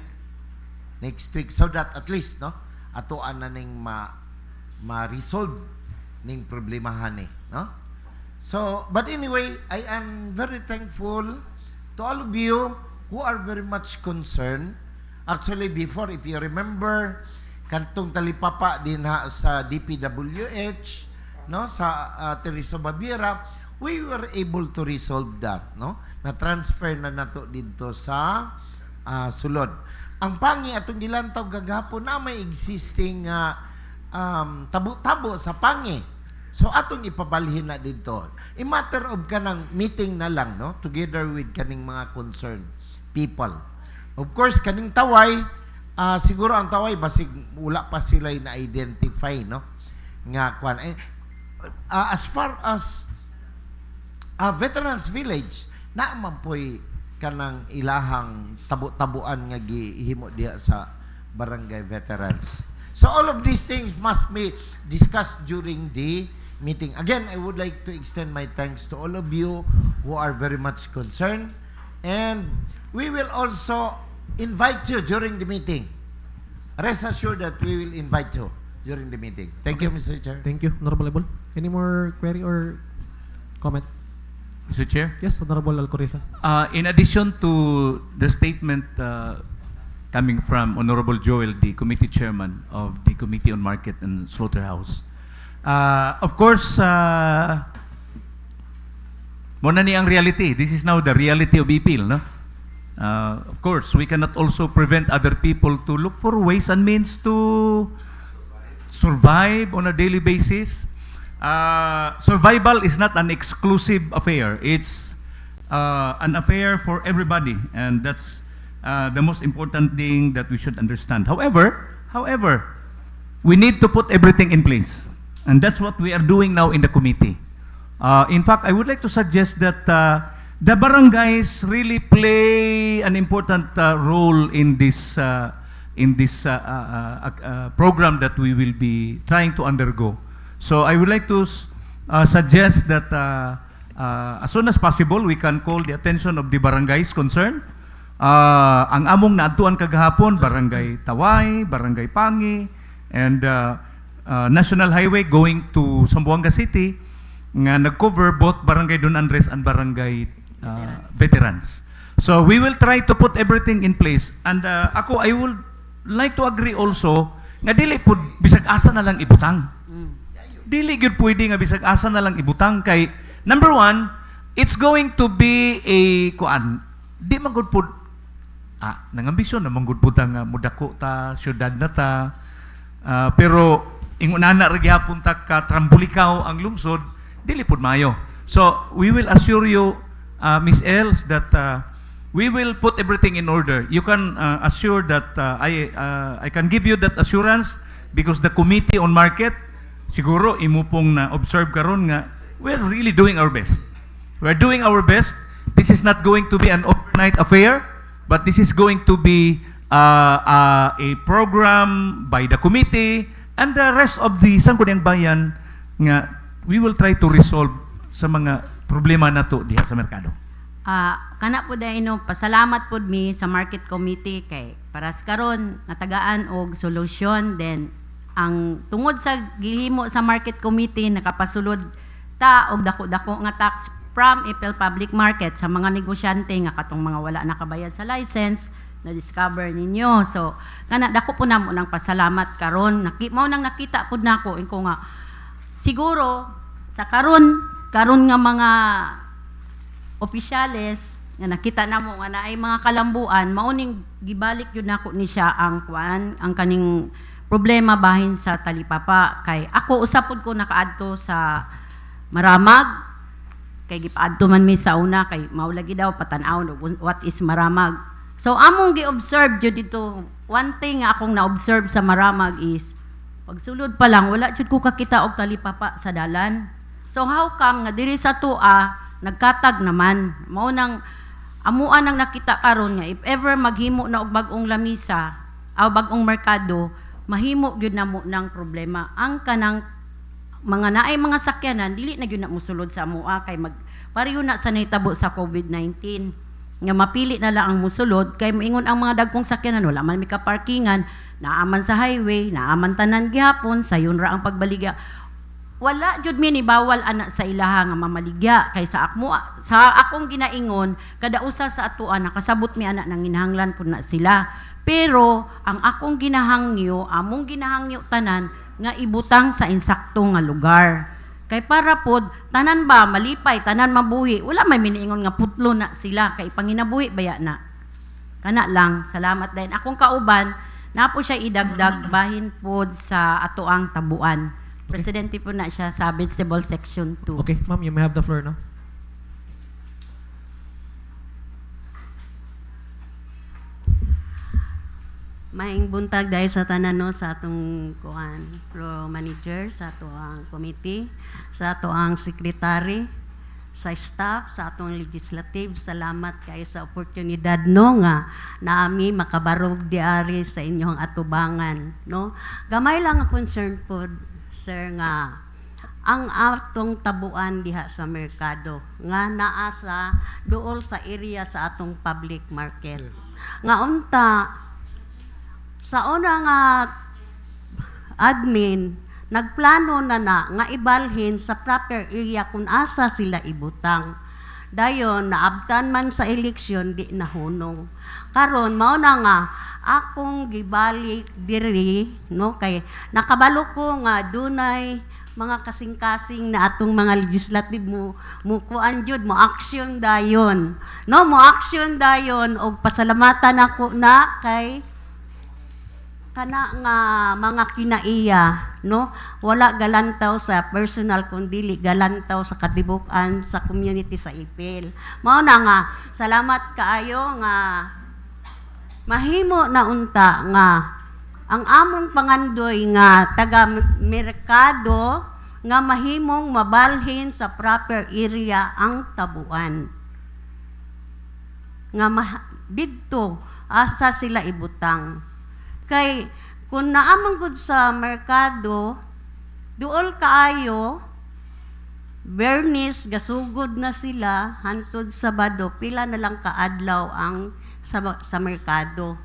so that at least no atoan na ning ma-resolve ning problemahan no. So but anyway, I am very thankful to all of you who are very much concerned. Actually, before, if you remember, kantong talipapa din sa DPWH, no, sa Teresa Babira, we were able to resolve that, no? Na-transfer na nato dito sa sulod. Ang Pangi atong gilantaw gagapon na may existing tabo-tabo sa Pangi. So atong ipabalhin na dito. A matter of kanang meeting na lang, no, together with kaning mga concerned people. Of course, kaning taway, siguro ang taway basig wala pa sila na-identify, no? Nga kwan. As far as Veterans Village, naaman po'y kanang ilahang tabo-tabuan nga gihimo diha sa barangay veterans. So all of these things must be discussed during the meeting. Again, I would like to extend my thanks to all of you who are very much concerned, and we will also invite you during the meeting. Rest assured that we will invite you during the meeting. Thank you, Mr. Chair. Thank you, Honorable Ebol. Any more query or comment? Mr. Chair? Yes, Honorable Alcoreza. In addition to the statement coming from Honorable Joel, the committee chairman of the Committee on Market and Slaughterhouse, of course, muna ni ang reality. This is now the reality of Ipil, no? Of course, we cannot also prevent other people to look for ways and means to survive on a daily basis. Survival is not an exclusive affair. It's an affair for everybody, and that's the most important thing that we should understand. However, we need to put everything in place, and that's what we are doing now in the committee. In fact, I would like to suggest that the barangays really play an important role in this program that we will be trying to undergo. So I would like to suggest that as soon as possible, we can call the attention of the barangays concerned. Ang among naadtuan kagahapon, Barangay Taway, Barangay Pangi, and National Highway going to Zamboanga City, nga nag-cover both Barangay Don Andres and Barangay Veterans. So we will try to put everything in place. And ako, I would like to agree also, nga dili po bisag asa na lang ibutang. Dili gyud pwede nga bisag asa na lang ibutang kay number one, it's going to be a kuan. Di man gud pud nangambisyon na man gud pud nga mudako ta syudad na ta. Pero ingunana ra gyapon ta ka trambulikaw ang lungsod, dili pud mayo. So we will assure you, Miss Els, that we will put everything in order. You can assure that I can give you that assurance because the Committee on Market, siguro imo pong na-observe karon nga we're really doing our best. We're doing our best. This is not going to be an overnight affair, but this is going to be a program by the committee and the rest of the Sangguniang Bayan nga we will try to resolve sa mga problema nato diha sa merkado. Kana po dahil pasalamat po mi sa Market Committee kay para sa karon natagaan og solusyon. Then ang tungod sa gihimo sa Market Committee nakapasulod ta og dako-dako nga tax from Ipil Public Market sa mga negosyante nga katong mga wala nakabayad sa license na discover ninyo. So kana dako po namo nang pasalamat karon. Mao nang nakita pud nako inko nga siguro sa karon nga mga opisyales nga nakita namo nga naay mga kalambuan, mauning gibalik yun nako ni siya ang kuan, ang kaning problema bahin sa talipapa. Kay ako usapod ko nakaadto sa Maramag, kay gipaadto man mi sa una kay maulagi daw patanaw what is Maramag. So among gi-observe jud dito, one thing nga akong na-observe sa Maramag is Pagsulod pa lang, wala jud ko kakita og talipapa sa dalan. So how come nga diri sa tua nagkatag naman? Mao nang amuan ang nakita karon nga if ever maghimo na og bag-ong lamisa o bag-ong merkado, mahimo gyud namo ng problema. Ang kanang mga naay mga sakyanan dili na gyud na musulod sa amua kay pareho na sa nahitabo sa COVID-19. Nga mapili na lang ang musulod kay moingon ang mga dagkong sakyanan wala man mi ka parkingan, naaman sa highway, naaman tanan gihapon, sayon ra ang pagbaligya. Wala jud mi ni bawal ana sa ilaha nga mamaligya kay sa akong ginaingon kada usa sa atoa nakasabot mi ana nang ginahanglan pud na sila. Pero ang akong ginahangyo, among ginahangyo tanan nga ibutang sa insakto nga lugar. Kay para pod tanan ba malipay, tanan mabuhi, wala may miniingon nga putlo na sila kay panginabuhi baya na. Kana lang, salamat din. Akong kauban, napo siya idagdag bahin pod sa atoang tabuan. Okay. Presidente po na siya sa Vegetable Section 2. Okay, ma'am, you may have the floor now. Maing buntag dahil sa tanan no sa atong pro manager, sa atong committee, sa atong secretary, sa staff, sa atong legislative. Salamat kay sa oportunidad no nga naami makabarog diari sa inyong atubangan no. Gamay lang ang concern po sir nga ang atong tabuan diha sa merkado nga naa sa duol sa area sa atong public market. Nga unta sa una nga admin, nagplano na nga ibalhin sa proper area kung asa sila ibutang. Dayon, naabtan man sa eleksyon, di nahunong. Karon mao na nga, akong gibalik diri, no, kay nakabalo ko nga dunay mga kasing-kasing na atong mga legislative mo kuan jud mo action dayon. No, mo action dayon og pasalamatan ako na kay kana nga mga kinaiya no wala galantaw sa personal kundi galantaw sa katibukan sa community sa Ipil. Mao na nga salamat kaayo nga mahimo na unta nga ang among pangandoy nga taga merkado nga mahimong mabalhin sa proper area ang tabuan nga didto asa sila ibutang. Kay kung naamang gud sa merkado, duol kaayo, Bernis, gasugod na sila, hantod Sabado, pila na lang kaadlaw ang sa merkado.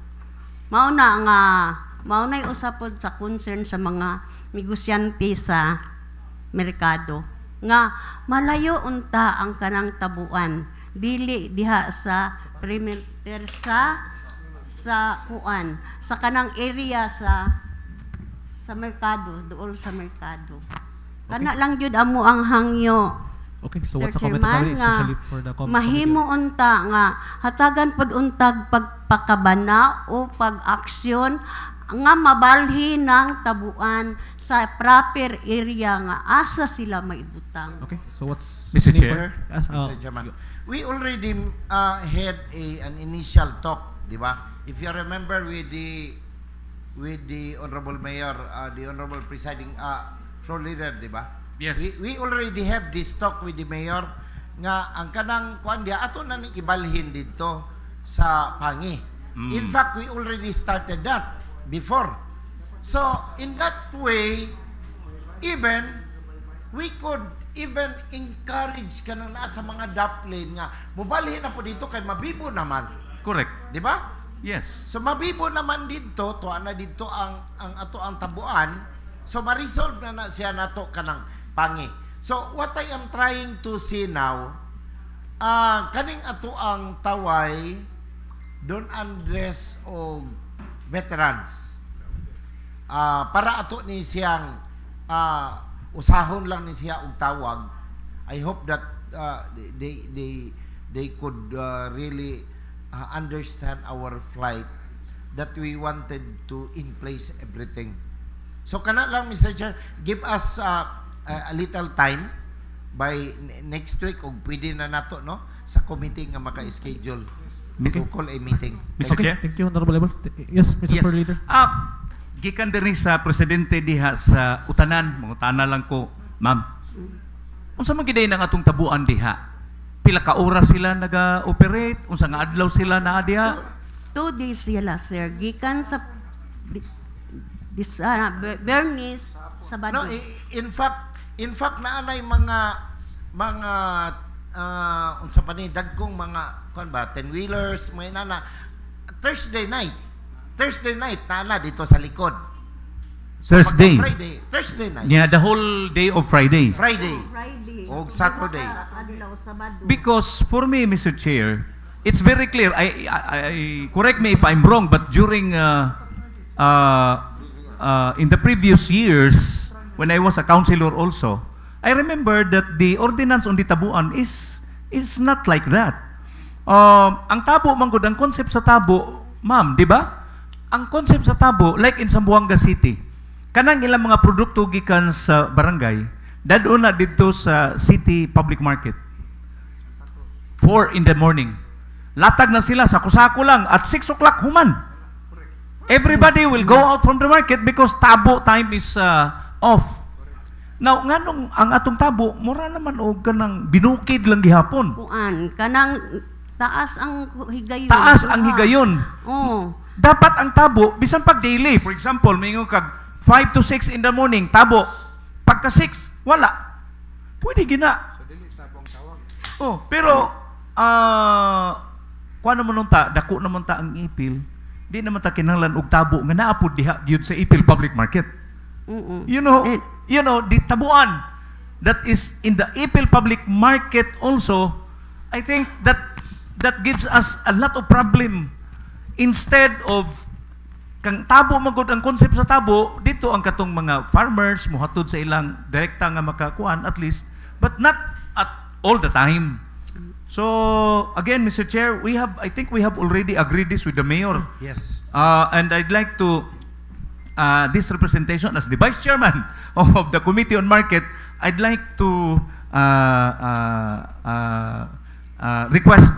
Mao na usapod sa concern sa mga negosyante sa merkado. Nga, malayo unta ang kanang tabuan, dili diha sa perimeter sa kuan sa kanang area sa merkado, duol sa merkado. Kana lang jud amo ang hangyo. Okay, so what's the Sir comment Chairman, especially for the mahimo unta nga hatagan pod untag pagpakabana o pag-aksyon nga mabalhin ng tabuan sa proper area nga asa sila maibutang. Okay, so what's Mr. the Chair? Mr. Chairman, we already had an initial talk, di ba? If you remember with the Honorable Mayor, the Honorable Presiding Floor Leader, di ba? Yes. We already have this talk with the Mayor nga ang kanang kuan dia ato na ni ibalhin dito sa Pangi. In fact, we already started that before. So, in that way, even we could even encourage kanang nasa mga daplin nga mubalhin na po dito kay mabibo naman. Correct. Di ba? Yes. So mabibo naman dito, tuwa na dito ang ato ang tabuan. So ma-resolve na siya nato kanang Pangi. So what I am trying to see now, kaning ato ang taway don't address og veterans. Para ato ni siyang usahon lang ni siya og tawag. I hope that they could really understand our flight, that we wanted to in place everything. So kana lang Mr. Chair, give us a little time by next week og pwede na nato no sa committee nga maka-schedule to call a meeting. Mr. Okay, Chair? thank you, Honorable Level. Yes, Mr. Floor Leader. gikan diri sa presidente diha sa utanan, mangutana lang ko, ma'am. Unsa man giday nang atong tabuan diha? Pila ka oras sila naga-operate? Unsa nga adlaw sila naa diha? 2 days sila, sir. Gikan sa Bernice, Sabado. No, in fact naanay mga unsa pa ni dagkong mga kuan ba 10-wheelers may nana Thursday night naana dito sa likod. Thursday. Thursday night. Yeah, the whole day of Friday. Friday. O O Saturday. Adlaw, Sabado. Because for me, Mr. Chair, it's very clear. I correct me if I'm wrong, but during in the previous years, when I was a councilor also, I remember that the ordinance on the tabuan is not like that. Ang tabo man gud, ang concept sa tabo, ma'am, di ba? Ang concept sa tabo, like in Zamboanga City, kanang ilang mga produkto gikan sa barangay, dadon na dito sa city public market. 4 in the morning. Latag na sila, sako-sako lang, at 6 o'clock human. Everybody will go out from the market because tabo time is off. Now, nganong ang atong tabo, mura naman o kanang binukid lang gihapon. Kuan, kanang taas ang higayon. Taas ang higayon. Oo. Dapat ang tabo, bisan pag daily, for example, mingon kag 5 to 6 in the morning, tabo. Pagka 6, wala. Pwede gina. Oh, pero kuan naman ta, dako naman ta ang ipil. Di naman ta kinahanglan og tabo nga naa pud diha gyud sa ipil public market. You know, the tabuan that is in the ipil public market also, I think that gives us a lot of problem. Instead of kang tabo magod ang concept sa tabo, dito ang katong mga farmers mohatod sa ilang direkta nga makakuan at least, but not at all the time. So again, Mr. Chair, I think we have already agreed this with the mayor. Yes. And I'd like to this representation as the vice chairman of the Committee on Market, I'd like to request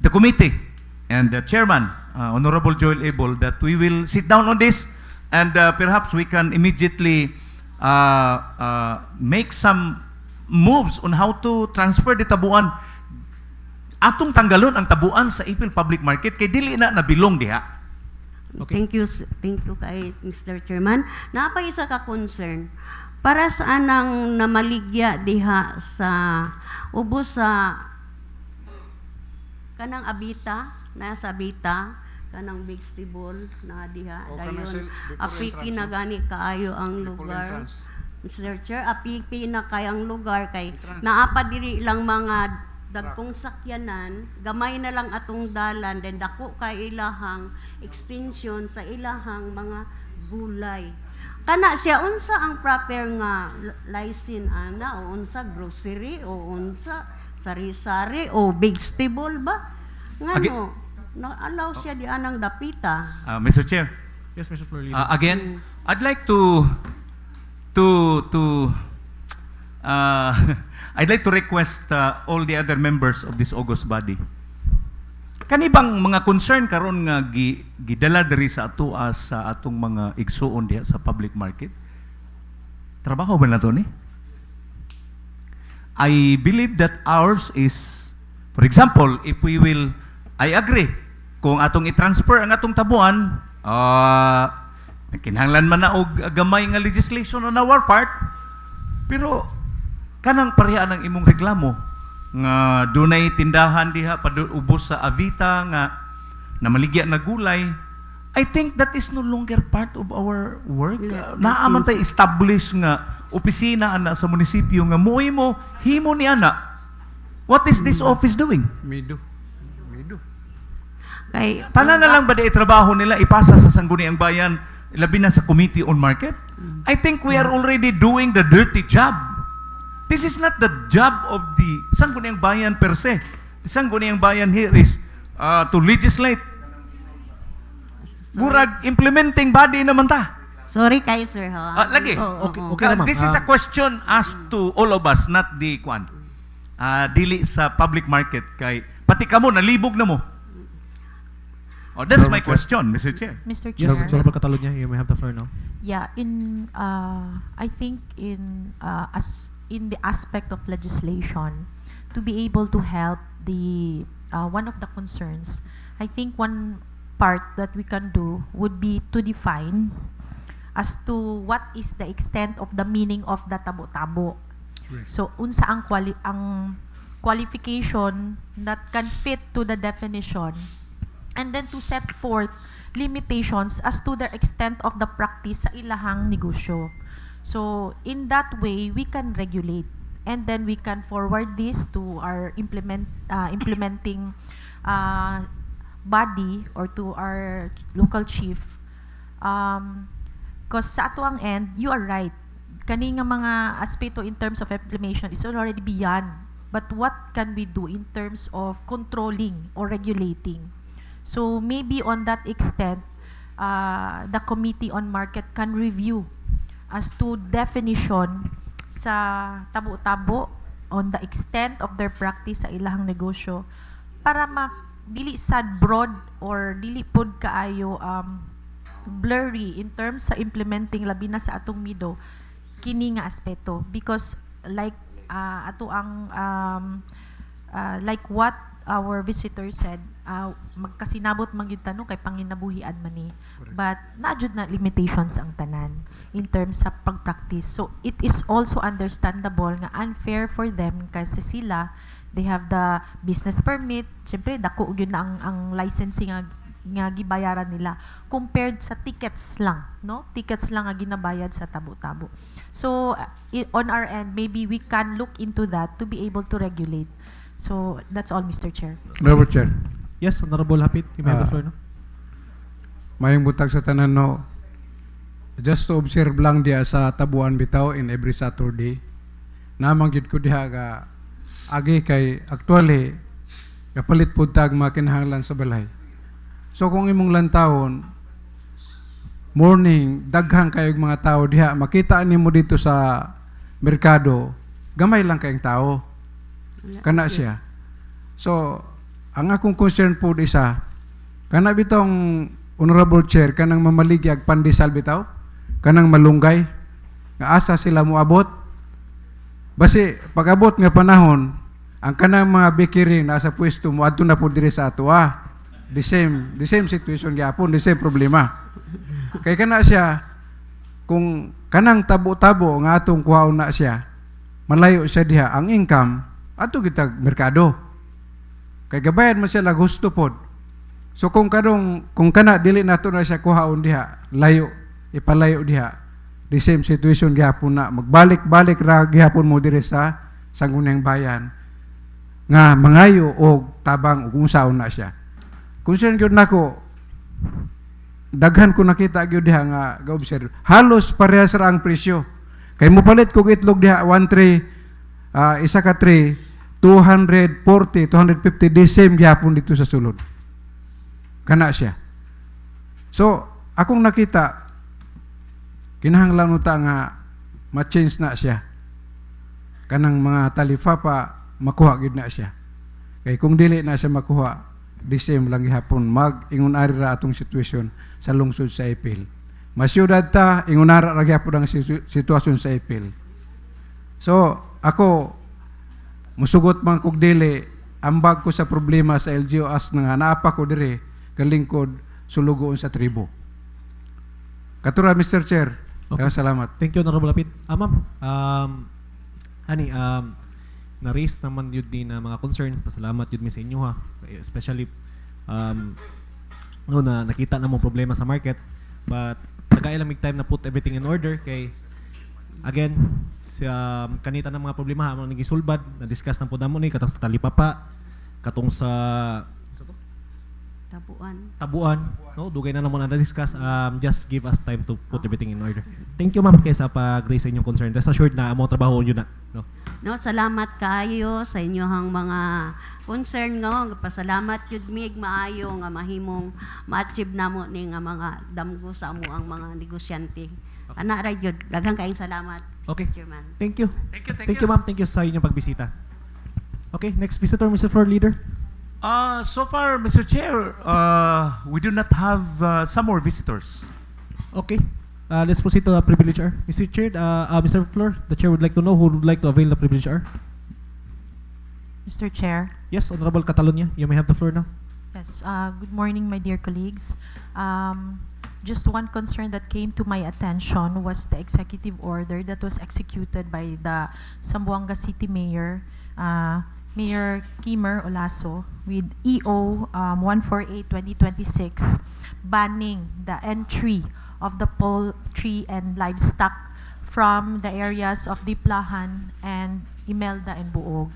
the committee and the chairman, Honorable Joel Abel, that we will sit down on this and perhaps we can immediately make some moves on how to transfer the tabuan. Atong tanggalon ang tabuan sa ipil public market kay dili na nabilong diha. Okay. Thank you kay Mr. Chairman. Napay isa ka concern para sa anang namaligya diha sa ubos sa kanang Abita, nasa Abita, kanang vegetable na diha. Dayon apiki na gani kaayo ang lugar. Mr. Chair, apiki na kayang lugar kay naapa diri lang mga dagkong sakyanan, gamay na lang atong dalan, then dako kay ilahang extension sa ilahang mga gulay. Kana siya unsa ang proper nga license ana o unsa grocery o unsa sari-sari o vegetable ba? Ngano na-allow siya di anang dapita. Mr. Chair. Yes, Mr. Florlino. Again, I'd like to I'd like to request all the other members of this august body. Kanibang mga concern karon nga gidala diri sa atoa sa atong mga igsuon diha sa public market. Trabaho ba nato ni? I believe that ours is, for example, if we will, I agree, kung atong i-transfer ang atong tabuan, kinahanglan man na og gamay nga legislation on our part, pero kanang pareha ng imong reklamo nga dunay tindahan diha ubos sa Avita nga namaligya na gulay, I think that is no longer part of our work. Naaman tay establish nga opisina ana sa munisipyo nga mo himo ni ana. What is this office doing? Mido. Kay Tanan na lang ba di trabaho nila ipasa sa Sangguniang Bayan, labi na sa Committee on Market? I think we are already doing the dirty job. This is not the job of the Sangguniang Bayan per se. The Sangguniang Bayan here is to legislate. Murag implementing body naman ta. Sorry kay sir ha. Lagi. Okay naman. This is a question asked to all of us, not the kwan. Dili sa public market kay pati kamo nalibog na mo. Oh, that's my question, Mr. Chair. Mr. Yes, Chair. Honorable Catalunya, you may have the floor now. Yeah, I think in the aspect of legislation, to be able to help the one of the concerns, I think one part that we can do would be to define as to what is the extent of the meaning of the tabo-tabo. So unsa ang qualification that can fit to the definition, and then to set forth limitations as to the extent of the practice sa ilahang negosyo. So in that way, we can regulate, and then we can forward this to our implementing body or to our local chief. Because sa ato ang end, you are right. Kani nga mga aspeto in terms of implementation is already beyond. But what can we do in terms of controlling or regulating? So maybe on that extent, the Committee on Market can review as to definition sa tabo-tabo on the extent of their practice sa ilahang negosyo para dili sad broad or dili pod kaayo blurry in terms sa implementing labi na sa atong mido kini nga aspeto, because like ato ang like what our visitor said, magkasinabot man gyud tanong kay panginabuhian man ni, but naajud na limitations ang tanan in terms sa pagpractice. So it is also understandable nga unfair for them kasi sila they have the business permit, syempre dako gyud na ang licensing nga gibayaran nila compared sa tickets lang, no? Tickets lang nga ginabayad sa tabo-tabo. So on our end, maybe we can look into that to be able to regulate. So that's all, Mr. Chair. Honorable Chair. Yes, Honorable Hapit, you may have the floor now. Mayong butag sa tanan no. Just to observe lang diya sa tabuan bitaw in every Saturday. Namang gyud ko diha ga agi kay actually kapalit pud tag makinahanglan sa balay. So kung imong lantawon morning daghang kayog mga tao diha, makita nimo dito sa merkado gamay lang kayong tao. Kana siya. So ang akong concern po isa, kana bitong Honorable Chair, kanang mamaligyag pandesal bitaw, kanang malunggay, nga asa sila moabot. Basi pag-abot nga panahon, ang kanang mga bakery nasa pwesto mo adto na po diri sa ato The same situation gyapon, the same problema. Kay kana siya, kung kanang tabo-tabo nga atong kuhaon na siya, malayo siya diha, ang income ato kita merkado. Kay gabayan man siya gusto pod. So kung kana dili nato na siya kuhaon diha, layo, ipalayo diha. The same situation gyapon na magbalik-balik ra gyapon mo diri sa sangguniang bayan nga mangayo og tabang ug unsaon na siya. Concern gyud nako, daghan ko nakita gyud diha nga ga-observe. Halos parehas ra ang presyo. Kay mopalit kog itlog diha 1 tray, isa ka tray 240, 250 the same gyapon dito sa sulod. Kana siya. So, akong nakita kinahanglan uta nga ma-change na siya. Kanang mga talipapa makuha gid na siya. Kay kung dili na siya makuha, the same lang gihapon mag-ingon ari ra atong sitwasyon sa lungsod sa Ipil. Masyudad ta ingon ara ra gyapon ang sitwasyon sa Ipil. So ako musugot man kog dili ambag ko sa problema sa LGU as nga naapa ko dire kalingkod sulugoon sa tribo. Katura Mr. Chair. Okay. Salamat. Thank you, Honorable Lapid. Ma'am, na-raise naman yun din na mga concern. Pasalamat yun sa inyo ha. Especially, na nakita na mong problema sa market. But, nag-ailamig time na put everything in order. Kay, again, kanita ng mga problema ha, mga nagisulbad, na-discuss na po na mo ni, katong sa talipapa, katong sa tabuan. No, dugay na naman na discuss. Just give us time to put everything in order. Thank you ma'am kay sa pag-raise sa inyong concern. Rest assured na amo trabaho yun na. No, salamat kaayo sa inyohang mga concern nga. Pasalamat yun mig maayo nga mahimong ma-achieve namo ni nga mga damgo sa amo ang mga negosyante. Ana ra jud. Daghang kaayong salamat. Okay. Chairman. Thank you. Thank you ma'am. Thank you sa inyong pagbisita. Okay, next visitor, Mr. Floor Leader. So far, Mr. Chair, we do not have some more visitors. Okay. Let's proceed to the privilege hour. Mr. Chair, Mr. Floor, the chair would like to know who would like to avail the privilege hour. Mr. Chair. Yes, Honorable Catalonia, you may have the floor now. Yes, good morning, my dear colleagues. Just one concern that came to my attention was the executive order that was executed by the Zamboanga City Mayor, Mayor Kimer Olaso, with EO 148/2026, banning the entry of the poultry and livestock from the areas of Diplahan and Imelda and Buog.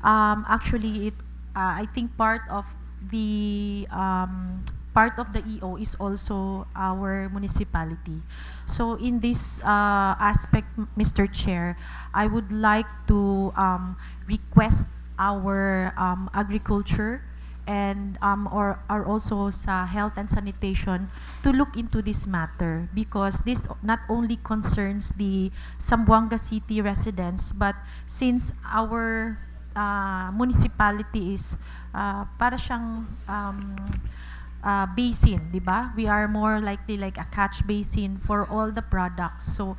Actually, I think part of the EO is also our municipality. So in this aspect, Mr. Chair, I would like to request our agriculture and or also sa health and sanitation to look into this matter, because this not only concerns the Zamboanga City residents, but since our municipality is para siyang basin, di ba? We are more likely like a catch basin for all the products. So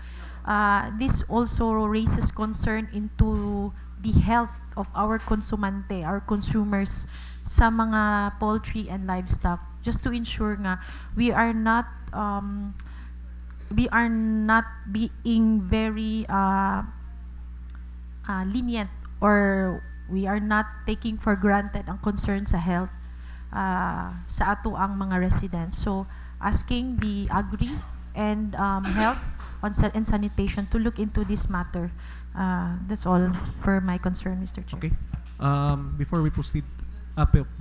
this also raises concern into the health of our consumante, our consumers sa mga poultry and livestock, just to ensure nga we are not being very lenient, or we are not taking for granted ang concern sa health sa ato ang mga residents. So asking the Agri and Health and Sanitation to look into this matter. That's all for my concern, Mr. Chair. Okay. Before we proceed,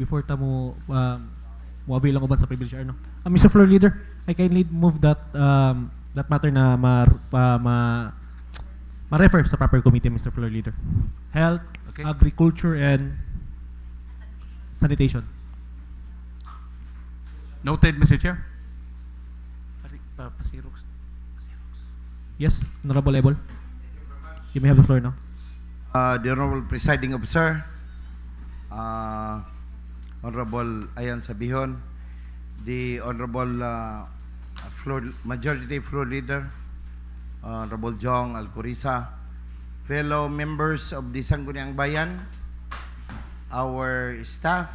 before tamo mo avail ang uban sa privilege hour, no? Mr. Floor Leader, I kindly move that that matter na ma-refer sa proper committee, Mr. Floor Leader. Health, Okay. Agriculture, and Sanitation. Noted, Mr. Chair. Yes, Honorable Ebol. You may have the floor now. The Honorable Presiding Officer, Honorable Ayan Sabihon, the Honorable Majority Floor Leader, Honorable Jong Alcoriza, fellow members of the Sangguniang Bayan, our staff,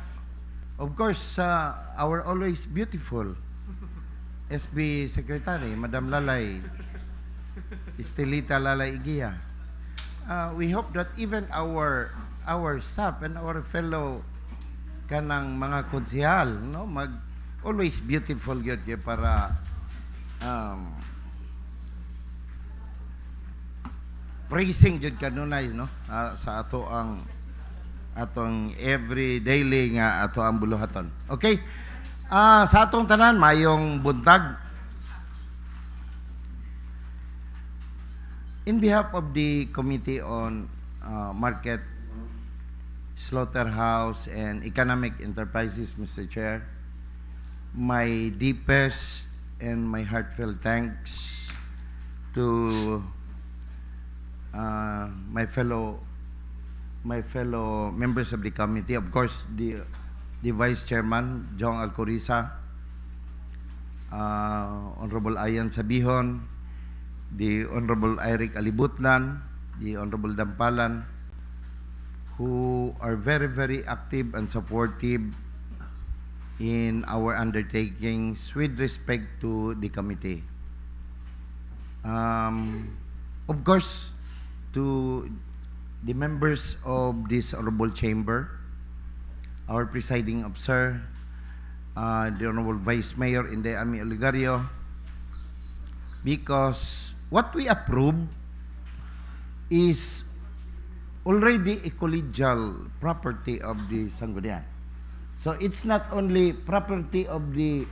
of course, our always beautiful SB Secretary, Madam Lalay, Estelita Lalay Igia. We hope that even our staff and our fellow kanang mga konsehal, no, always beautiful gyud para praising jud kanunay, no, sa ato ang atong every daily nga ato ang buluhaton. Okay, sa atong tanan mayong buntag. In behalf of the Committee on Market, Slaughterhouse, and Economic Enterprises, Mr. Chair, my deepest and my heartfelt thanks to my fellow members of the committee, of course, the Vice Chairman, Jong Alcoriza, Honorable Ayan Sabihon, the Honorable Eric Alibutlan, the Honorable Dampalan, who are very, very active and supportive in our undertakings with respect to the committee. Of course, to the members of this honorable chamber, our presiding officer, the Honorable Vice Mayor Inday Ami Oligario, because what we approve is already a collegial property of the Sangguniang. So it's not only property of the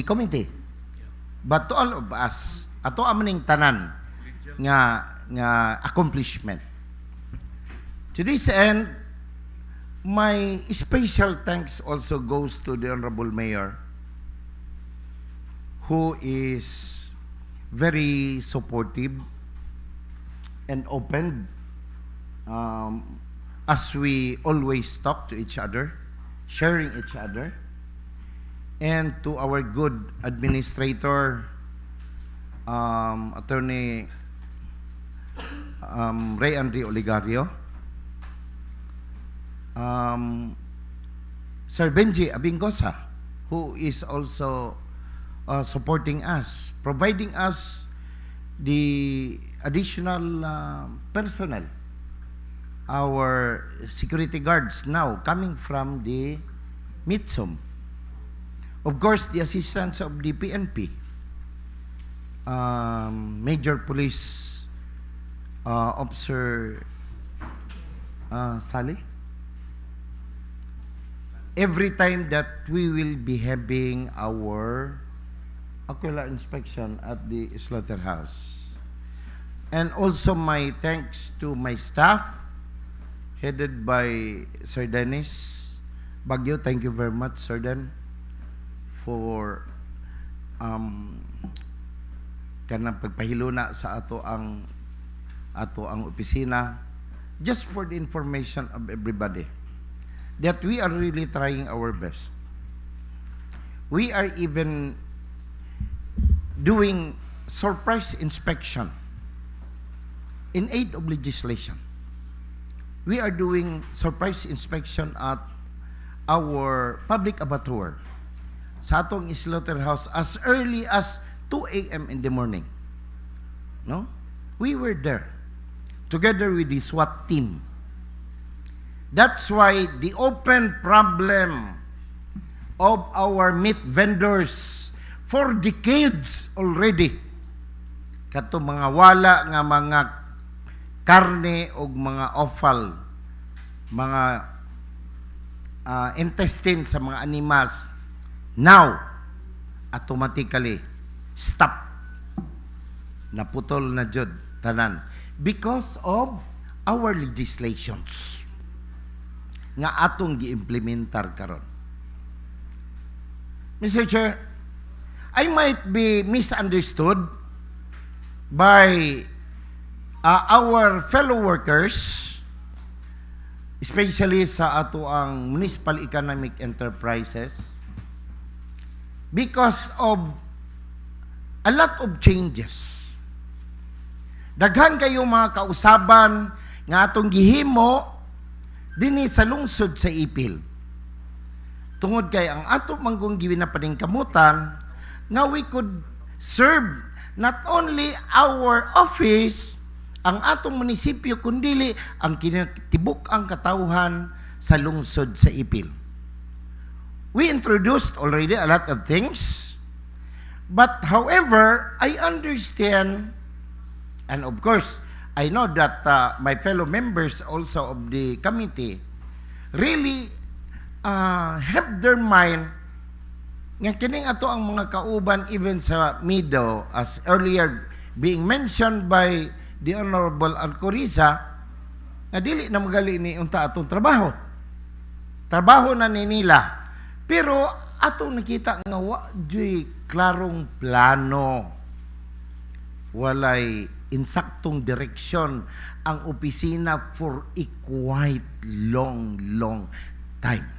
committee, but to all of us, ato amaning tanan nga accomplishment. To this end, my special thanks also goes to the Honorable Mayor, who is very supportive and open as we always talk to each other, sharing each other, and to our good administrator, Attorney Ray Andre Oligario, Sir Benji Abingosa, who is also supporting us, providing us the additional personnel, our security guards now coming from the MITSOM. Of course, the assistance of the PNP, Major Police Officer Sally. Every time that we will be having our ocular inspection at the slaughterhouse. And also my thanks to my staff, headed by Sir Dennis Baguio. Thank you very much, Sir Den, for kanang pagpahiluna sa ato ang opisina, just for the information of everybody that we are really trying our best. We are even doing surprise inspection in aid of legislation. We are doing surprise inspection at our public abattoir sa atong slaughterhouse as early as 2 a.m. in the morning. No? We were there together with the SWAT team. That's why the open problem of our meat vendors for decades already, kato mga wala nga mga karne o mga offal, mga intestine sa mga animals, now automatically stop, naputol na jud tanan because of our legislations nga atong gi-implementar karon. Mr. Chair, I might be misunderstood by our fellow workers, especially sa ato ang municipal economic enterprises, because of a lot of changes. Daghan kayo mga kausaban nga atong gihimo dinhi sa lungsod sa Ipil. Tungod kay ang ato manggong giwinapaning kamutan nga we could serve not only our office, ang atong munisipyo, kundili ang kinatibuk ang katawhan sa lungsod sa Ipil. We introduced already a lot of things, but however, I understand, and of course, I know that my fellow members also of the committee really have their mind nga kining ato ang mga kauban even sa Mido, as earlier being mentioned by the Honorable Alcoriza, nga dili na magali ni unta atong trabaho. Trabaho na ni nila. Pero atong nakita nga wa joy klarong plano. Walay insaktong direksyon ang opisina for a quite long time.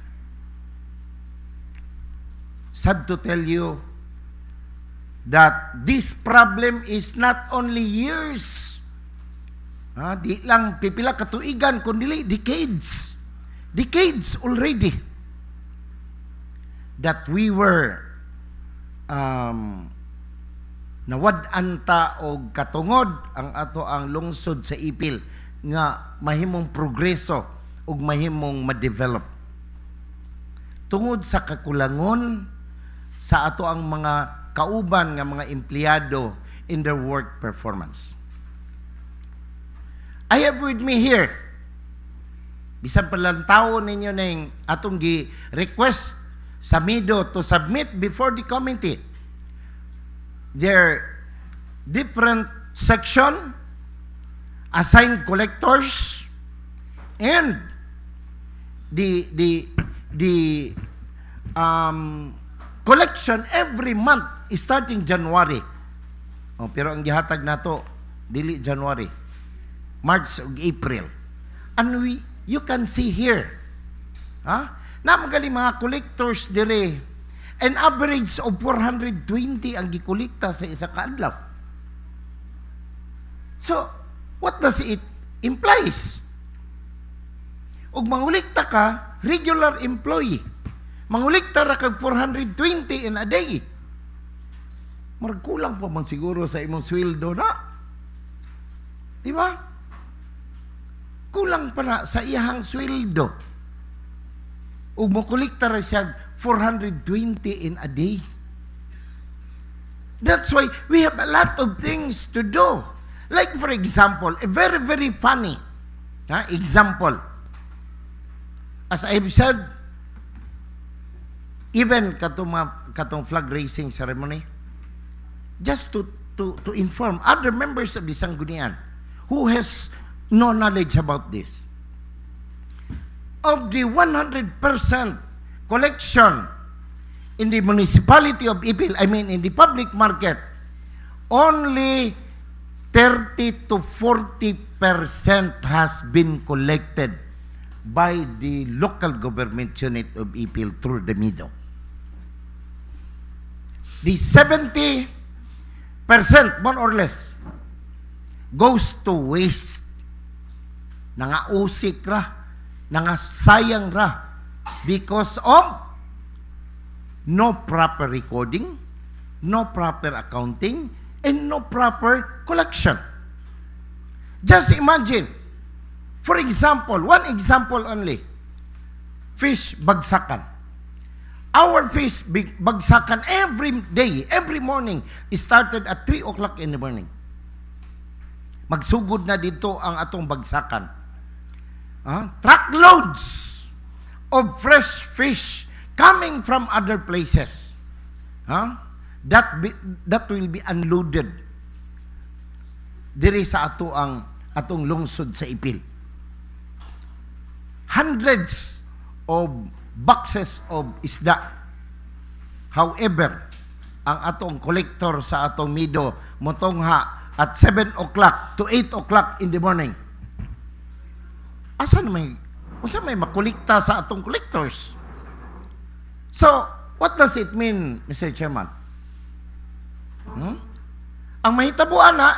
Sad to tell you that this problem is not only years, di lang pipila katuigan, kundi decades already that we were nawad-an ta og katungod ang ato ang lungsod sa Ipil nga mahimong progreso ug mahimong ma-develop tungod sa kakulangon sa ato ang mga kauban nga mga empleyado in their work performance. I have with me here, bisan palantaw ninyo ning atong gi-request sa Mido to submit before the committee their different section, assigned collectors, and the collection every month starting January. Pero ang gihatag nato dili January, March ug April. And you can see here. Ha? Na magaling mga collectors dire. An average of 420 ang gikolekta sa isa ka adlaw. So, what does it implies? Ug mangulikta ka, regular employee. Mangulikta ra kag 420 in a day. Maragkulang pa man siguro sa imong sweldo na. Di ba? Kulang pa na sa iyang sweldo. Ug mokolekta ra siya 420 in a day. That's why we have a lot of things to do. Like for example, a very, very funny example. As I've said, even katong flag raising ceremony, just to inform other members of the Sanggunian who has no knowledge about this. Of the 100% collection in the municipality of Ipil, I mean in the public market, only 30 to 40% has been collected by the local government unit of Ipil through the MIDO. The 70%, more or less, goes to waste. Nangausik ra, nangasayang ra, because of no proper recording, no proper accounting, and no proper collection. Just imagine, for example, one example only, fish bagsakan. Our fish bagsakan every day, every morning, started at 3 o'clock in the morning. Magsugod na dito ang atong bagsakan. Truckloads of fresh fish coming from other places. That will be unloaded diri sa atong lungsod sa Ipil. Hundreds of boxes of isda. However, ang atong collector sa atong MIDO motongha at 7 o'clock to 8 o'clock in the morning. Unsa may makolekta sa atong collectors? So, what does it mean, Mr. Chairman? Ang mahitabuan na,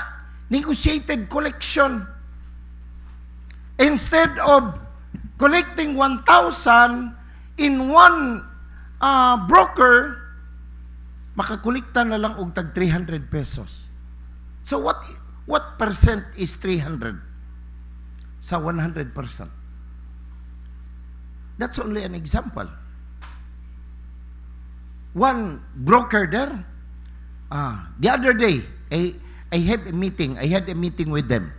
negotiated collection. Instead of collecting 1,000 in one broker, makakolekta na lang og tag 300 pesos. So what percent is 300 sa 100%? That's only an example. One broker there, the other day, I had a meeting with them.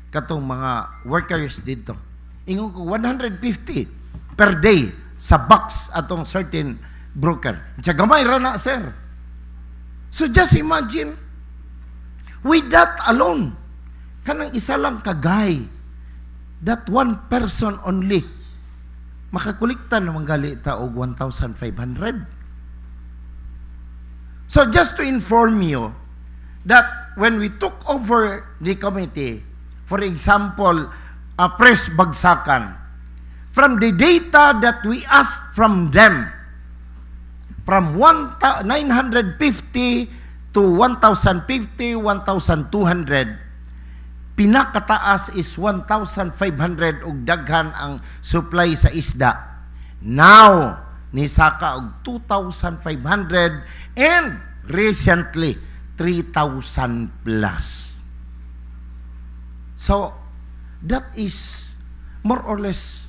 Katong mga workers dito. Ingon ko 150 per day sa box atong certain broker. Sa gamay ra na, sir. So just imagine, with that alone, kanang isa lang kagay, that one person only, makakolekta naman gali ta og 1,500. So just to inform you that when we took over the committee, for example, press bagsakan, from the data that we asked from them, from 950 to 1,050, 1,200, pinakataas is 1,500 ug daghan ang supply sa isda. Now, nisaka og 2,500 and recently 3,000 plus. So, that is more or less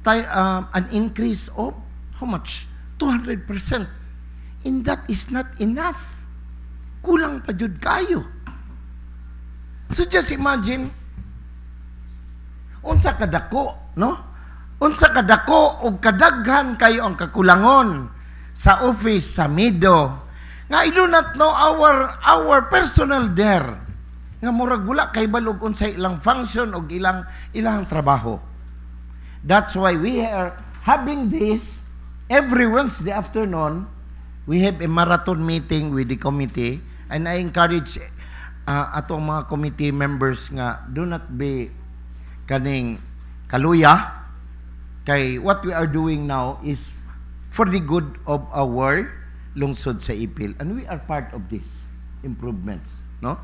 an increase of how much? 200%. And that is not enough. Kulang pa jud kayo. So just imagine, unsa kadako, no? Unsa kadako og kadaghan kayo ang kakulangon sa office sa MIDO. Nga I do not know our personnel there. Nga murag wala kay balog unsay ilang function og ilang trabaho. That's why we are having this every Wednesday afternoon. We have a marathon meeting with the committee, and I encourage atong mga committee members nga do not be kaning kaluya, kay what we are doing now is for the good of our lungsod sa Ipil, and we are part of these improvements, no?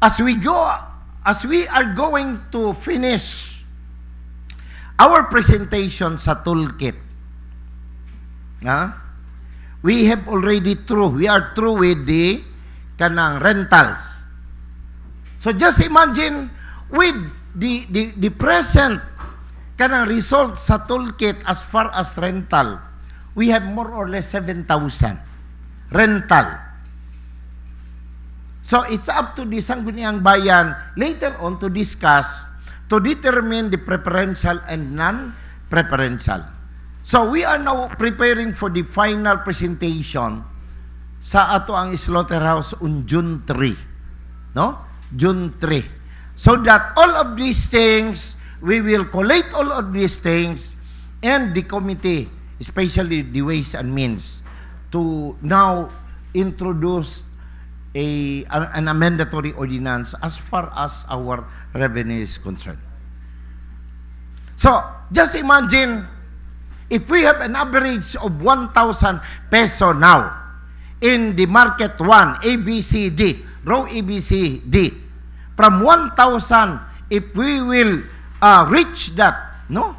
As we are going to finish our presentation sa toolkit, we are through with the kanang rentals. So just imagine with the present kanang result sa toolkit as far as rental, we have more or less 7,000 rental. So it's up to the Sangguniang Bayan later on to discuss, to determine the preferential and non-preferential. So we are now preparing for the final presentation sa ato ang slaughterhouse on June 3. No? June 3. So that all of these things, we will collate all of these things, and the committee, especially the Ways and Means, to now introduce an amendatory ordinance as far as our revenue is concerned. So, just imagine, if we have an average of 1,000 peso now in the market 1, ABCD, row ABCD, from 1,000, if we will reach that, no?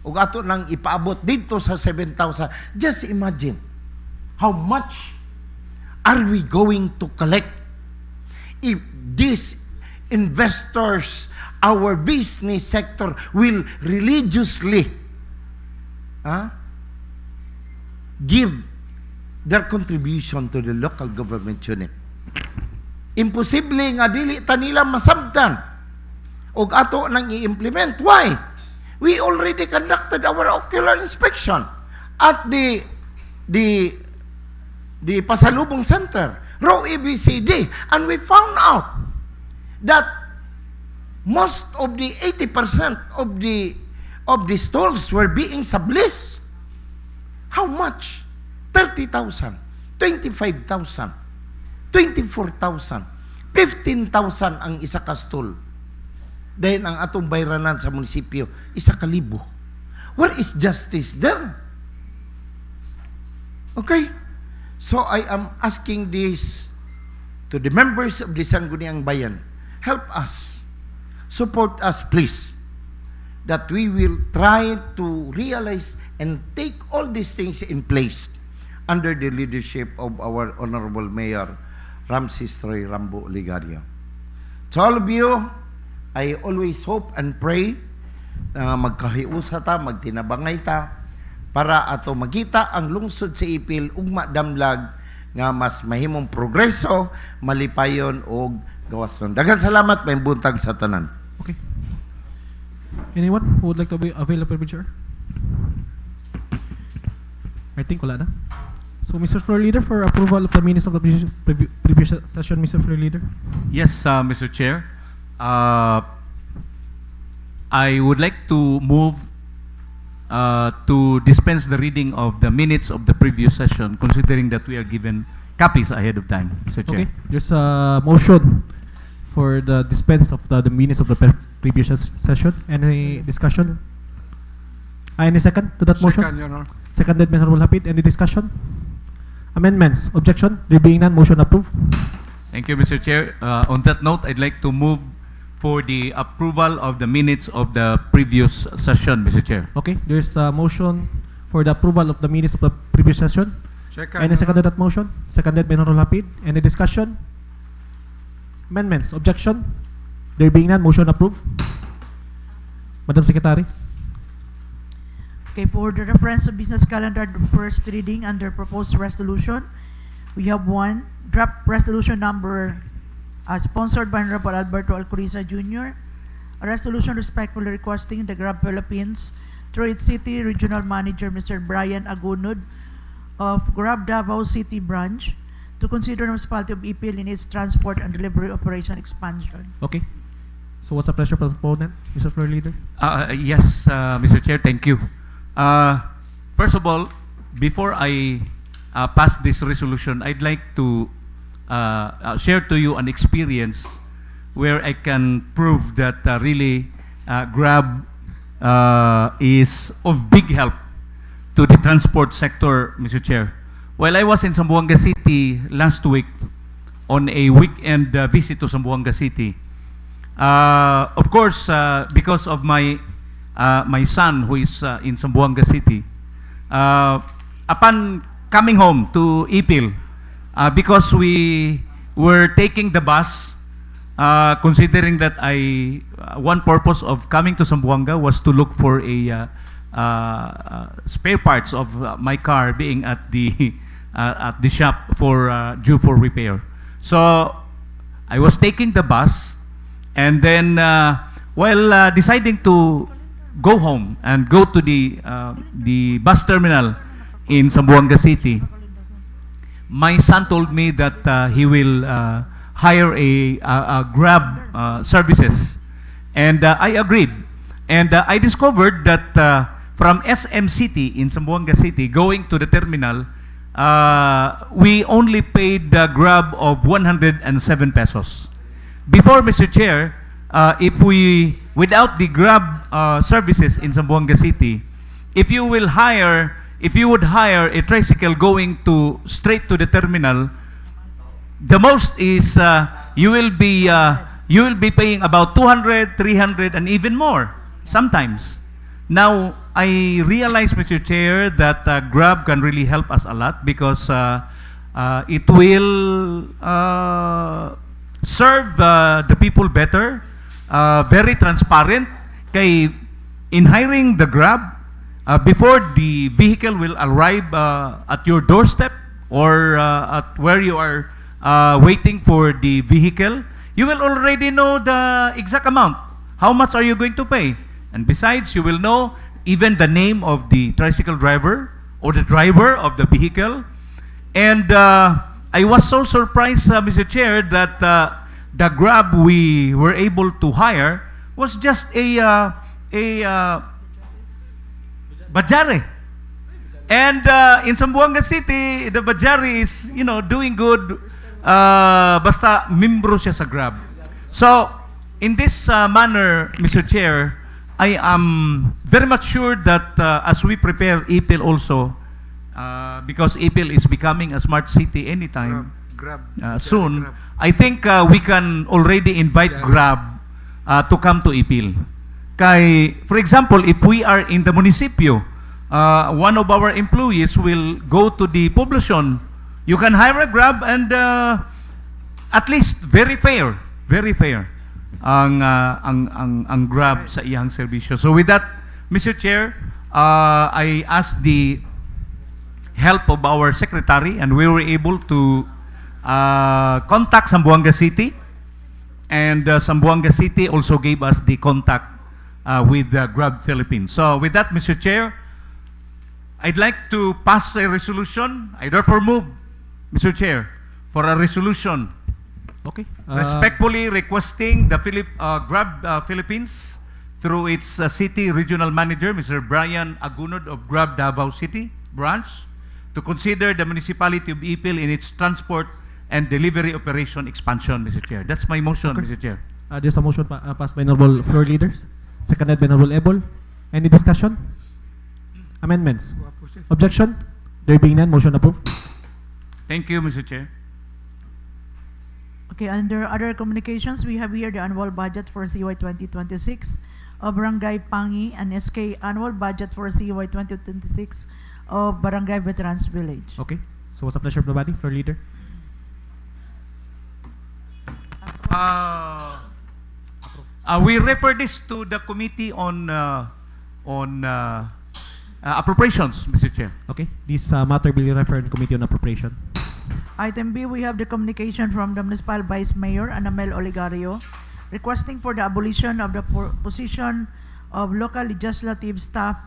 Ug ato nang ipaabot dito sa 7,000, just imagine how much are we going to collect if these investors, our business sector, will religiously give their contribution to the local government unit. Imposible nga dili ta nila masabtan og ato nang i-implement. Why? We already conducted our ocular inspection at the Pasalubong Center, row ABCD, and we found out that most of the 80% of the stalls were being subleased. How much? 30,000, 25,000, 24,000, 15,000 ang isa ka stall. Dahil ang atong bayranan sa munisipyo, 1,000. Where is justice there? Okay? So I am asking this to the members of the Sangguniang Bayan. Help us. Support us, please. That we will try to realize and take all these things in place under the leadership of our Honorable Mayor, Ramses Troy Rambo Ligario. To all of you, I always hope and pray na magkahiusa ta, magtinabangay ta, para ato magita ang lungsod sa Ipil ug madamlag nga mas mahimong progreso, malipayon og gawasnon. Daghang salamat, may buntag sa tanan. Okay. Anyone who would like to be available, Chair? I think wala na. So, Mr. Floor Leader, for approval of the minutes of the previous session, Mr. Floor Leader. Yes, Mr. Chair. I would like to move to dispense the reading of the minutes of the previous session, considering that we are given copies ahead of time, Mr. Chair. Okay, there's a motion for the dispense of the minutes of the previous session. Any discussion? Any second to that motion? Second, Your Honor. Seconded, Mr. Hapid. Any discussion? Amendments? Objection? There being none, motion approved. Thank you, Mr. Chair. On that note, I'd like to move for the approval of the minutes of the previous session, Mr. Chair. Okay, there's a motion for the approval of the minutes of the previous session. Second, Any Your second to that motion? Seconded by Honorable Hapid. Any discussion? Amendments? Objection? There being none, motion approved. Madam Secretary. Okay, for the reference of business calendar, the first reading under proposed resolution, we have one draft resolution number sponsored by Honorable Alberto Alcoriza Jr., a resolution respectfully requesting the Grab Philippines through its city regional manager, Mr. Brian Agunud of Grab Davao City Branch, to consider the municipality of Ipil in its transport and delivery operation expansion. Okay. So what's the pleasure of the proponent, Mr. Floor Leader? Yes, Mr. Chair, thank you. First of all, before I pass this resolution, I'd like to share to you an experience where I can prove that really Grab is of big help to the transport sector, Mr. Chair. While I was in Zamboanga City last week on a weekend visit to Zamboanga City, of course, because of my son who is in Zamboanga City, upon coming home to Ipil, because we were taking the bus, considering that one purpose of coming to Zamboanga was to look for a spare parts of my car being at the shop for due for repair. So I was taking the bus, and then while deciding to go home and go to the bus terminal in Zamboanga City, my son told me that he will hire a Grab services, and I agreed. And I discovered that from SM City in Zamboanga City going to the terminal, we only paid the Grab of 107 pesos. Before, Mr. Chair, without the Grab services in Zamboanga City, if you would hire a tricycle going straight to the terminal, the most is you will be paying about 200, 300, and even more sometimes. Now, I realize, Mr. Chair, that Grab can really help us a lot because it will serve the people better, very transparent. In hiring the Grab, before the vehicle will arrive at your doorstep or at where you are waiting for the vehicle, you will already know the exact amount. How much are you going to pay? And besides, you will know even the name of the tricycle driver or the driver of the vehicle. And I was so surprised, Mr. Chair, that the Grab we were able to hire was just a Bajare. And in Zamboanga City, the Bajare is, doing good. Basta membro siya sa Grab. So, in this manner, Mr. Chair, I am very much sure that as we prepare Ipil also, because Ipil is becoming a smart city anytime soon, Grab. I think we can already invite Grab to come to Ipil. For example, if we are in the munisipyo, one of our employees will go to the poblacion, you can hire a Grab and at least very fair ang Grab sa iyang serbisyo. So with that, Mr. Chair, I asked the help of our secretary, and we were able to contact Zamboanga City, and Zamboanga City also gave us the contact with Grab Philippines. So with that, Mr. Chair, I'd like to pass a resolution. I therefore move, Mr. Chair, for a resolution respectfully requesting the Grab Philippines through its city regional manager, Mr. Brian Agunod of Grab Davao City branch, to consider the municipality of Ipil in its transport and delivery operation expansion, Mr. Chair. That's my motion, Mr. Chair. There's a motion passed by Honorable Floor Leaders, seconded by Honorable Ebol. Any discussion? Amendments? Objection? There being none, motion approved. Thank you, Mr. Chair. Okay, under other communications, we have here the annual budget for CY 2026 of Barangay Pangi and SK annual budget for CY 2026 of Barangay Veterans Village. Okay. So what's the pleasure of the body, Floor Leader? We refer this to the Committee on Appropriations, Mr. Chair. Okay. This matter will be referred to Committee on Appropriation. Item B, we have the communication from the Municipal Vice Mayor, Anamel Oligario, requesting for the abolition of the position of Local Legislative Staff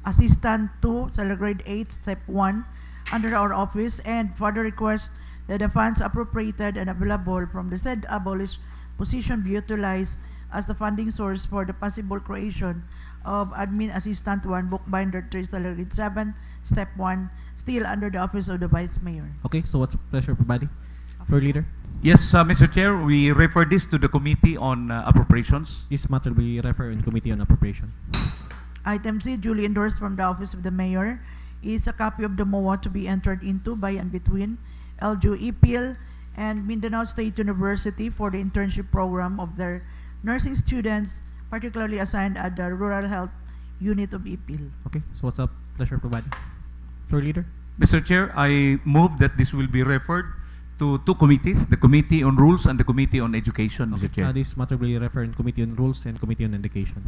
Assistant 2, Grade 8, Step 1, under our office, and further request that the funds appropriated and available from the said abolished position be utilized as the funding source for the possible creation of Admin Assistant 1, Bookbinder 3, Grade 7, Step 1, still under the office of the Vice Mayor. Okay, so what's the pleasure of the body? Floor Leader? Yes, Mr. Chair, we refer this to the Committee on Appropriations. This matter will be referred in Committee on Appropriation. Item C, duly endorsed from the Office of the Mayor, is a copy of the MOA to be entered into by and between LGU-Ipil and Mindanao State University for the internship program of their nursing students, particularly assigned at the Rural Health Unit of Ipil. Okay, so what's up? Pleasure providing. Floor leader. Mr. Chair, I move that this will be referred to two committees, the Committee on Rules and the Committee on Education, Mr. Chair. This matter will be referred in Committee on Rules and Committee on Education.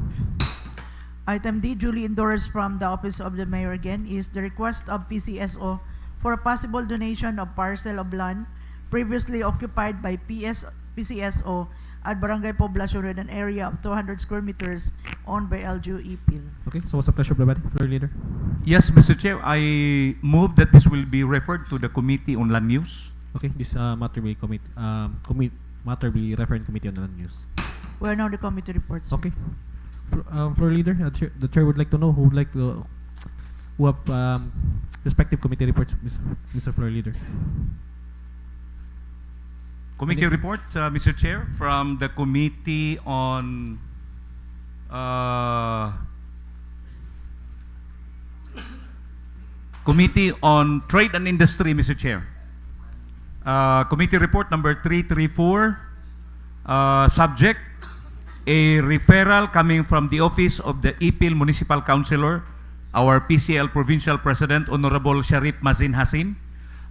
Item D, duly endorsed from the Office of the Mayor again, is the request of PCSO for a possible donation of parcel of land previously occupied by PCSO at Barangay Poblacion with an area of 200 square meters owned by LGU-Ipil. Okay, so what's the pleasure providing? Floor leader. Yes, Mr. Chair, I move that this will be referred to the Committee on Land Use. Okay, this matter will matter will refer in Committee on Land Use. We are now the committee reports. Okay. Floor leader, the chair would like to know who would like to who have respective committee reports, Mr. Floor leader. Committee report, Mr. Chair, from the Committee on Trade and Industry, Mr. Chair. Committee report number 334, subject, a referral coming from the office of the Ipil Municipal Councilor, our PCL Provincial President, Honorable Sharif Mazin Hasim,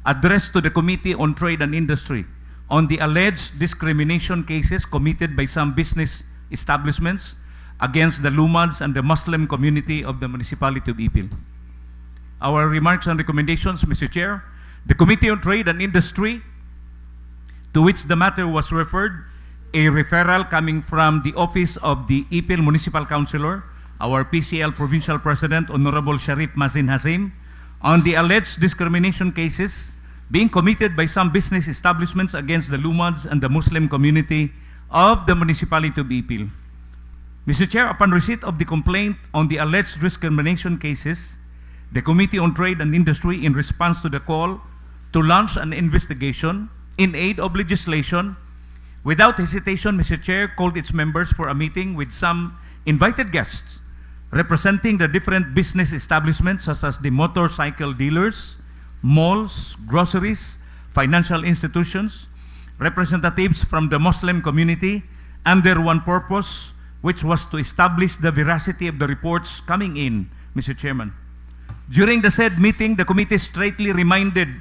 addressed to the Committee on Trade and Industry on the alleged discrimination cases committed by some business establishments against the Lumads and the Muslim community of the municipality of Ipil. Our remarks and recommendations, Mr. Chair. The Committee on Trade and Industry, to which the matter was referred, a referral coming from the office of the Ipil Municipal Councilor, our PCL Provincial President, Honorable Sharif Mazin Hasim, on the alleged discrimination cases being committed by some business establishments against the Lumads and the Muslim community of the municipality of Ipil. Mr. Chair, upon receipt of the complaint on the alleged discrimination cases, the Committee on Trade and Industry, in response to the call to launch an investigation in aid of legislation, without hesitation, Mr. Chair, called its members for a meeting with some invited guests representing the different business establishments such as the motorcycle dealers, malls, groceries, financial institutions, representatives from the Muslim community, and their one purpose, which was to establish the veracity of the reports coming in, Mr. Chairman. During the said meeting, the committee straightly reminded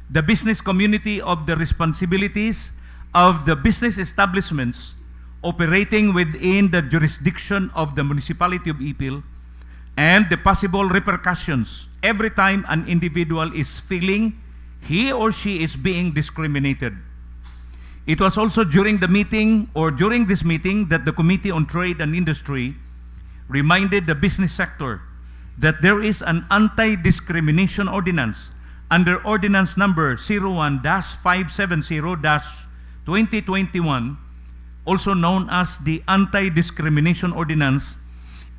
the business community of the responsibilities of the business establishments operating within the jurisdiction of the municipality of Ipil and the possible repercussions every time an individual is feeling he or she is being discriminated. It was also during the meeting or during this meeting that the Committee on Trade and Industry reminded the business sector that there is an anti-discrimination ordinance under Ordinance number 01-570-2021, also known as the Anti-Discrimination Ordinance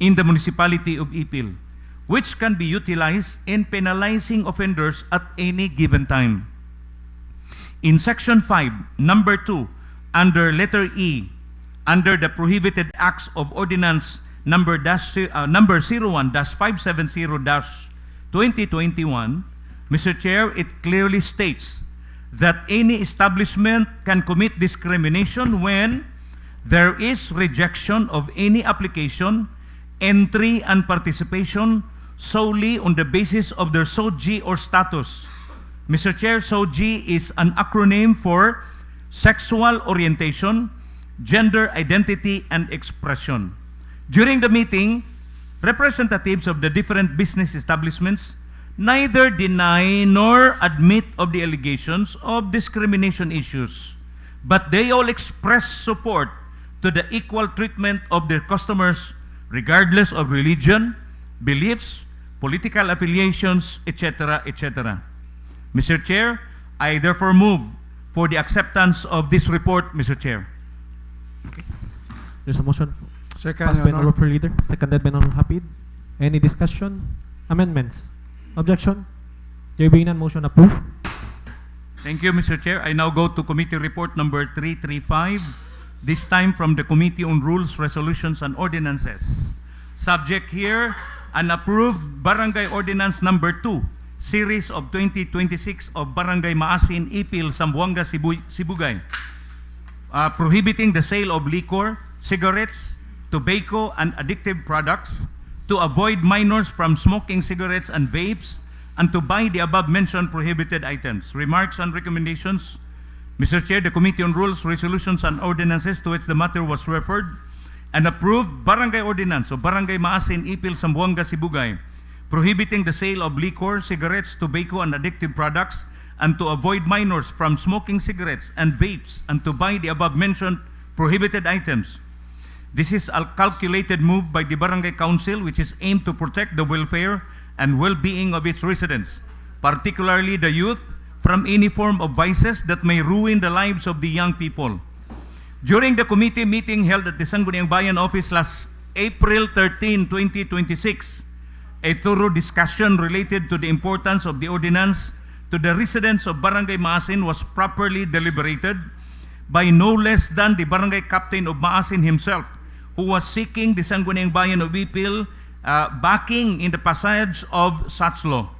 in the municipality of Ipil, which can be utilized in penalizing offenders at any given time. In Section 5, Number 2, under letter E, under the Prohibited Acts of Ordinance number 01-570-2021, Mr. Chair, it clearly states that any establishment can commit discrimination when there is rejection of any application, entry, and participation solely on the basis of their SOGI or status. Mr. Chair, SOGI is an acronym for Sexual Orientation, Gender Identity, and Expression. During the meeting, representatives of the different business establishments neither deny nor admit of the allegations of discrimination issues, but they all express support to the equal treatment of their customers regardless of religion, beliefs, political affiliations, etc., etc. Mr. Chair, I therefore move for the acceptance of this report, Mr. Chair. There's a motion Second, passed by Your Honor. Honorable Leader, seconded by Honorable Hapid. Any discussion? Amendments? Objection? There being none, motion approved. Thank you, Mr. Chair. I now go to committee report number 335, this time from the Committee on Rules, Resolutions, and Ordinances. Subject here, an approved Barangay Ordinance Number 2, Series of 2026 of Barangay Maasin, Ipil, Zamboanga, Sibugay, prohibiting the sale of liquor, cigarettes, tobacco, and addictive products, to avoid minors from smoking cigarettes and vapes, and to buy the above-mentioned prohibited items. Remarks and recommendations. Mr. Chair, the Committee on Rules, Resolutions, and Ordinances to which the matter was referred and approved Barangay Ordinance of Barangay Maasin, Ipil, Zamboanga, Sibugay, prohibiting the sale of liquor, cigarettes, tobacco, and addictive products, and to avoid minors from smoking cigarettes and vapes, and to buy the above-mentioned prohibited items. This is a calculated move by the Barangay Council which is aimed to protect the welfare and well-being of its residents, particularly the youth, from any form of vices that may ruin the lives of the young people. During the committee meeting held at the Sangguniang Bayan office last April 13, 2026, a thorough discussion related to the importance of the ordinance to the residents of Barangay Maasin was properly deliberated by no less than the Barangay Captain of Maasin himself, who was seeking the Sangguniang Bayan of Ipil backing in the passage of such law.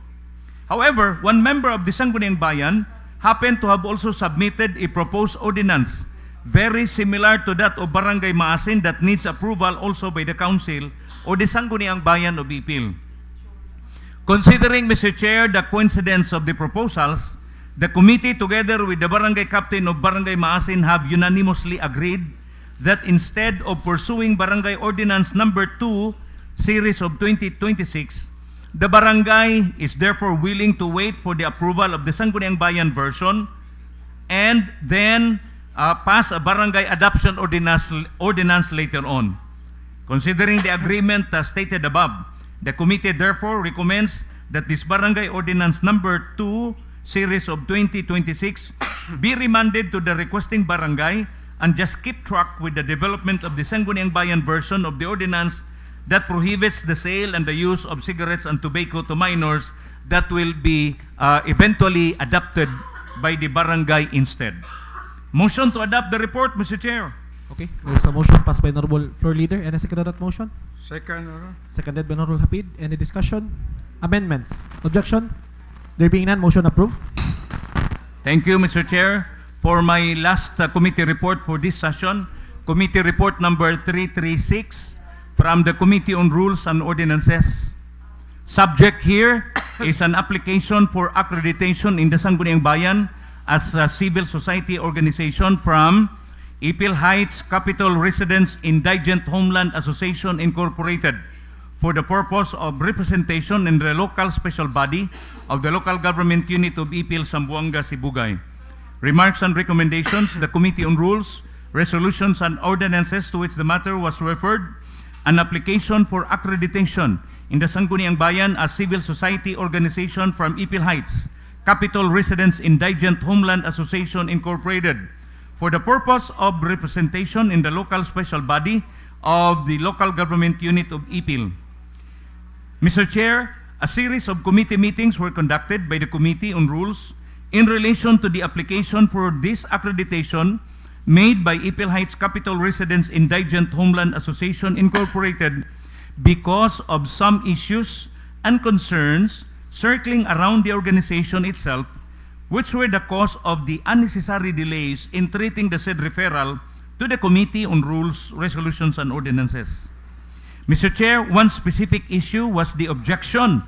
However, one member of the Sangguniang Bayan happened to have also submitted a proposed ordinance very similar to that of Barangay Maasin that needs approval also by the Council or the Sangguniang Bayan of Ipil. Considering, Mr. Chair, the coincidence of the proposals, the committee together with the Barangay Captain of Barangay Maasin have unanimously agreed that instead of pursuing Barangay Ordinance Number 2, Series of 2026, the barangay is therefore willing to wait for the approval of the Sangguniang Bayan version and then pass a barangay adoption ordinance later on. Considering the agreement stated above, the committee therefore recommends that this Barangay Ordinance Number 2, Series of 2026 be remanded to the requesting barangay and just keep track with the development of the Sangguniang Bayan version of the ordinance that prohibits the sale and the use of cigarettes and tobacco to minors that will be eventually adopted by the barangay instead. Motion to adopt the report, Mr. Chair. Okay, there's a motion passed by Honorable Floor Leader. Any second on that motion? Second, Seconded by Honorable Hapid. Any discussion? Amendments? Objection? There being none, motion approved. Thank you, Mr. Chair. For my last committee report for this session, Committee Report number 336 from the Committee on Rules and Ordinances. Subject here is an application for accreditation in the Sangguniang Bayan as a civil society organization from Ipil Heights Capital Residence Indigent Homeland Association Incorporated for the purpose of representation in the local special body of the local government unit of Ipil, Zamboanga, Sibugay. Remarks and recommendations. The Committee on Rules, Resolutions, and Ordinances to which the matter was referred, an application for accreditation in the Sangguniang Bayan as civil society organization from Ipil Heights Capital Residence Indigent Homeland Association Incorporated for the purpose of representation in the local special body of the local government unit of Ipil. Mr. Chair, a series of committee meetings were conducted by the Committee on Rules in relation to the application for this accreditation made by Ipil Heights Capital Residence Indigent Homeland Association Incorporated because of some issues and concerns circling around the organization itself, which were the cause of the unnecessary delays in treating the said referral to the Committee on Rules, Resolutions, and Ordinances. Mr. Chair, one specific issue was the objection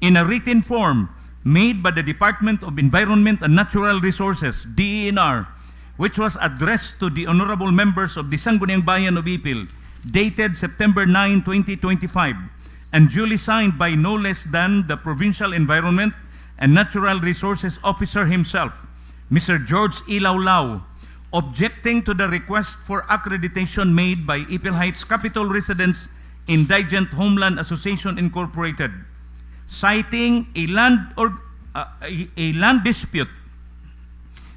in a written form made by the Department of Environment and Natural Resources, DENR, which was addressed to the honorable members of the Sangguniang Bayan of Ipil, dated September 9, 2025, and duly signed by no less than the Provincial Environment and Natural Resources Officer himself, Mr. George Ilaulau, objecting to the request for accreditation made by Ipil Heights Capital Residence Indigent Homeland Association Incorporated, citing a land dispute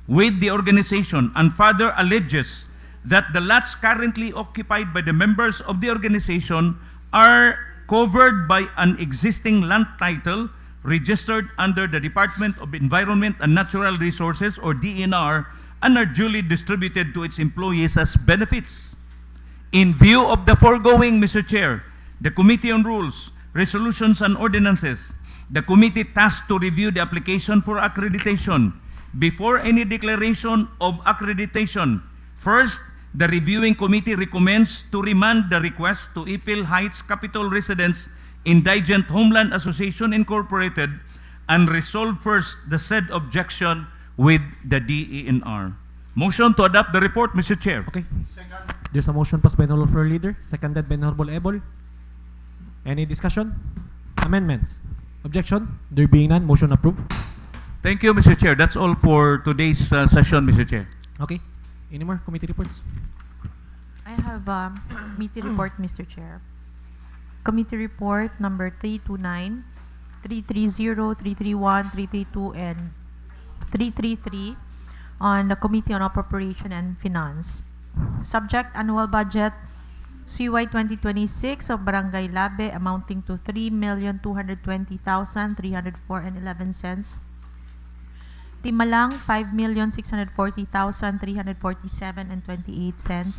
with the organization, and further alleges that the lots currently occupied by the members of the organization are covered by an existing land title registered under the Department of Environment and Natural Resources, or DENR, and are duly distributed to its employees as benefits. In view of the foregoing, Mr. Chair, the Committee on Rules, resolutions and ordinances. The committee tasked to review the application for accreditation. Before any declaration of accreditation, first, the reviewing committee recommends to remand the request to Ipil Heights Capitol Residence Indigent Homeland Association Incorporated and resolve first the said objection with the DENR. Motion to adopt the report, Mr. Chair. Okay. There's a motion passed by the Honorable Floor Leader, seconded by Honorable Ebol. Any discussion? Amendments? Objection? There being none, motion approved. Thank you, Mr. Chair. That's all for today's session, Mr. Chair. Okay. Any more committee reports? I have committee report, Mr. Chair. Committee report number 329, 330, 331, 332, and 333 on the Committee on Appropriation and Finance. Subject, annual budget CY 2026 of Barangay Labe amounting to 3,220,304.11. Timalang 5,640,347.28.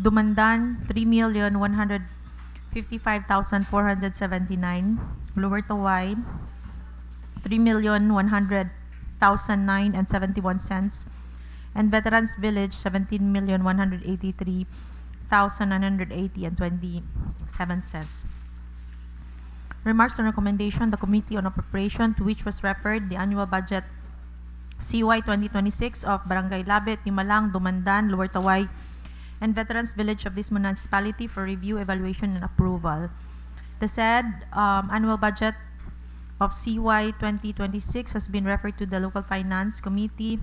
Dumandan 3,155,479. Lower Taway 3,100,009.71. And Veterans Village 17,183,980.27. Remarks and recommendation, the Committee on Appropriation, to which was referred the annual budget CY 2026 of Barangay Labe, Timalang, Dumandan, Lower Taway, and Veterans Village of this municipality for review, evaluation, and approval. The said annual budget of CY 2026 has been referred to the Local Finance Committee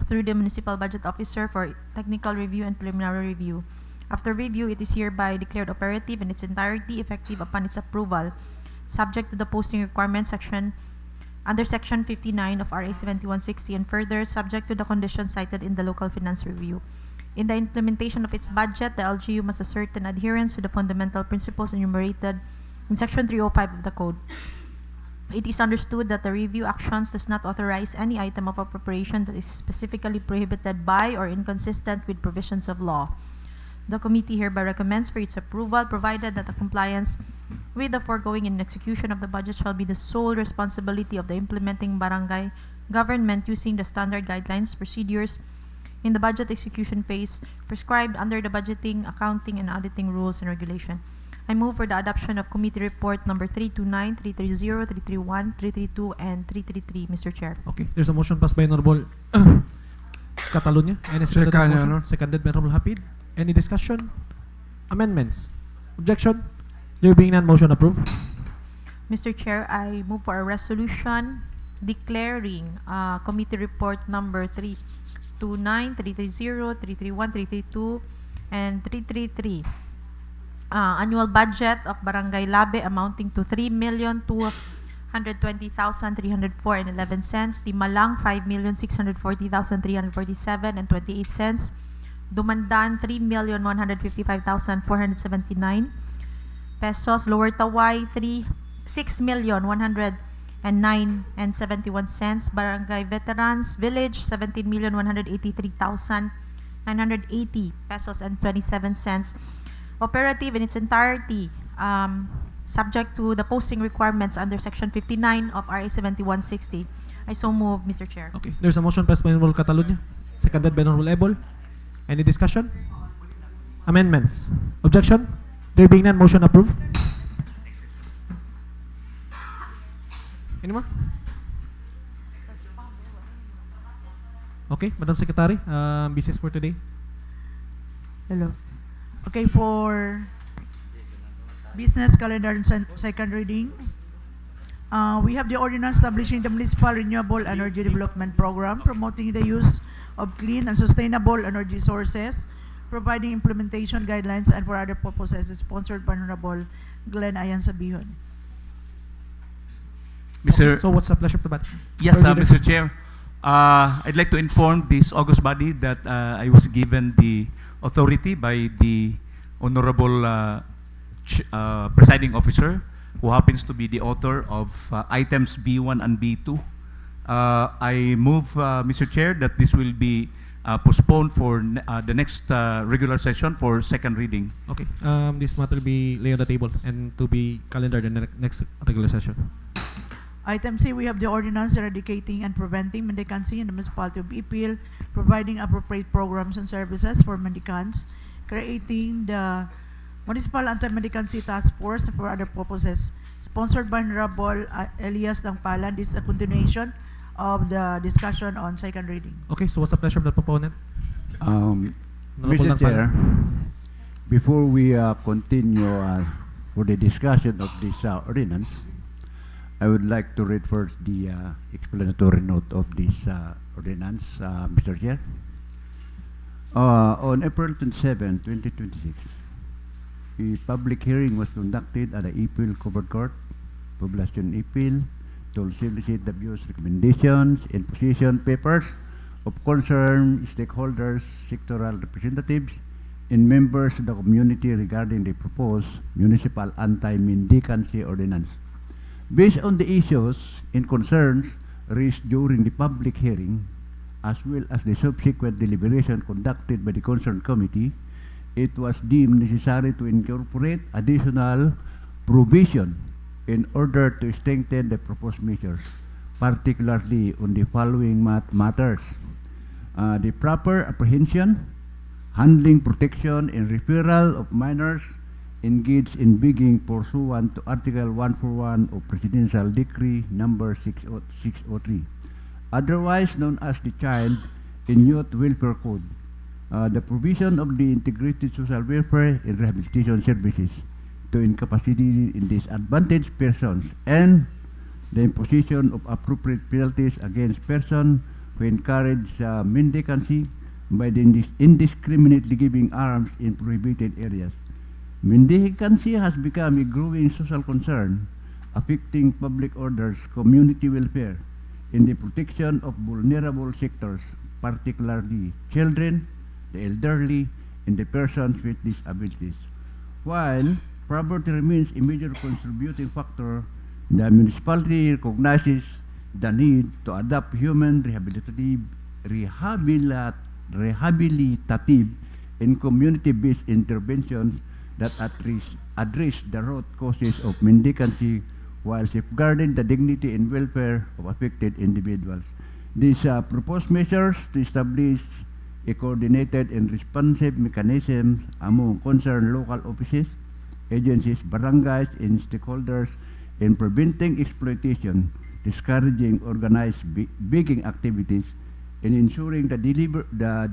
through the Municipal Budget Officer for technical review and preliminary review. After review, it is hereby declared operative in its entirety, effective upon its approval, subject to the posting requirements under Section 59 of RA 7160, and further subject to the conditions cited in the Local Finance Review. In the implementation of its budget, the LGU must assert an adherence to the fundamental principles enumerated in Section 305 of the Code. It is understood that the review actions does not authorize any item of appropriation that is specifically prohibited by or inconsistent with provisions of law. The committee hereby recommends for its approval, provided that the compliance with the foregoing and execution of the budget shall be the sole responsibility of the implementing barangay government using the standard guidelines, procedures in the budget execution phase prescribed under the budgeting, accounting, and auditing rules and regulation. I move for the adoption of Committee Report number 329, 330, 331, 332, and 333, Mr. Chair. Okay. There's a motion passed by Honorable Catalunya. Any second Second, motion? Honor. Seconded by Honorable Hapid. Any discussion? Amendments? Objection? There being none, motion approved. Mr. Chair, I move for a resolution declaring Committee Report number 329, 330, 331, 332, and 333 annual budget of Barangay Labe amounting to 3,220,304.11. Timalang 5,640,347.28. Dumandan 3,155,479 pesos. Lower Taway 6,109.71. Barangay Veterans Village 17,183,980 pesos and 27 cents. Operative in its entirety, subject to the posting requirements under Section 59 of RA 7160. I so move, Mr. Chair. Okay. There's a motion passed by Honorable Catalunya. Seconded by Honorable Ebol. Any discussion? Amendments? Objection? There being none, motion approved. Any more? Okay, Madam Secretary, business for today. Hello. Okay, for business calendar and second reading, we have the ordinance establishing the Municipal Renewable Energy Development Program, promoting the use of clean and sustainable energy sources, providing implementation guidelines, and for other purposes, sponsored by Honorable Glenn Ayan Sabihon. Mr. Okay, so what's the pleasure of the bat? Yes, Floor leader. Mr. Chair. I'd like to inform this august body that I was given the authority by the Honorable Presiding Officer, who happens to be the author of items B1 and B2. I move, Mr. Chair, that this will be postponed for the next regular session for second reading. Okay. This matter will be laid on the table and to be calendared in the next regular session. Item C, we have the ordinance eradicating and preventing mendicancy in the municipality of Ipil, providing appropriate programs and services for mendicants, creating the Municipal Anti-Mendicancy Task Force for other purposes. Sponsored by Renewable Elias Dangpalan. This is a continuation of the discussion on second reading. Okay, so what's the pleasure of the proponent? Mr. Honorable Chair, Dangpalan. before we continue for the discussion of this ordinance, I would like to read first the explanatory note of this ordinance, Mr. Chair. On April 27, 2026, a public hearing was conducted at the Ipil Covered Court, Poblacion Ipil, to solicit the views, recommendations, and position papers of concerned stakeholders, sectoral representatives, and members of the community regarding the proposed municipal anti-mendicancy ordinance. Based on the issues and concerns raised during the public hearing, as well as the subsequent deliberation conducted by the concerned committee, it was deemed necessary to incorporate additional provision in order to strengthen the proposed measures, particularly on the following matters: the proper apprehension, handling, protection, and referral of minors engaged in begging pursuant to Article 141 of Presidential Decree Number 603, otherwise known as the Child and Youth Welfare Code, the provision of the integrated social welfare and rehabilitation services to incapacitated and disadvantaged persons, and the imposition of appropriate penalties against persons who encourage mendicancy by the indiscriminately giving alms in prohibited areas. Mendicancy has become a growing social concern, affecting public orders, community welfare, and the protection of vulnerable sectors, particularly children, the elderly, and the persons with disabilities. While poverty remains a major contributing factor, the municipality recognizes the need to adopt human rehabilitative and community-based interventions that address the root causes of mendicancy while safeguarding the dignity and welfare of affected individuals. These proposed measures to establish a coordinated and responsive mechanism among concerned local offices, agencies, barangays, and stakeholders in preventing exploitation, discouraging organized begging activities, and ensuring the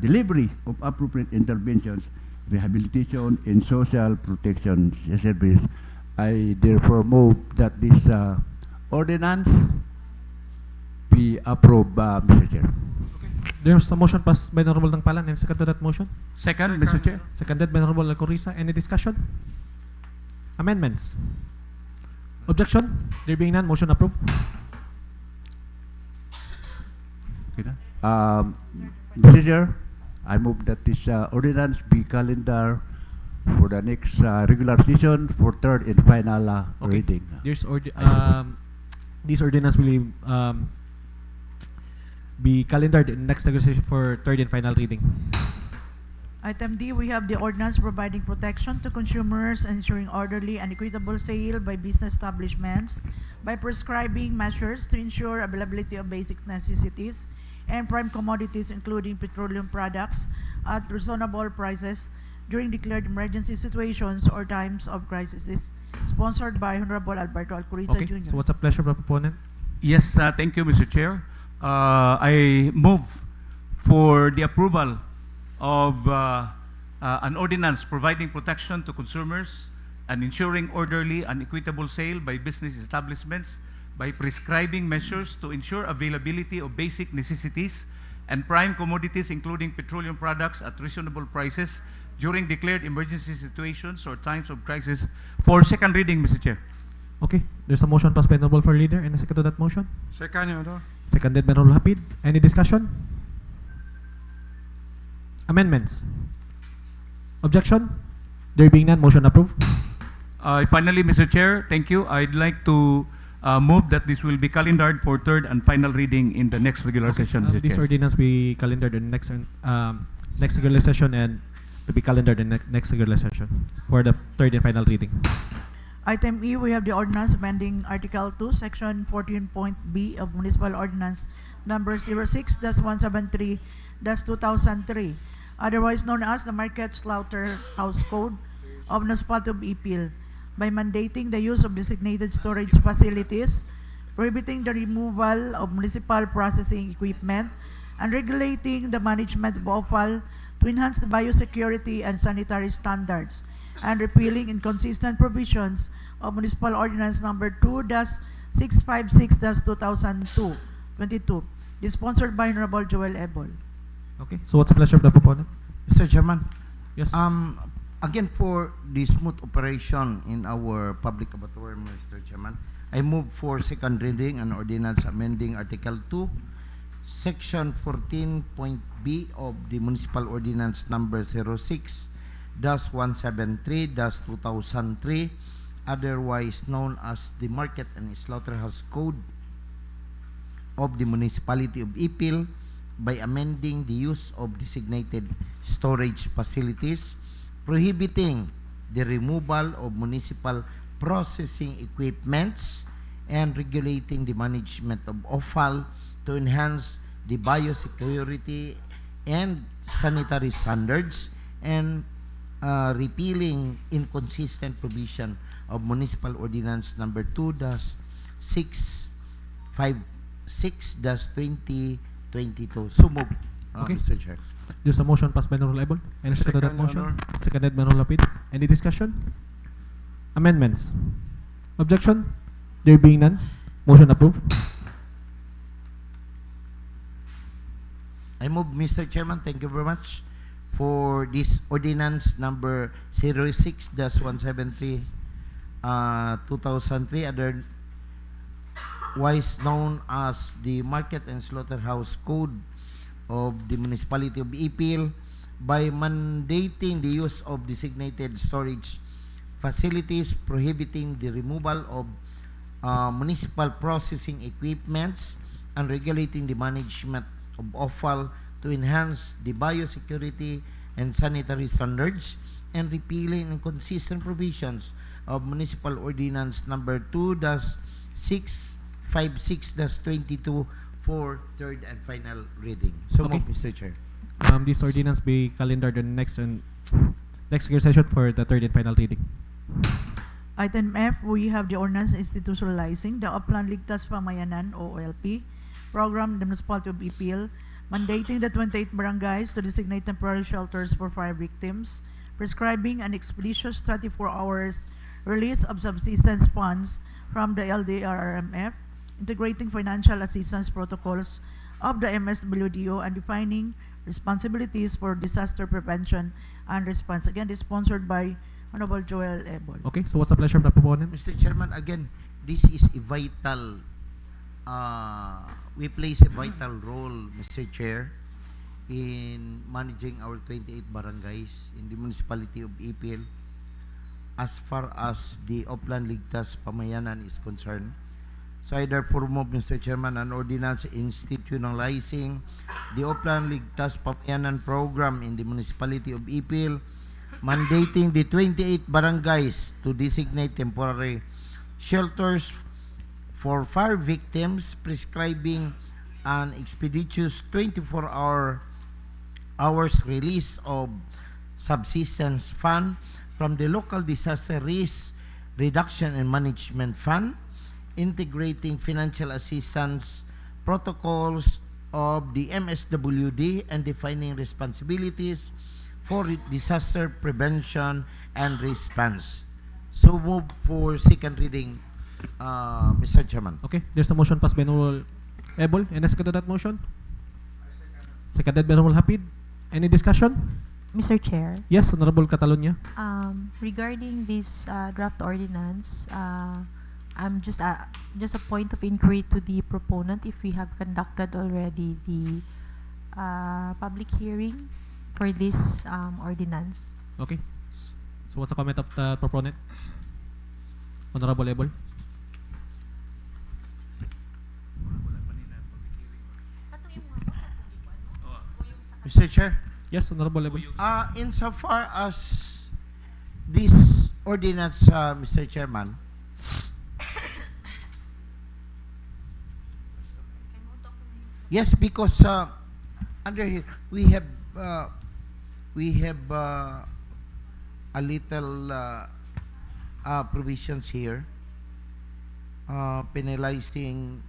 delivery of appropriate interventions, rehabilitation, and social protection services. I therefore move that this ordinance be approved, Mr. Chair. There's a motion passed by Honorable Dangpalan and second to that motion. Second, Mr. Chair. Seconded by Honorable Alcorisa. Any discussion? Amendments? Objection? There being none, motion approved. Okay na? Mr. Chair, I move that this ordinance be calendar for the next regular session for third and final reading. There's this ordinance will be calendared in next regular session for third and final reading. Item D, we have the ordinance providing protection to consumers and ensuring orderly and equitable sale by business establishments by prescribing measures to ensure availability of basic necessities and prime commodities including petroleum products at reasonable prices during declared emergency situations or times of crisis. This sponsored by Honorable Alberto Alcoriza Okay, Jr. so what's the pleasure of the proponent? Yes, thank you, Mr. Chair. I move for the approval of an ordinance providing protection to consumers and ensuring orderly and equitable sale by business establishments by prescribing measures to ensure availability of basic necessities and prime commodities including petroleum products at reasonable prices during declared emergency situations or times of crisis for second reading, Mr. Chair. Okay, there's a motion passed by Honorable Floor Leader and a second to that motion. Second, Your Honor. Seconded by Honorable Hapid. Any discussion? Amendments? Objection? There being none, motion approved. Finally, Mr. Chair, thank you. I'd like to move that this will be calendared for third and final reading in the next regular session, Mr. This Chair. ordinance be calendared in next regular session and to be calendared in next regular session for the third and final reading. Item E, we have the ordinance amending Article 2, Section 14.b of Municipal Ordinance Number 06-173-2003, otherwise known as the Market Slaughterhouse Code of Municipality of Ipil, by mandating the use of designated storage facilities, prohibiting the removal of municipal processing equipment, and regulating the management of offal to enhance the biosecurity and sanitary standards, and repealing inconsistent provisions of Municipal Ordinance Number 2-656-2022, sponsored by Renewable Ipil. Okay, so what's the pleasure of the proponent? Mr. Chairman, Yes. again for the smooth operation in our public abattoir, Mr. Chairman, I move for second reading an ordinance amending Article 2, Section 14.b of the Municipal Ordinance Number 06-173-2003, otherwise known as the Market and Slaughterhouse Code of the Municipality of Ipil, by amending the use of designated storage facilities, prohibiting the removal of municipal processing equipments, and regulating the management of offal to enhance the biosecurity and sanitary standards, and repealing inconsistent provision of Municipal Ordinance Number 2-656-2022. So move, Okay. Mr. Chair. There's a motion passed by Honorable Ipil. Any second to that Second, motion? Honor. Seconded by Honorable Lapid. Any discussion? Amendments? Objection? There being none, motion approved. I move, Mr. Chairman, thank you very much, for this ordinance number 06-173 2003, otherwise known as the Market and Slaughterhouse Code of the Municipality of Ipil, by mandating the use of designated storage facilities, prohibiting the removal of municipal processing equipments, and regulating the management of offal to enhance the biosecurity and sanitary standards, and repealing inconsistent provisions of Municipal Ordinance Number 2-656-22 for third and final reading. So Okay. move, Mr. Chair. This ordinance be calendared in next regular session for the third and final reading. Item F, we have the ordinance institutionalizing the Upland Ligtas Pamayanan OLP program in the Municipality of Ipil, mandating the 28 barangays to designate temporary shelters for fire victims, prescribing an expeditious 24 hours release of subsistence funds from the LDRRMF, integrating financial assistance protocols of the MSWDO, and defining responsibilities for disaster prevention and response. Again, this is sponsored by Honorable Ipil. Okay, so what's the pleasure of the proponent? Mr. Chairman, again, this is a vital, we place a vital role, Mr. Chair, in managing our 28 barangays in the municipality of Ipil as far as the Upland Ligtas Pamayanan is concerned. So I therefore move, Mr. Chairman, an ordinance institutionalizing the Upland Ligtas Pamayanan program in the municipality of Ipil, mandating the 28 barangays to designate temporary shelters for fire victims, prescribing an expeditious 24 hours release of subsistence fund from the local disaster risk reduction and management fund, integrating financial assistance protocols of the MSWD, and defining responsibilities for disaster prevention and response. So move for second reading, Mr. Chairman. Okay, there's a motion passed by Honorable Ipil. Any second to that motion? Seconded by Honorable Lapid. Any discussion? Mr. Chair, Yes, Honorable Catalonia. regarding this draft ordinance, I'm just a point of inquiry to the proponent if we have conducted already the public hearing for this ordinance. Okay. So what's the comment of the proponent? Honorable Ipil. Mr. Chair, Yes, Honorable Level. insofar as this ordinance, Mr. Chairman, yes, because under here we have a little provisions here penalizing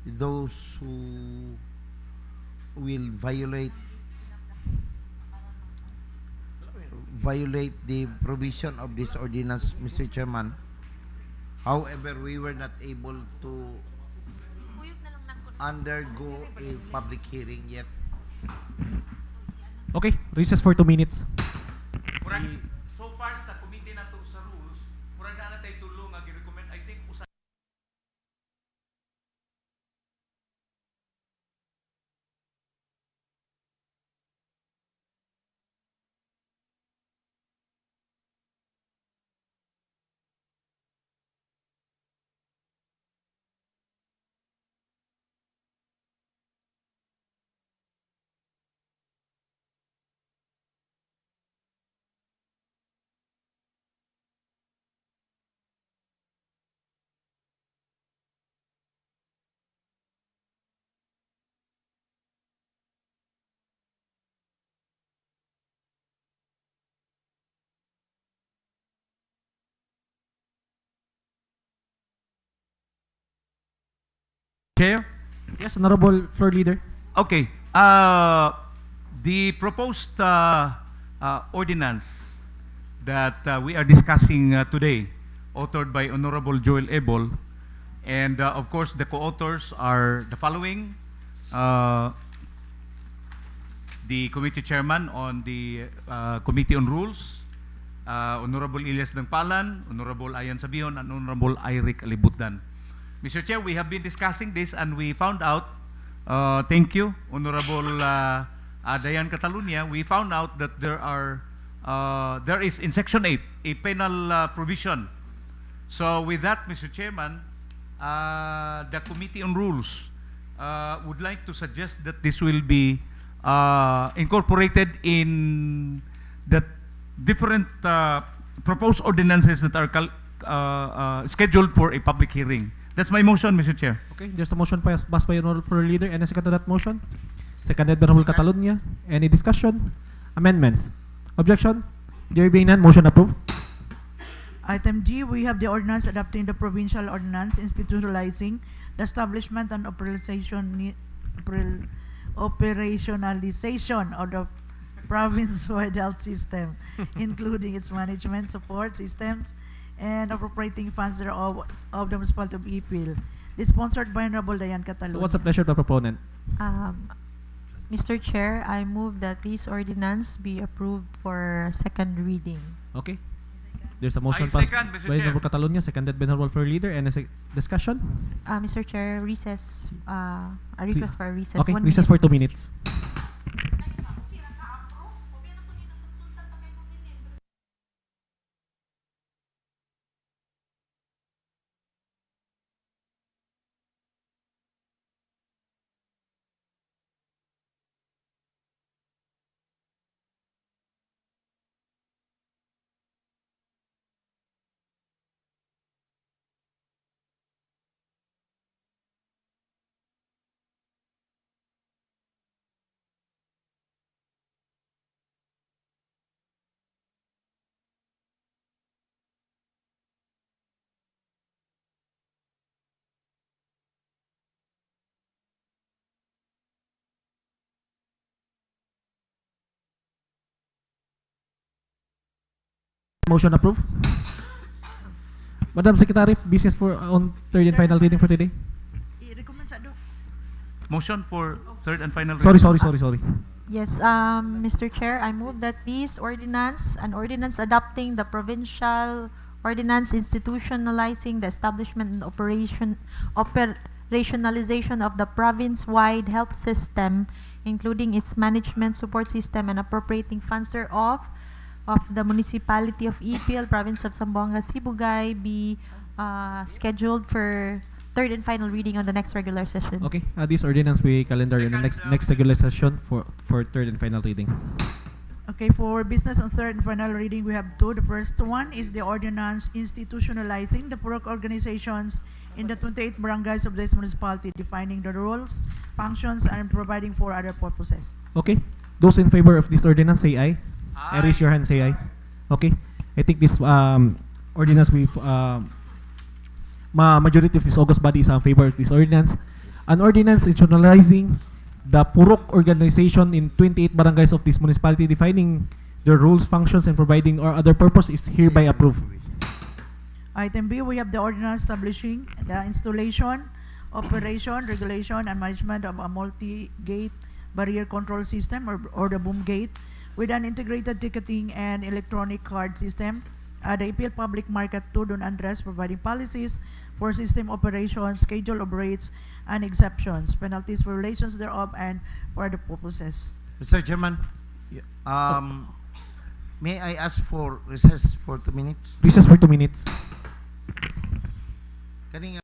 those who will violate the provision of this ordinance, Mr. Chairman. However, we were not able to undergo a public hearing yet. Okay, recess for 2 minutes. So far sa committee na to sa rules, murag na tayo tulong nga gi-recommend, I think usa Chair? Yes, Honorable Floor Leader. Okay. The proposed ordinance that we are discussing today, authored by Honorable Joel Ebol, and of course the co-authors are the following: the committee chairman on the Committee on Rules, Honorable Ilyas Dangpalan, Honorable Ayan Sabihon, and Honorable Iric Alibutan. Mr. Chair, we have been discussing this and we found out, thank you, Honorable Dayan Catalunya, we found out that there is in Section 8 a penal provision. So with that, Mr. Chairman, the Committee on Rules would like to suggest that this will be incorporated in the different proposed ordinances that are scheduled for a public hearing. That's my motion, Mr. Chair. Okay, there's a motion passed by Honorable Floor Leader. Any second to that motion? Seconded by Honorable Catalunya. Any discussion? Amendments? Objection? There being none, motion approved. Item G, we have the ordinance adopting the provincial ordinance institutionalizing the establishment and operationalization of the province-wide health system, including its management, support systems, and appropriating funds thereof of the municipality of Ipil. This sponsored by Honorable Dayan Catalunya. So what's the pleasure of the proponent? Mr. Chair, I move that this ordinance be approved for second reading. Okay. There's a motion I passed second, Mr. by Chair. Honorable Catalunya, seconded by Honorable Floor Leader. Any discussion? Mr. Chair, recess. A request for a recess. Okay, 1 recess minute. for 2 minutes. Motion approved. Madam Secretary, business for on third and final reading for today. I-recommend sa Motion for third and final Sorry. reading. Yes, Mr. Chair, I move that this ordinance, an ordinance adopting the provincial ordinance institutionalizing the establishment and operationalization of the province-wide health system, including its management, support system, and appropriating funds thereof of the municipality of Ipil, province of Zamboanga, Sibugay, be scheduled for third and final reading on the next regular session. Okay, this ordinance we calendar in the next regular session for third and final reading. Okay, for business on third and final reading, we have two. The first one is the ordinance institutionalizing the Purok organizations in the 28 barangays of this municipality, defining the rules, functions, and providing for other purposes. Okay, those in favor of this ordinance say aye. Aye. Raise your hand, say aye. Okay, I think this ordinance majority of this August body is in favor of this ordinance. An ordinance institutionalizing the Purok organization in 28 barangays of this municipality, defining their rules, functions, and providing or other purpose is hereby approved. Item B, we have the ordinance establishing the installation, operation, regulation, and management of a multi-gate barrier control system or the boom gate with an integrated ticketing and electronic card system at the Ipil Public Market 2 Don Andres, providing policies for system operations, schedule of rates, and exceptions, penalties for violations thereof, and for other purposes. Mr. Chairman, may I ask for recess for 2 minutes? Recess for 2 minutes. Kanina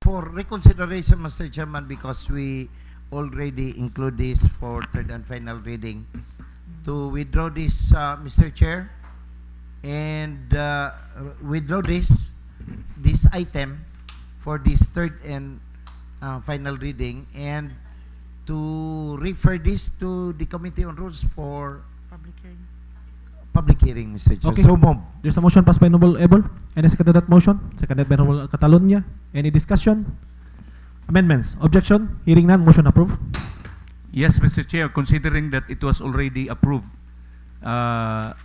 for reconsideration, Mr. Chairman, because we already include this for third and final reading, to withdraw this, Mr. Chair, and withdraw this item for this third and final reading, and to refer this to the Committee on Rules for public hearing, Mr. Chair. Okay. So move. There's a motion passed by Noble Ebol. Any second to that motion? Seconded by Noble Catalonia. Any discussion? Amendments? Objection? Hearing none, motion approved. Yes, Mr. Chair, considering that it was already approved, that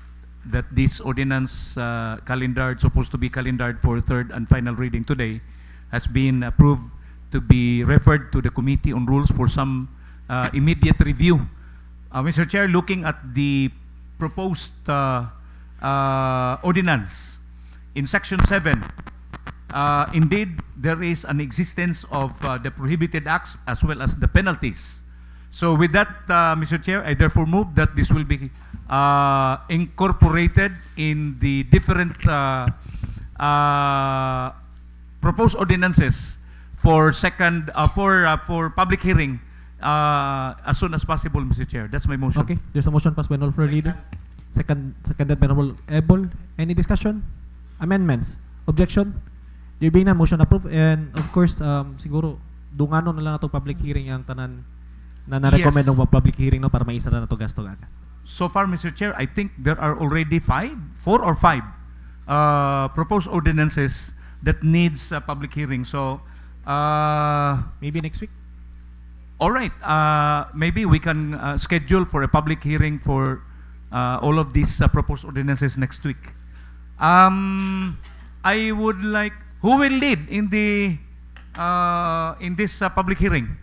this ordinance supposed to be calendared for third and final reading today, has been approved to be referred to the Committee on Rules for some immediate review. Mr. Chair, looking at the proposed ordinance in Section 7, indeed, there is an existence of the prohibited acts as well as the penalties. So with that, Mr. Chair, I therefore move that this will be incorporated in the different proposed ordinances for public hearing as soon as possible, Mr. Chair. That's my motion. Okay. There's a motion passed by Noble Leader. Seconded by Noble Ebol. Any discussion? Amendments? Objection? There being none, motion approved. And of course, siguro, dungano na lang ito public hearing ang tanan na na-recommend ng public hearing no, para maisa na ito gasto agad. So far, Mr. Chair, I think there are already 4 or 5 proposed ordinances that needs a public hearing. So, maybe next week? All right. Maybe we can schedule for a public hearing for all of these proposed ordinances next week. I would like, who will lead in the in this public hearing?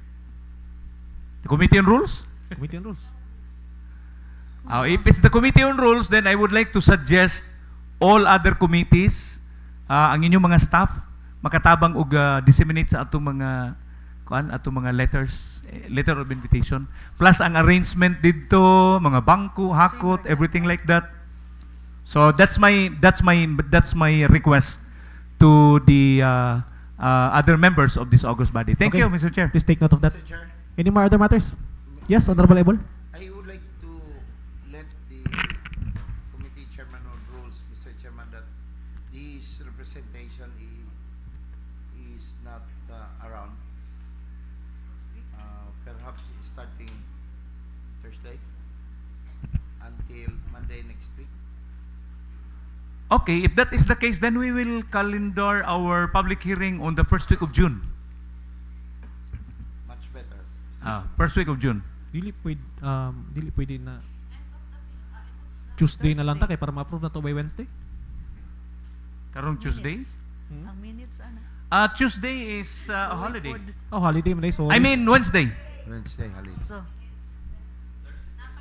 The Committee on Rules? Committee on Rules. If it's the Committee on Rules, then I would like to suggest all other committees ang inyong mga staff makatabang og disseminate sa atong mga atong mga letter of invitation, plus ang arrangement dito, mga bangko, hakot, everything like that. So that's my request to the other members of this august body. Thank Okay. you, Mr. Chair. Please take note of that. Mr. Chair, Any more other matters? Yes, Honorable Ebol. I would like to let the committee chairman on rules, Mr. Chairman, that this representation is not around. Perhaps starting Thursday until Monday next week. Okay, if that is the case, then we will calendar our public hearing on the first week of June. Much better. First week of June. Dili pwede na Tuesday na lang ta kay para ma-approve na to by Wednesday. Karong Tuesday? Ang minutes, ano? Tuesday is a holiday. Oh, holiday man so. I mean Wednesday. Wednesday, holiday. So,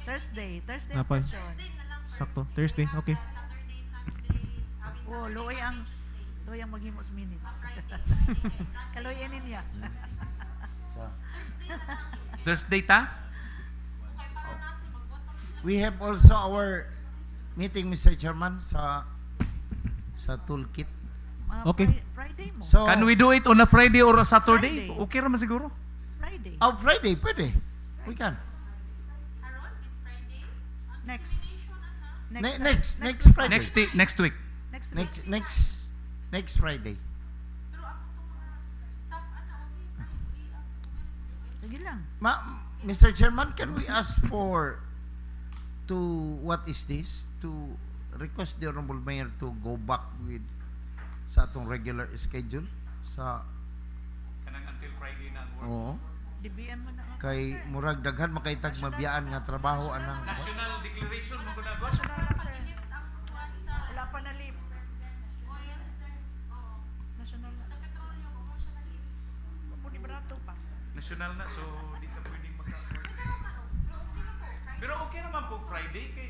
Thursday Napay. session. Sakto, Thursday. Okay. Oh, loy ang maghimo sa minutes. Kaloyan niya. So, Thursday ta? we have also our meeting, Mr. Chairman, sa toolkit. Okay. Friday mo. So, Can we do it on a Friday or a Saturday? Friday. Okay raman siguro. Friday. Friday, pwede. We can. Next Next Friday. Next week. Next Friday. Sige lang. Mr. Chairman, can we ask for what is this? To request the Honorable Mayor to go back with sa atong regular schedule sa Kanang until Friday na ang oo. DBM mo na ako, Kay sir. murag daghan makaitag mabiyaan nga trabaho anang National Declaration mo na ba? National lang, sir. Wala pa na leave. National lang. Muni barato pa. National na, so di ka pwedeng Pero okay naman po Friday kay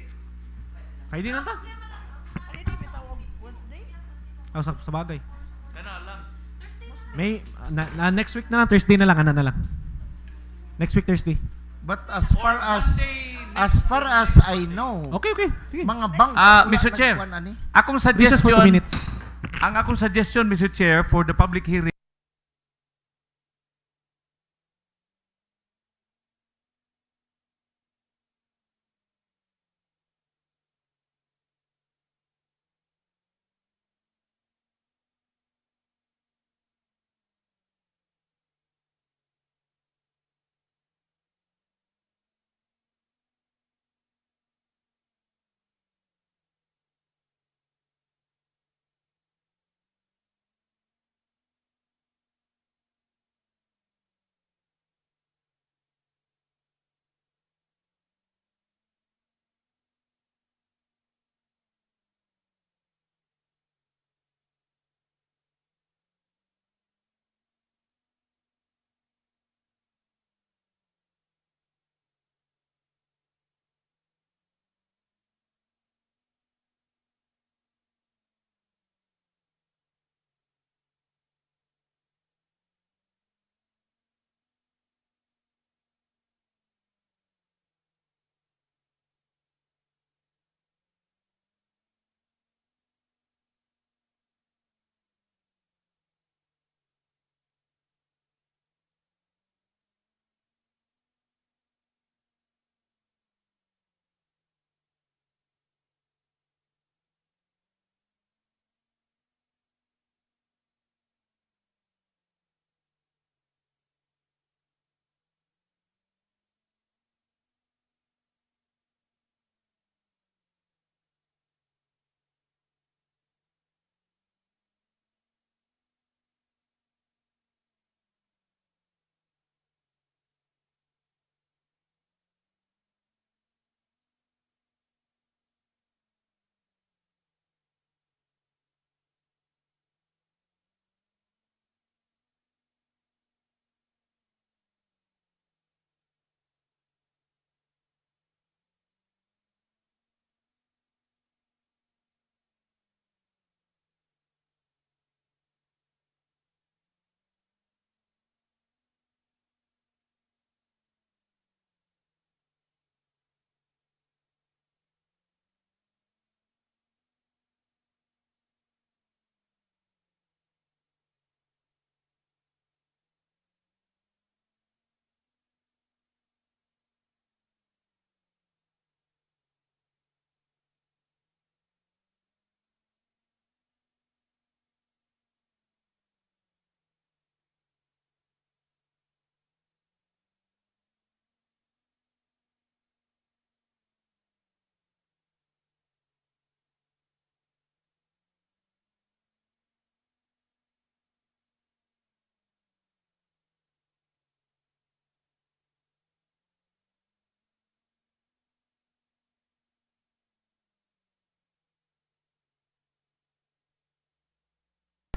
Friday na ta. Ay, di bitawag Wednesday? Oh, sa bagay. kana lang. May next week na lang, Thursday na lang, ana na lang. Next week Thursday. but as far as I know, Okay, okay. Sige. mga bank Mr. Chair. Akong This is for 2 suggestion, minutes. ang akong suggestion, Mr. Chair, for the public hearing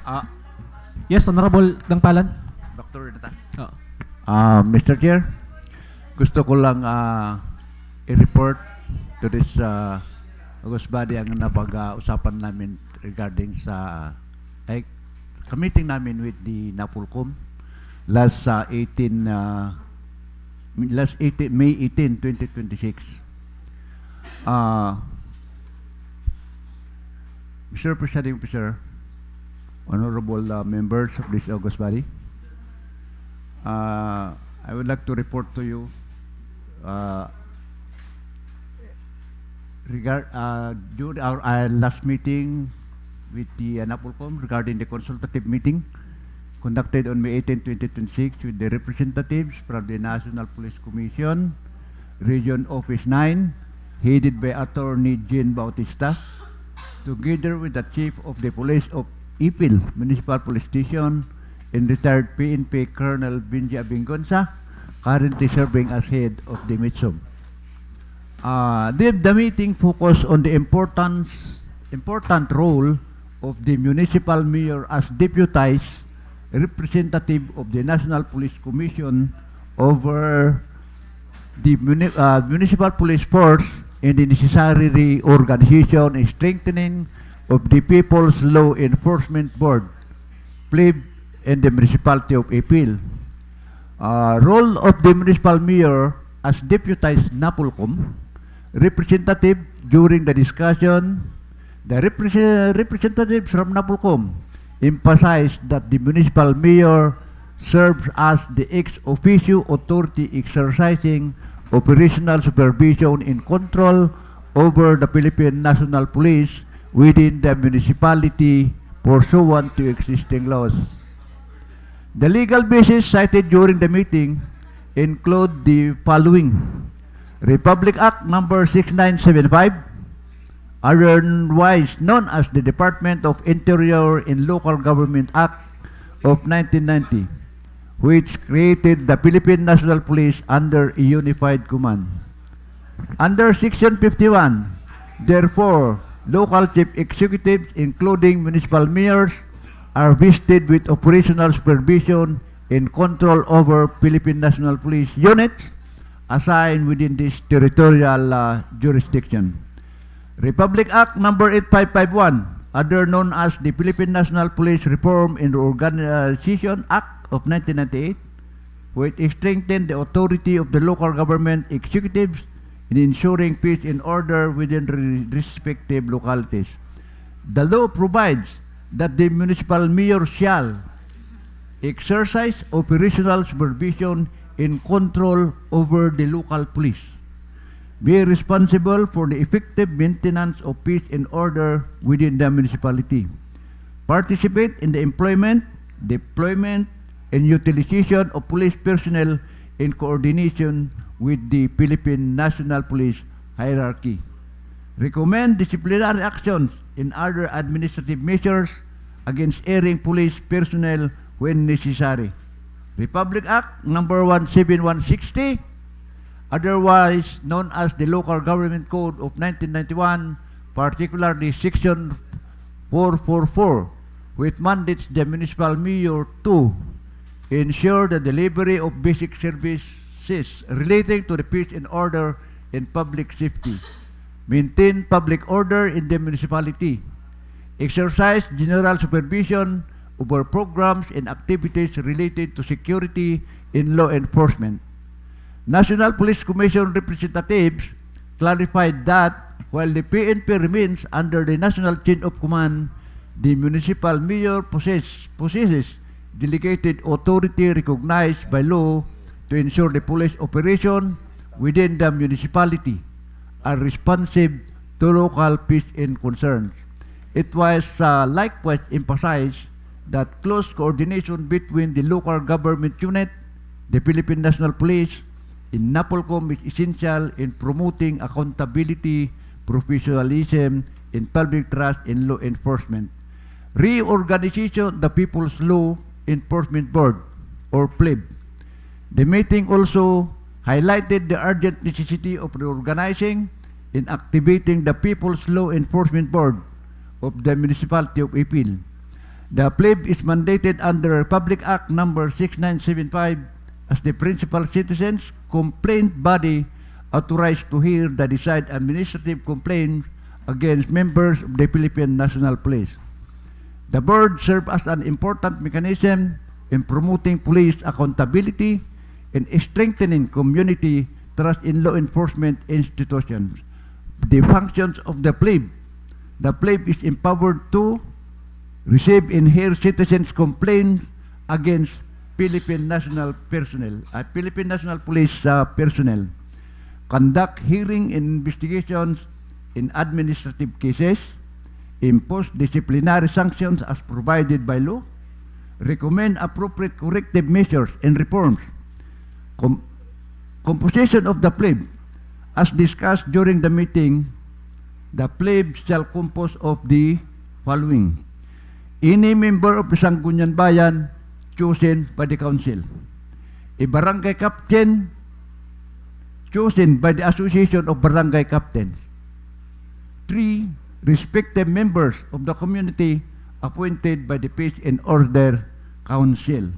Ah, Yes, Honorable Dangpalan. Dr. Renata. Oh. Mr. Chair, gusto ko lang i-report to this August body ang napag-usapan namin regarding sa meeting namin with the NAPOLCOM last May 18, 2026. Mr. Presiding Officer, honorable members of this August body, I would like to report to you during our last meeting with the NAPOLCOM regarding the consultative meeting conducted on May 18, 2026 with the representatives from the National Police Commission, Region Office 9, headed by Attorney Jean Bautista, together with the Chief of the Police of Ipil Municipal Police Station and retired PNP Colonel Brgy Abingonza, currently serving as head of the MITSOM. The meeting focused on the important role of the municipal mayor as deputized representative of the National Police Commission over the municipal police force and the necessary reorganization and strengthening of the People's Law Enforcement Board, PLEB, and the Municipality of Ipil. Role of the municipal mayor as deputized NAPOLCOM representative during the discussion, the representatives from NAPOLCOM emphasized that the municipal mayor serves as the ex officio authority exercising operational supervision and control over the Philippine National Police within the municipality pursuant to existing laws. The legal basis cited during the meeting include the following: Republic Act number 6975, otherwise known as the Department of Interior and Local Government Act of 1990, which created the Philippine National Police under a unified command. Under Section 51, therefore, local chief executives, including municipal mayors, are vested with operational supervision and control over Philippine National Police units assigned within this territorial jurisdiction. Republic Act number 8551, other known as the Philippine National Police Reform and Organization Act of 1998, which strengthened the authority of the local government executives in ensuring peace and order within respective localities. The law provides that the municipal mayor shall exercise operational supervision and control over the local police, be responsible for the effective maintenance of peace and order within the municipality, participate in the employment, deployment, and utilization of police personnel in coordination with the Philippine National Police hierarchy, recommend disciplinary actions and other administrative measures against erring police personnel when necessary. Republic Act number 17160, otherwise known as the Local Government Code of 1991, particularly Section 444, which mandates the municipal mayor to ensure the delivery of basic services relating to the peace and order and public safety, maintain public order in the municipality, exercise general supervision over programs and activities related to security and law enforcement. National Police Commission representatives clarified that while the PNP remains under the national chain of command, the municipal mayor possesses delegated authority recognized by law to ensure the police operation within the municipality are responsive to local peace and concerns. It was likewise emphasized that close coordination between the local government unit, the Philippine National Police, and NAPOLCOM is essential in promoting accountability, professionalism, and public trust in law enforcement. Reorganization of the People's Law Enforcement Board, or PLEB. The meeting also highlighted the urgent necessity of reorganizing and activating the People's Law Enforcement Board of the Municipality of Ipil. The plebe is mandated under Public Act number 6975 as the principal citizens complaint body authorized to hear the decide administrative complaints against members of the Philippine National Police. The board serves as an important mechanism in promoting police accountability and strengthening community trust in law enforcement institutions. The functions of the plebe. The plebe is empowered to receive and hear citizens' complaints against Philippine National personnel, Philippine National Police personnel, conduct hearing and investigations in administrative cases, impose disciplinary sanctions as provided by law, recommend appropriate corrective measures and reforms. Composition of the plebe. As discussed during the meeting, the plebe shall compose of the following. Any member of the Sangguniang Bayan chosen by the council. A barangay captain chosen by the Association of Barangay Captains. 3 respective members of the community appointed by the Peace and Order Council.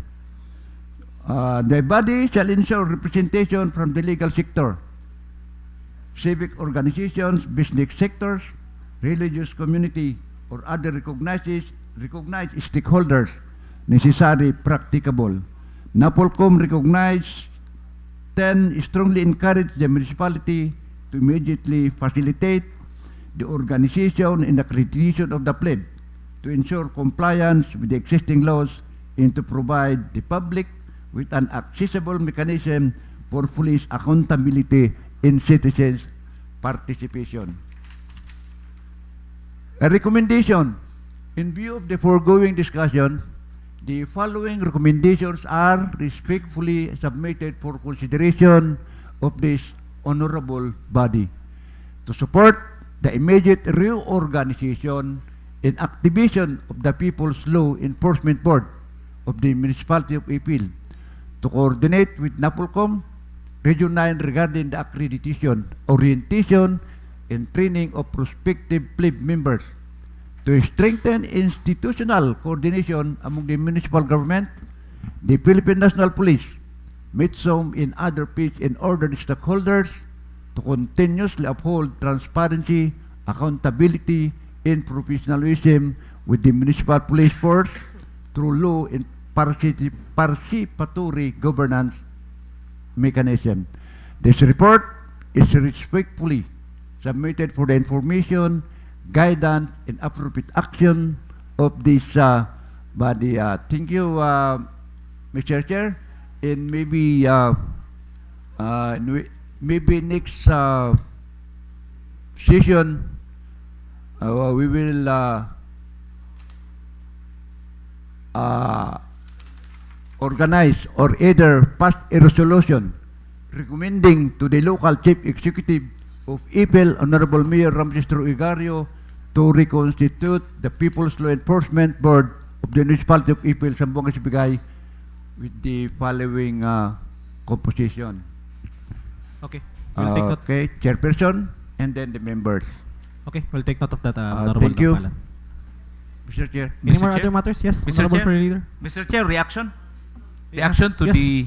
The body shall ensure representation from the legal sector, civic organizations, business sectors, religious community, or other recognized stakeholders necessary practicable. NAPOLCOM recognized 10 strongly encourage the municipality to immediately facilitate the organization and accreditation of the plebe to ensure compliance with the existing laws and to provide the public with an accessible mechanism for police accountability and citizens' participation. A recommendation. In view of the foregoing discussion, the following recommendations are respectfully submitted for consideration of this honorable body. To support the immediate reorganization and activation of the People's Law Enforcement Board of the Municipality of Ipil, to coordinate with NAPOLCOM Region 9 regarding the accreditation, orientation, and training of prospective plebe members, to strengthen institutional coordination among the municipal government, the Philippine National Police, MITSOM, and other peace and order stakeholders, to continuously uphold transparency, accountability, and professionalism with the municipal police force through law and participatory governance mechanism. This report is respectfully submitted for the information, guidance, and appropriate action of this body. Thank you, Mr. Chair. And maybe next session we will organize or either pass a resolution recommending to the local chief executive of Ipil, Honorable Mayor Ramses Truigario, to reconstitute the People's Law Enforcement Board of the Municipality of Ipil, Zamboanga Sibigay, with the following composition. Okay. We'll take note. Okay, chairperson, and then the members. Okay, we'll take note of that, thank you, Dangpalan. Mr. Chair. Any Mr. more Chair? other matters? Yes, Mr. Honorable Chair? Floor Leader. Mr. Chair, reaction? Yeah. Reaction to Yes. the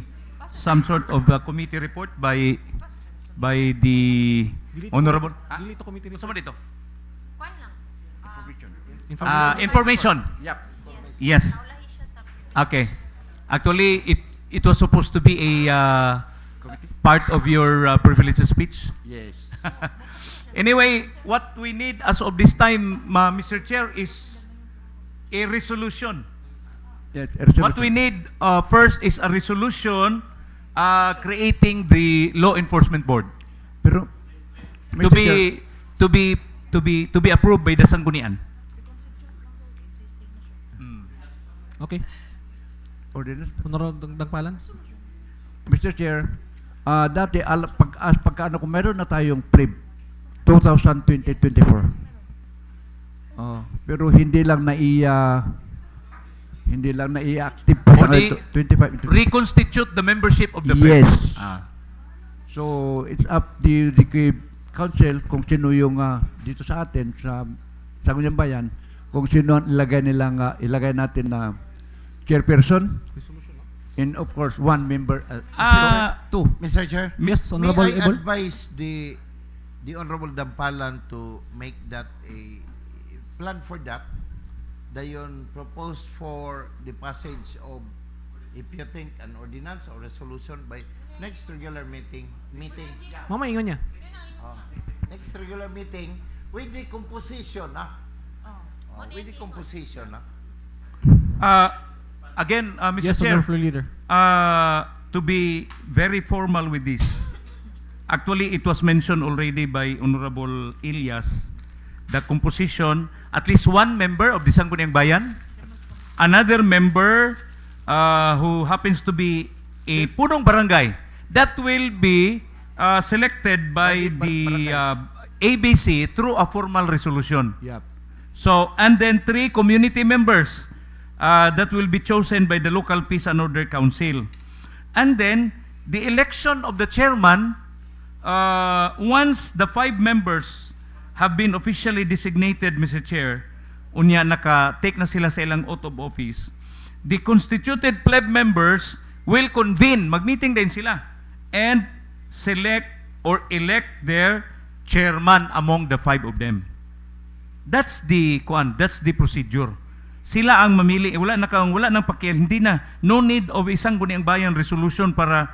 some sort of committee report by the honorable Delete to committee report. Sama dito. Information. Information. Yep. Yes. Okay. Actually, it was supposed to be a part of your privileged speech. Yes. Anyway, what we need as of this time, Mr. Chair, is a resolution. Yes, What we need first is a resolution creating the law enforcement board Pero, to be approved by the Sanggunian. Okay. Ordinance. Honorable Dangpalan. Mr. Chair, dati pagkaano kung meron na tayong PRIB 2020-24. Pero hindi lang active pa Only 25. reconstitute the membership of the Yes. Ah. So it's up to the council kung sino yung dito sa atin sa Sangguniang Bayan kung sino ang ilagay natin na chairperson. And of course, one member, two. Mr. Chair, Yes, may Honorable I Ipil. advise the Honorable Dampalan to make that a plan for that. Dayon propose for the passage of, if you think, an ordinance or resolution by next regular meeting. Mama, ingon niya. Next regular meeting with the composition, with the composition, Again, Mr. Yes, Chair, Honorable Leader. to be very formal with this, actually it was mentioned already by Honorable Ilyas, the composition, at least one member of the Sangguniang Bayan, another member who happens to be a punong barangay, that will be selected by the ABC through a formal resolution. Yep. So, and then 3 community members that will be chosen by the local Peace and Order Council. And then, the election of the chairman, once the 5 members have been officially designated, Mr. Chair, unya naka-take na sila sa ilang oath of office, the constituted pleb members will convene, mag-meeting din sila, and select or elect their chairman among the 5 of them. That's the procedure. Sila ang mamili, wala nang pakial, hindi na, no need of isang Sangguniang Bayan resolution para